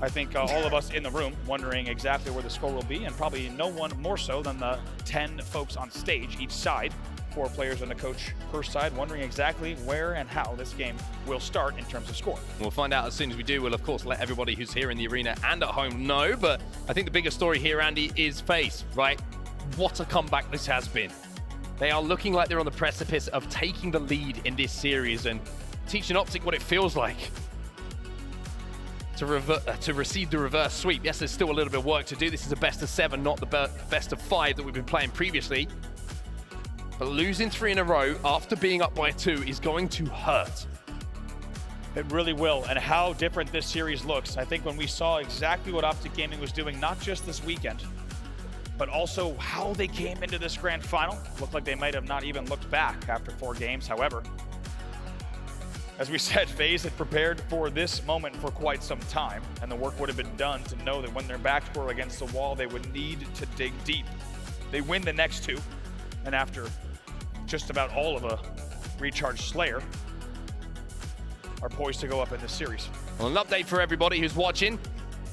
I think all of us in the room wondering exactly where the score will be, and probably no one more so than the 10 folks on stage each side, 4 players and a coach per side, wondering exactly where and how this game will start in terms of score. We'll find out as soon as we do. We'll, of course, let everybody who's here in the arena and at home know, but I think the biggest story here, Andy, is FaZe, right? What a comeback this has been. They are looking like they're on the precipice of taking the lead in this series and teaching Optic what it feels like to receive the reverse sweep. Yes, there's still a little bit of work to do. This is a best of 7, not the best of 5 that we've been playing previously. But losing 3 in a row after being up by 2 is going to hurt. It really will, and how different this series looks. I think when we saw exactly what Optic Gaming was doing, not just this weekend, but also how they came into this grand final. Looked like they might have not even looked back after 4 games. However, as we said, FaZe had prepared for this moment for quite some time, and the work would have been done to know that when their backs were against the wall, they would need to dig deep. They win the next 2, and after just about all of a recharged Slayer, are poised to go up in this series. Well, an update for everybody who's watching.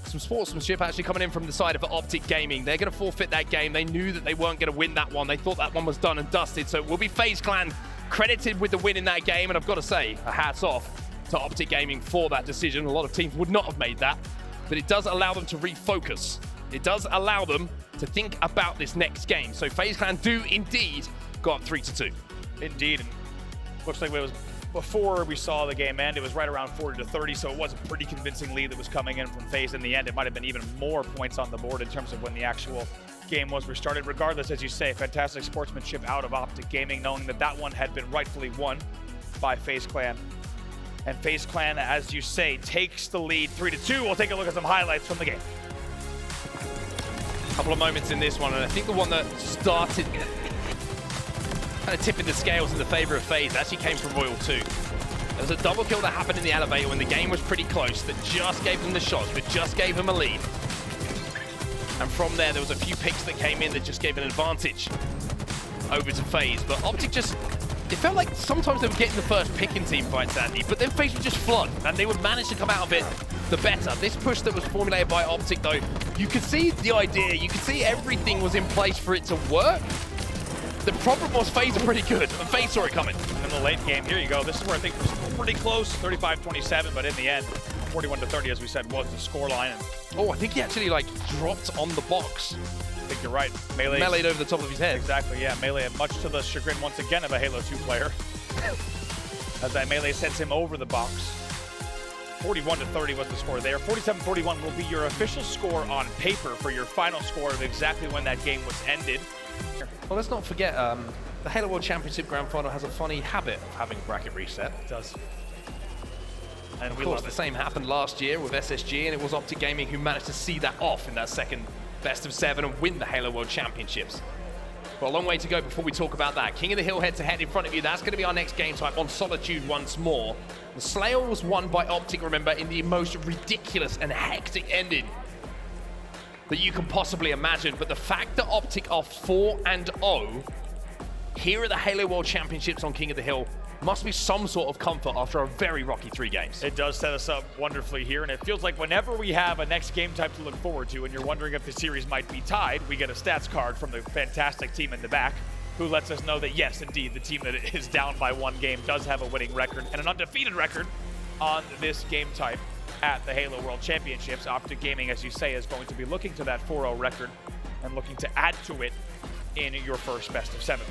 Some sportsmanship actually coming in from the side of Optic Gaming. They're going to forfeit that game. They knew that they weren't going to win that one. They thought that one was done and dusted. So it will be FaZe Clan credited with the win in that game. And I've got to say, a hats off to Optic Gaming for that decision. A lot of teams would not have made that. But it does allow them to refocus. It does allow them to think about this next game. So FaZe Clan do indeed go up 3-2. Indeed. And looks like it was before we saw the game end, it was right around 40-30, so it was a pretty convincing lead that was coming in from FaZe. In the end, it might have been even more points on the board in terms of when the actual game was restarted. Regardless, as you say, fantastic sportsmanship out of Optic Gaming, knowing that that one had been rightfully won by FaZe Clan. And FaZe Clan, as you say, takes the lead 3-2. We'll take a look at some highlights from the game. A couple of moments in this one, and I think the one that started kind of tipping the scales in the favor of FaZe actually came from Royal 2. There was a double kill that happened in the elevator when the game was pretty close that just gave them the shots, that just gave them a lead. And from there was a few picks that came in that just gave an advantage over to FaZe. But Optic just, it felt like sometimes they were getting the first pick in team fights, Andy, but then FaZe would just flood, and they would manage to come out of it the better. This push that was formulated by Optic, though, you could see the idea, you could see everything was in place for it to work. The problem was FaZe are pretty good, and FaZe saw it coming. In the late game, here you go. This is where I think it was pretty close, 35-27, but in the end, 41-30, as we said, was the scoreline. Oh, I think he actually, like, dropped on the box. I think you're right. Melee'd over the top of his head. Exactly, yeah. Melee, much to the chagrin, once again, of a Halo 2 player. As that Melee sends him over the box. 41-30 was the score there. 47-41 will be your official score on paper for your final score of exactly when that game was ended. Well, let's not forget, the Halo World Championship Grand Final has a funny habit of having a bracket reset. It does. And of course, the same happened last year with SSG, and it was Optic Gaming who managed to see that off in that second best of 7 and win the Halo World Championships. But a long way to go before we talk about that. King of the Hill head-to-head in front of you. That's going to be our next game type on Solitude once more. The Slayer was won by Optic, remember, in the most ridiculous and hectic ending that you can possibly imagine. But the fact that Optic are 4-0 here at the Halo World Championships on King of the Hill must be some sort of comfort after a very rocky 3 games. It does set us up wonderfully here, and it feels like whenever we have a next game type to look forward to, and you're wondering if the series might be tied, we get a stats card from the fantastic team in the back, who lets us know that yes, indeed, the team that is down by 1 game does have a winning record and an undefeated record on this game type at the Halo World Championships. Optic Gaming, as you say, is going to be looking to that 4-0 record and looking to add to it in your first best of 7.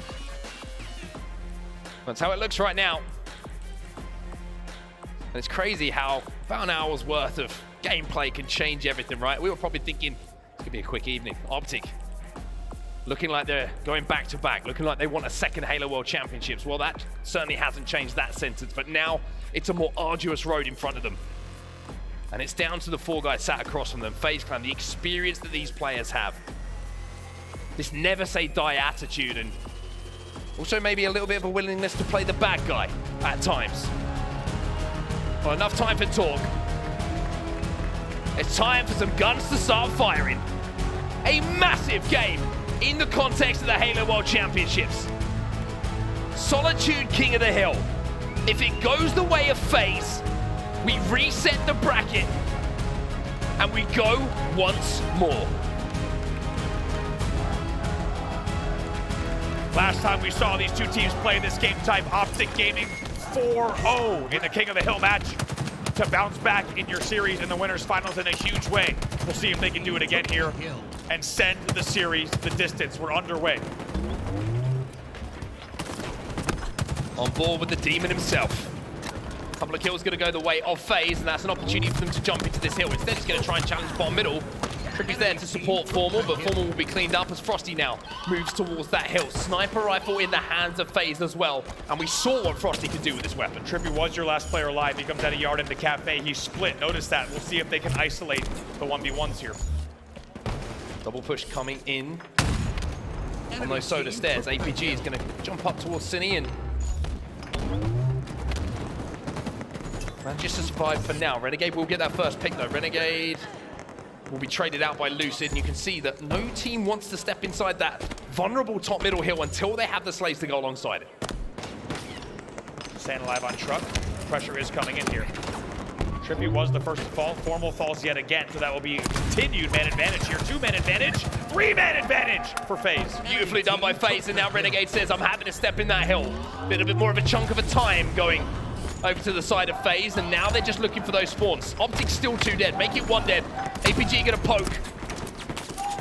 That's how it looks right now. And it's crazy how about an hour's worth of gameplay can change everything, right? We were probably thinking it's gonna be a quick evening. Optic looking like they're going back to back, looking like they want a second Halo World Championships. Well, that certainly hasn't changed that sentence, but now it's a more arduous road in front of them. And it's down to the 4 guys sat across from them. FaZe Clan, the experience that these players have. This never say die attitude, and also maybe a little bit of a willingness to play the bad guy at times. Well, enough time for talk. It's time for some guns to start firing. A massive game in the context of the Halo World Championships. Solitude King of the Hill. If it goes the way of FaZe, we reset the bracket and we go once more. Last time we saw these two teams play this game type, Optic Gaming 4-0 in the King of the Hill match to bounce back in your series in the winners finals in a huge way. We'll see if they can do it again here and send the series the distance. We're underway. On board with the demon himself. A couple of kills going to go the way of FaZe, and that's an opportunity for them to jump into this hill. Instead, he's going to try and challenge bottom middle. TriPPPeY's there to support Formal, but Formal will be cleaned up as Frosty now moves towards that hill. Sniper rifle in the hands of FaZe as well, and we saw what Frosty could do with this weapon. TriPPPeY was your last player alive. He comes out a yard into Cafe. He's split. Notice that. We'll see if they can isolate the 1v1s here. Double push coming in on those soda stairs. APG is going to jump up towards Cine and manages to survive for now. Renegade will get that first pick though. Renegade will be traded out by Lucid, and you can see that no team wants to step inside that vulnerable top middle hill until they have the slaves to go alongside it. Staying alive on truck. Pressure is coming in here. TriPPPeY was the first to fall. Formal falls yet again, so that will be continued man advantage here. 2-man advantage, 3-man advantage for FaZe. Beautifully done by FaZe, and now Renegade says, I'm happy to step in that hill. A bit more of a chunk of a time going over to the side of FaZe, and now they're just looking for those spawns. Optic's still 2 dead, make it 1 dead. APG gonna poke.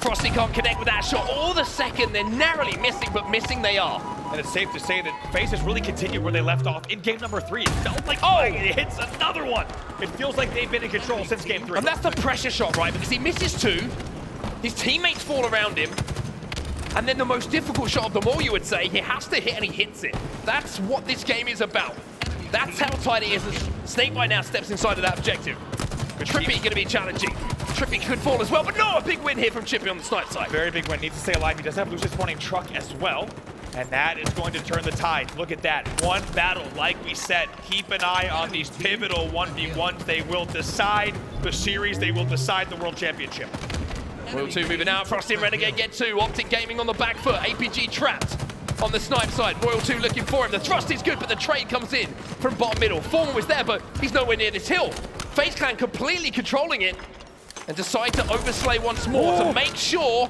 Frosty can't connect with that shot. All the second, they're narrowly missing, but missing they are. And it's safe to say that FaZe has really continued where they left off in game number 3. It felt like, oh, it hits another one. It feels like they've been in control since game 3. And that's the pressure shot, right? Because he misses 2, his teammates fall around him, and then the most difficult shot of them all, you would say, he has to hit and he hits it. That's what this game is about. That's how tight it is as SnakeBite now steps inside of that objective. TriPPPeY going to be challenging. TriPPPeY could fall as well, but no, a big win here from TriPPPeY on the snipe side. Very big win, needs to stay alive. He does have Lucid spawning truck as well, and that is going to turn the tide. Look at that, one battle, like we said. Keep an eye on these pivotal 1v1s. They will decide the series, they will decide the World Championship. Royal 2 moving out, Frosty and Renegade get 2. Optic Gaming on the back foot, APG trapped on the snipe side. Royal 2 looking for him. The thrust is good, but the trade comes in from bottom middle. Formal was there, but he's nowhere near this hill. FaZe Clan completely controlling it and decide to overslay once more to make sure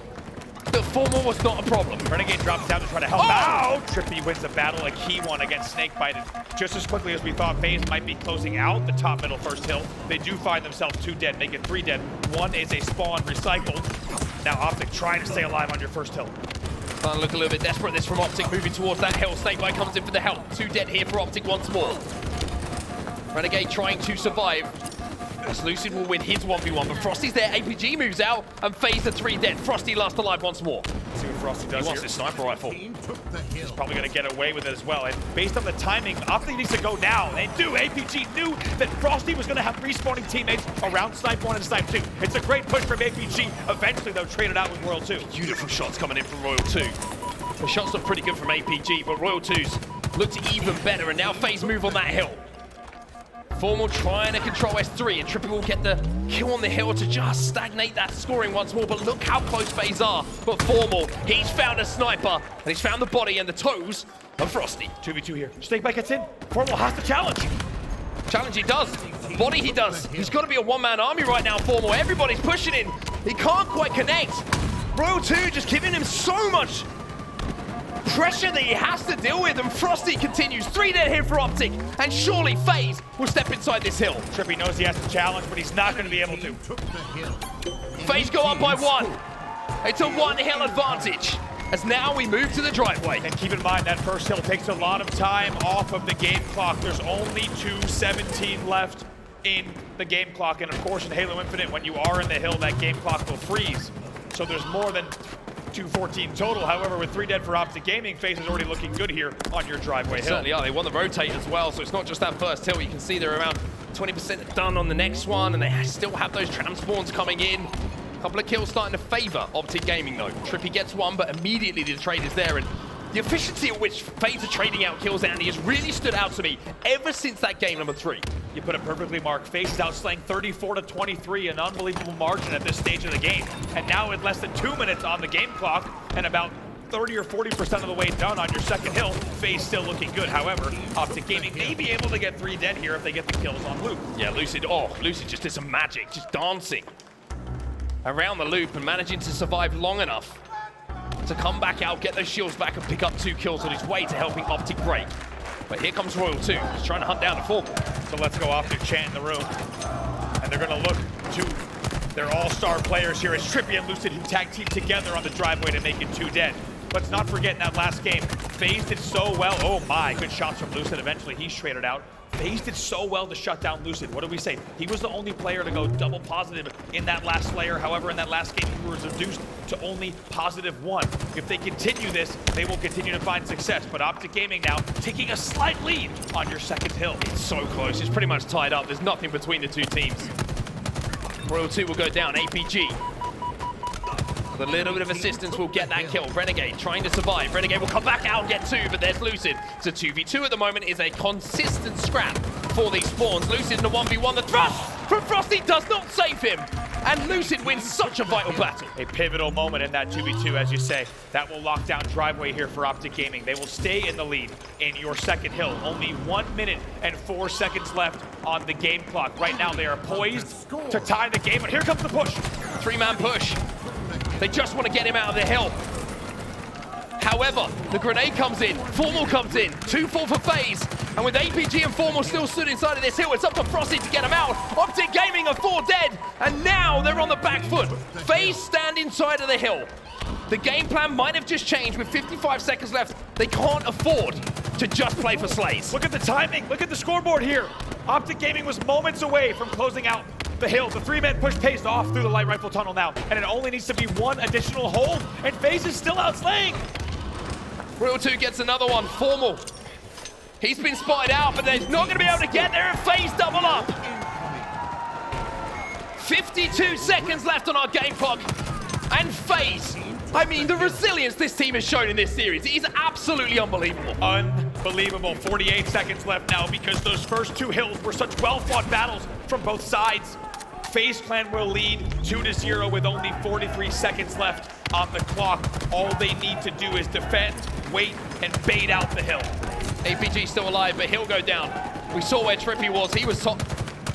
that Formal was not a problem. Renegade drops down to try to help out. TriPPPeY wins the battle, a key one against SnakeBite. And just as quickly as we thought FaZe might be closing out the top middle first hill, they do find themselves 2 dead, make it 3 dead. 1 is a spawn recycled. Now Optic trying to stay alive on your first hill. Starting to look a little bit desperate, this from Optic, moving towards that hill. SnakeBite comes in for the help. 2 dead here for Optic once more. Renegade trying to survive. As Lucid will win his 1v1, but Frosty's there, APG moves out, and FaZe are 3 dead. Frosty last alive once more. Let's see what Frosty does. He wants here. his sniper rifle. He's probably going to get away with it as well. And based on the timing, Optic needs to go now. They do. APG knew that Frosty was going to have respawning teammates around Snipe 1 and Snipe 2. It's a great push from APG. Eventually, they'll trade it out with Royal 2. Beautiful shots coming in from Royal 2. The shots look pretty good from APG, but Royal 2's looked even better, and now FaZe move on that hill. Formal trying to control S3, and TriPPPeY will get the kill on the hill to just stagnate that scoring once more, but look how close FaZe are. But Formal, he's found a sniper, and he's found the body and the toes of Frosty. 2v2 here. SnakeBite gets in. Formal has to challenge. Challenge he does. Body he does. He's got to be a one-man army right now, Formal. Everybody's pushing in. He can't quite connect. Royal 2 just giving him so much pressure that he has to deal with, and Frosty continues. 3 dead here for Optic, and surely FaZe will step inside this hill. TriPPPeY knows he has to challenge, but he's not going to be able to. FaZe go up by 1. It's a 1-hill advantage, as now we move to the driveway. And keep in mind that first hill takes a lot of time off of the game clock. There's only 2:17 left in the game clock, and of course in Halo Infinite, when you are in the hill, that game clock will freeze. So there's more than 214 total. However, with 3 dead for Optic Gaming, FaZe is already looking good here on your driveway hill. Certainly are. They want the rotate as well, so it's not just that first hill. You can see they're around 20% done on the next one, and they still have those tram spawns coming in. A couple of kills starting to favor Optic Gaming, though. TriPPPeY gets one, but immediately the trade is there, and the efficiency at which FaZe are trading out kills, Andy, has really stood out to me ever since that game number 3. You put it perfectly, Mark. FaZe is outslaying 34-23, an unbelievable margin at this stage of the game. And now with less than 2 minutes on the game clock and about 30 or 40% of the way done on your second hill, FaZe still looking good. However, Optic Gaming may be able to get 3 dead here if they get the kills on loop. Yeah, Lucid just did some magic, just dancing around the loop and managing to survive long enough to come back out, get those shields back, and pick up 2 kills on his way to helping Optic break. But here comes Royal 2. He's trying to hunt down the Formal. So let's go Optic chant in the room. And they're going to look to their all-star players here as TriPPPeY and Lucid, who tag team together on the driveway to make it 2 dead. Let's not forget in that last game, FaZe did so well. Oh my, good shots from Lucid. Eventually he's traded out. FaZe did so well to shut down Lucid. What did we say? He was the only player to go double positive in that last layer. However, in that last game, he was reduced to only +1. If they continue this, they will continue to find success. But Optic Gaming now taking a slight lead on your second hill. It's so close. It's pretty much tied up. There's nothing between the 2 teams. Royal 2 will go down. APG. With a little bit of assistance will get that kill. Renegade trying to survive. Renegade will come back out and get 2, but there's Lucid. It's a 2v2 at the moment. Is a consistent scrap for these spawns. Lucid in a 1v1. The thrust from Frosty does not save him. And Lucid wins such a vital battle. A pivotal moment in that 2v2, as you say. That will lock down driveway here for Optic Gaming. They will stay in the lead in your second hill. Only 1 minute and 4 seconds left on the game clock. Right now, they are poised to tie the game, but here comes the push. 3-man push. They just want to get him out of the hill. However, the grenade comes in, Formal comes in, 2-4 for FaZe, and with APG and Formal still stood inside of this hill, it's up to Frosty to get him out. Optic Gaming are 4 dead, and now they're on the back foot. FaZe stand inside of the hill. The game plan might have just changed with 55 seconds left. They can't afford to just play for slays. Look at the timing, look at the scoreboard here. Optic Gaming was moments away from closing out the hill. The 3-man push pays off through the light rifle tunnel now, and it only needs to be 1 additional hold, and FaZe is still outslaying. Royal 2 gets another one. Formal. He's been spotted out, but they're not going to be able to get there, and FaZe double up. 52 seconds left on our game clock, and FaZe. I mean, the resilience this team has shown in this series is absolutely unbelievable. Unbelievable. 48 seconds left now because those first 2 hills were such well-fought battles from both sides. FaZe Clan will lead 2-0 with only 43 seconds left on the clock. All they need to do is defend, wait, and bait out the hill. APG still alive, but he'll go down. We saw where TriPPPeY was. He was top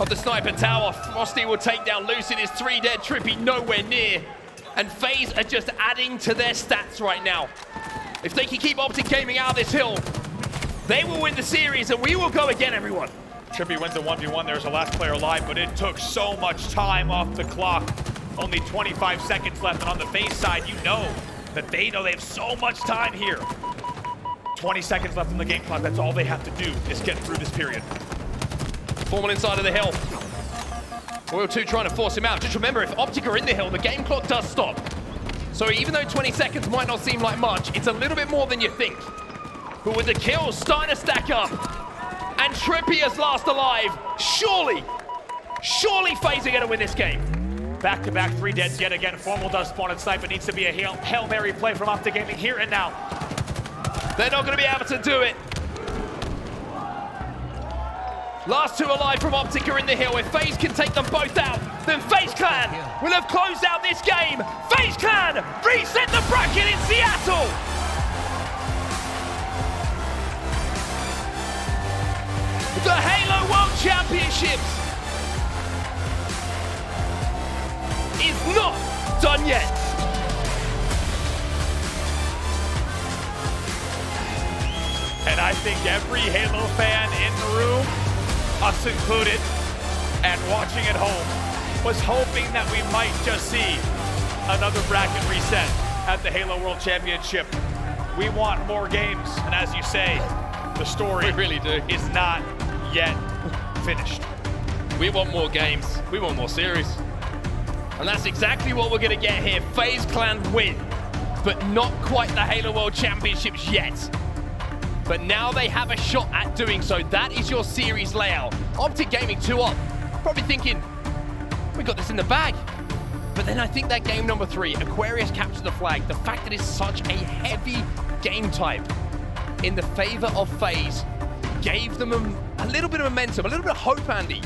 of the sniper tower. Frosty will take down Lucid. Is 3 dead. TriPPPeY nowhere near. And FaZe are just adding to their stats right now. If they can keep Optic Gaming out of this hill, they will win the series, and we will go again, everyone. TriPPPeY wins the 1v1. There's the last player alive, but it took so much time off the clock. Only 25 seconds left, and on the FaZe side, you know that they have so much time here. 20 seconds left on the game clock. That's all they have to do is get through this period. Formal inside of the hill. Royal 2 trying to force him out. Just remember, if Optic are in the hill, the game clock does stop. So even though 20 seconds might not seem like much, it's a little bit more than you think. But with the kills starting to stack up, and TriPPPeY is last alive, surely FaZe are going to win this game. Back-to-back 3 deads yet again. Formal does spawn and snipe. It needs to be a Hail Mary play from Optic Gaming here and now. They're not going to be able to do it. Last 2 alive from Optic are in the hill. If FaZe can take them both out, then FaZe Clan will have closed out this game. FaZe Clan reset the bracket in Seattle. The Halo World Championships is not done yet. And I think every Halo fan in the room, us included, and watching at home, was hoping that we might just see another bracket reset at the Halo World Championship. We want more games, and as you say, the story really is not yet finished. We want more games. We want more series. And that's exactly what we're going to get here. FaZe Clan win but not quite the Halo World Championships yet. But now they have a shot at doing so. That is your series layout. Optic Gaming 2 up, probably thinking, we got this in the bag. But then I think that game number 3, Aquarius captures the flag. The fact that it's such a heavy game type in the favor of FaZe gave them a little bit of momentum, a little bit of hope, Andy,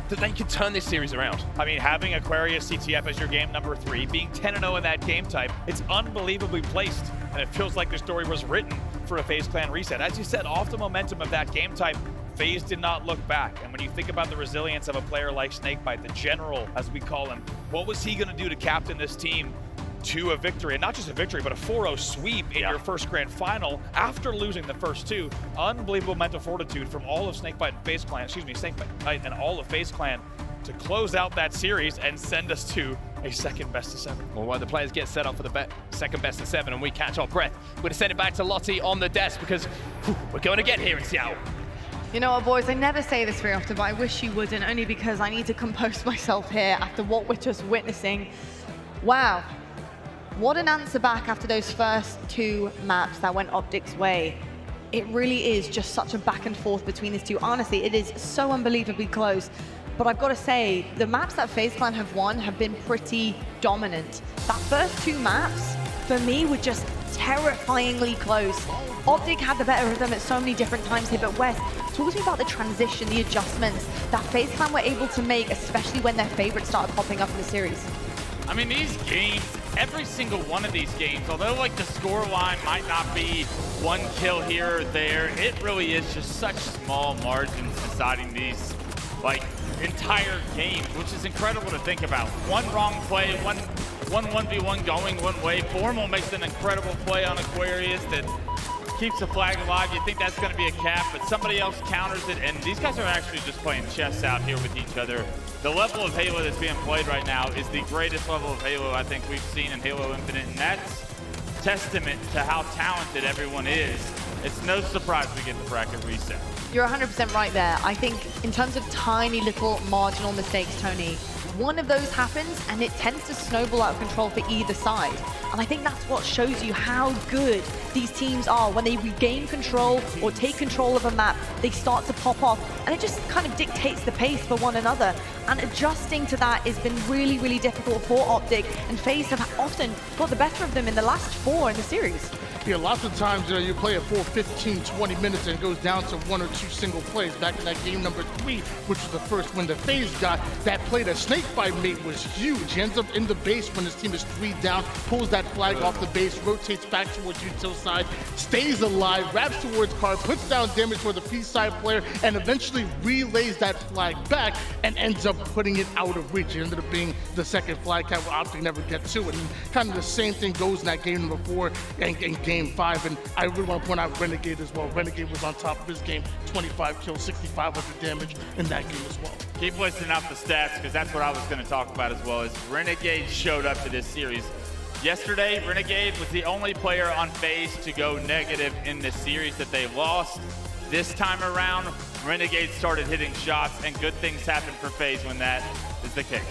that they could turn this series around. I mean, having Aquarius CTF as your game number 3, being 10-0 in that game type, it's unbelievably placed. And it feels like the story was written for a FaZe Clan reset. As you said, off the momentum of that game type, FaZe did not look back. And when you think about the resilience of a player like SnakeBite, the general, as we call him, what was he gonna do to captain this team to a victory? And not just a victory, but a 4-0 sweep in your first grand final after losing the first 2. Unbelievable mental fortitude from all of SnakeBite and FaZe Clan, SnakeBite and all of FaZe Clan to close out that series and send us to a second best of 7. Well, while the players get set up for the second best of 7 and we catch our breath, we're going to send it back to Lottie on the desk because we're going again here in Seattle. You know what, boys, I never say this very often, but I wish you wouldn't, only because I need to compose myself here after what we're just witnessing. Wow. What an answer back after those first 2 maps that went Optic's way. It really is just such a back and forth between these two. Honestly, it is so unbelievably close. But I've got to say, the maps that FaZe Clan have won have been pretty dominant. That first 2 maps, for me, were just terrifyingly close. Optic had the better of them at so many different times here, but Wes, talk to me about the transition, the adjustments that FaZe Clan were able to make, especially when their favorites started popping up in the series. I mean, these games, every single one of these games, although like the score line might not be 1 kill here or there, it really is just such small margins deciding these like entire games, which is incredible to think about. One wrong play, one 1v1 going one way. Formal makes an incredible play on Aquarius that keeps the flag alive. You think that's going to be a cap, but somebody else counters it, and these guys are actually just playing chess out here with each other. The level of Halo that's being played right now is the greatest level of Halo I think we've seen in Halo Infinite, and that's testament to how talented everyone is. It's no surprise we get the bracket reset. You're 100% right there. I think in terms of tiny little marginal mistakes, Tony, one of those happens and it tends to snowball out of control for either side. And I think that's what shows you how good these teams are. When they regain control or take control of a map, they start to pop off, and it just kind of dictates the pace for one another. And adjusting to that has been really, really difficult for Optic, and FaZe have often got the better of them in the last 4 in the series. Yeah, lots of times you play a full 15, 20 minutes and it goes down to 1 or 2 single plays. Back in that game number 3, which was the first win that FaZe got, that play that SnakeBite made was huge. He ends up in the base when his team is 3 down, pulls that flag off the base, rotates back towards util side, stays alive, wraps towards car, puts down damage for the P side player, and eventually relays that flag back and ends up putting it out of reach. It ended up being the second flag cap where Optic never get to it. And kind of the same thing goes in that game number 4 and game 5. And I really want to point out Renegade as well. Renegade was on top of his game, 25 kills, 6,500 damage in that game as well. Keep listing out the stats, because that's what I was going to talk about as well, is Renegade showed up to this series. Yesterday, Renegade was the only player on FaZe to go negative in this series that they lost. This time around, Renegade started hitting shots, and good things happen for FaZe when that is the case.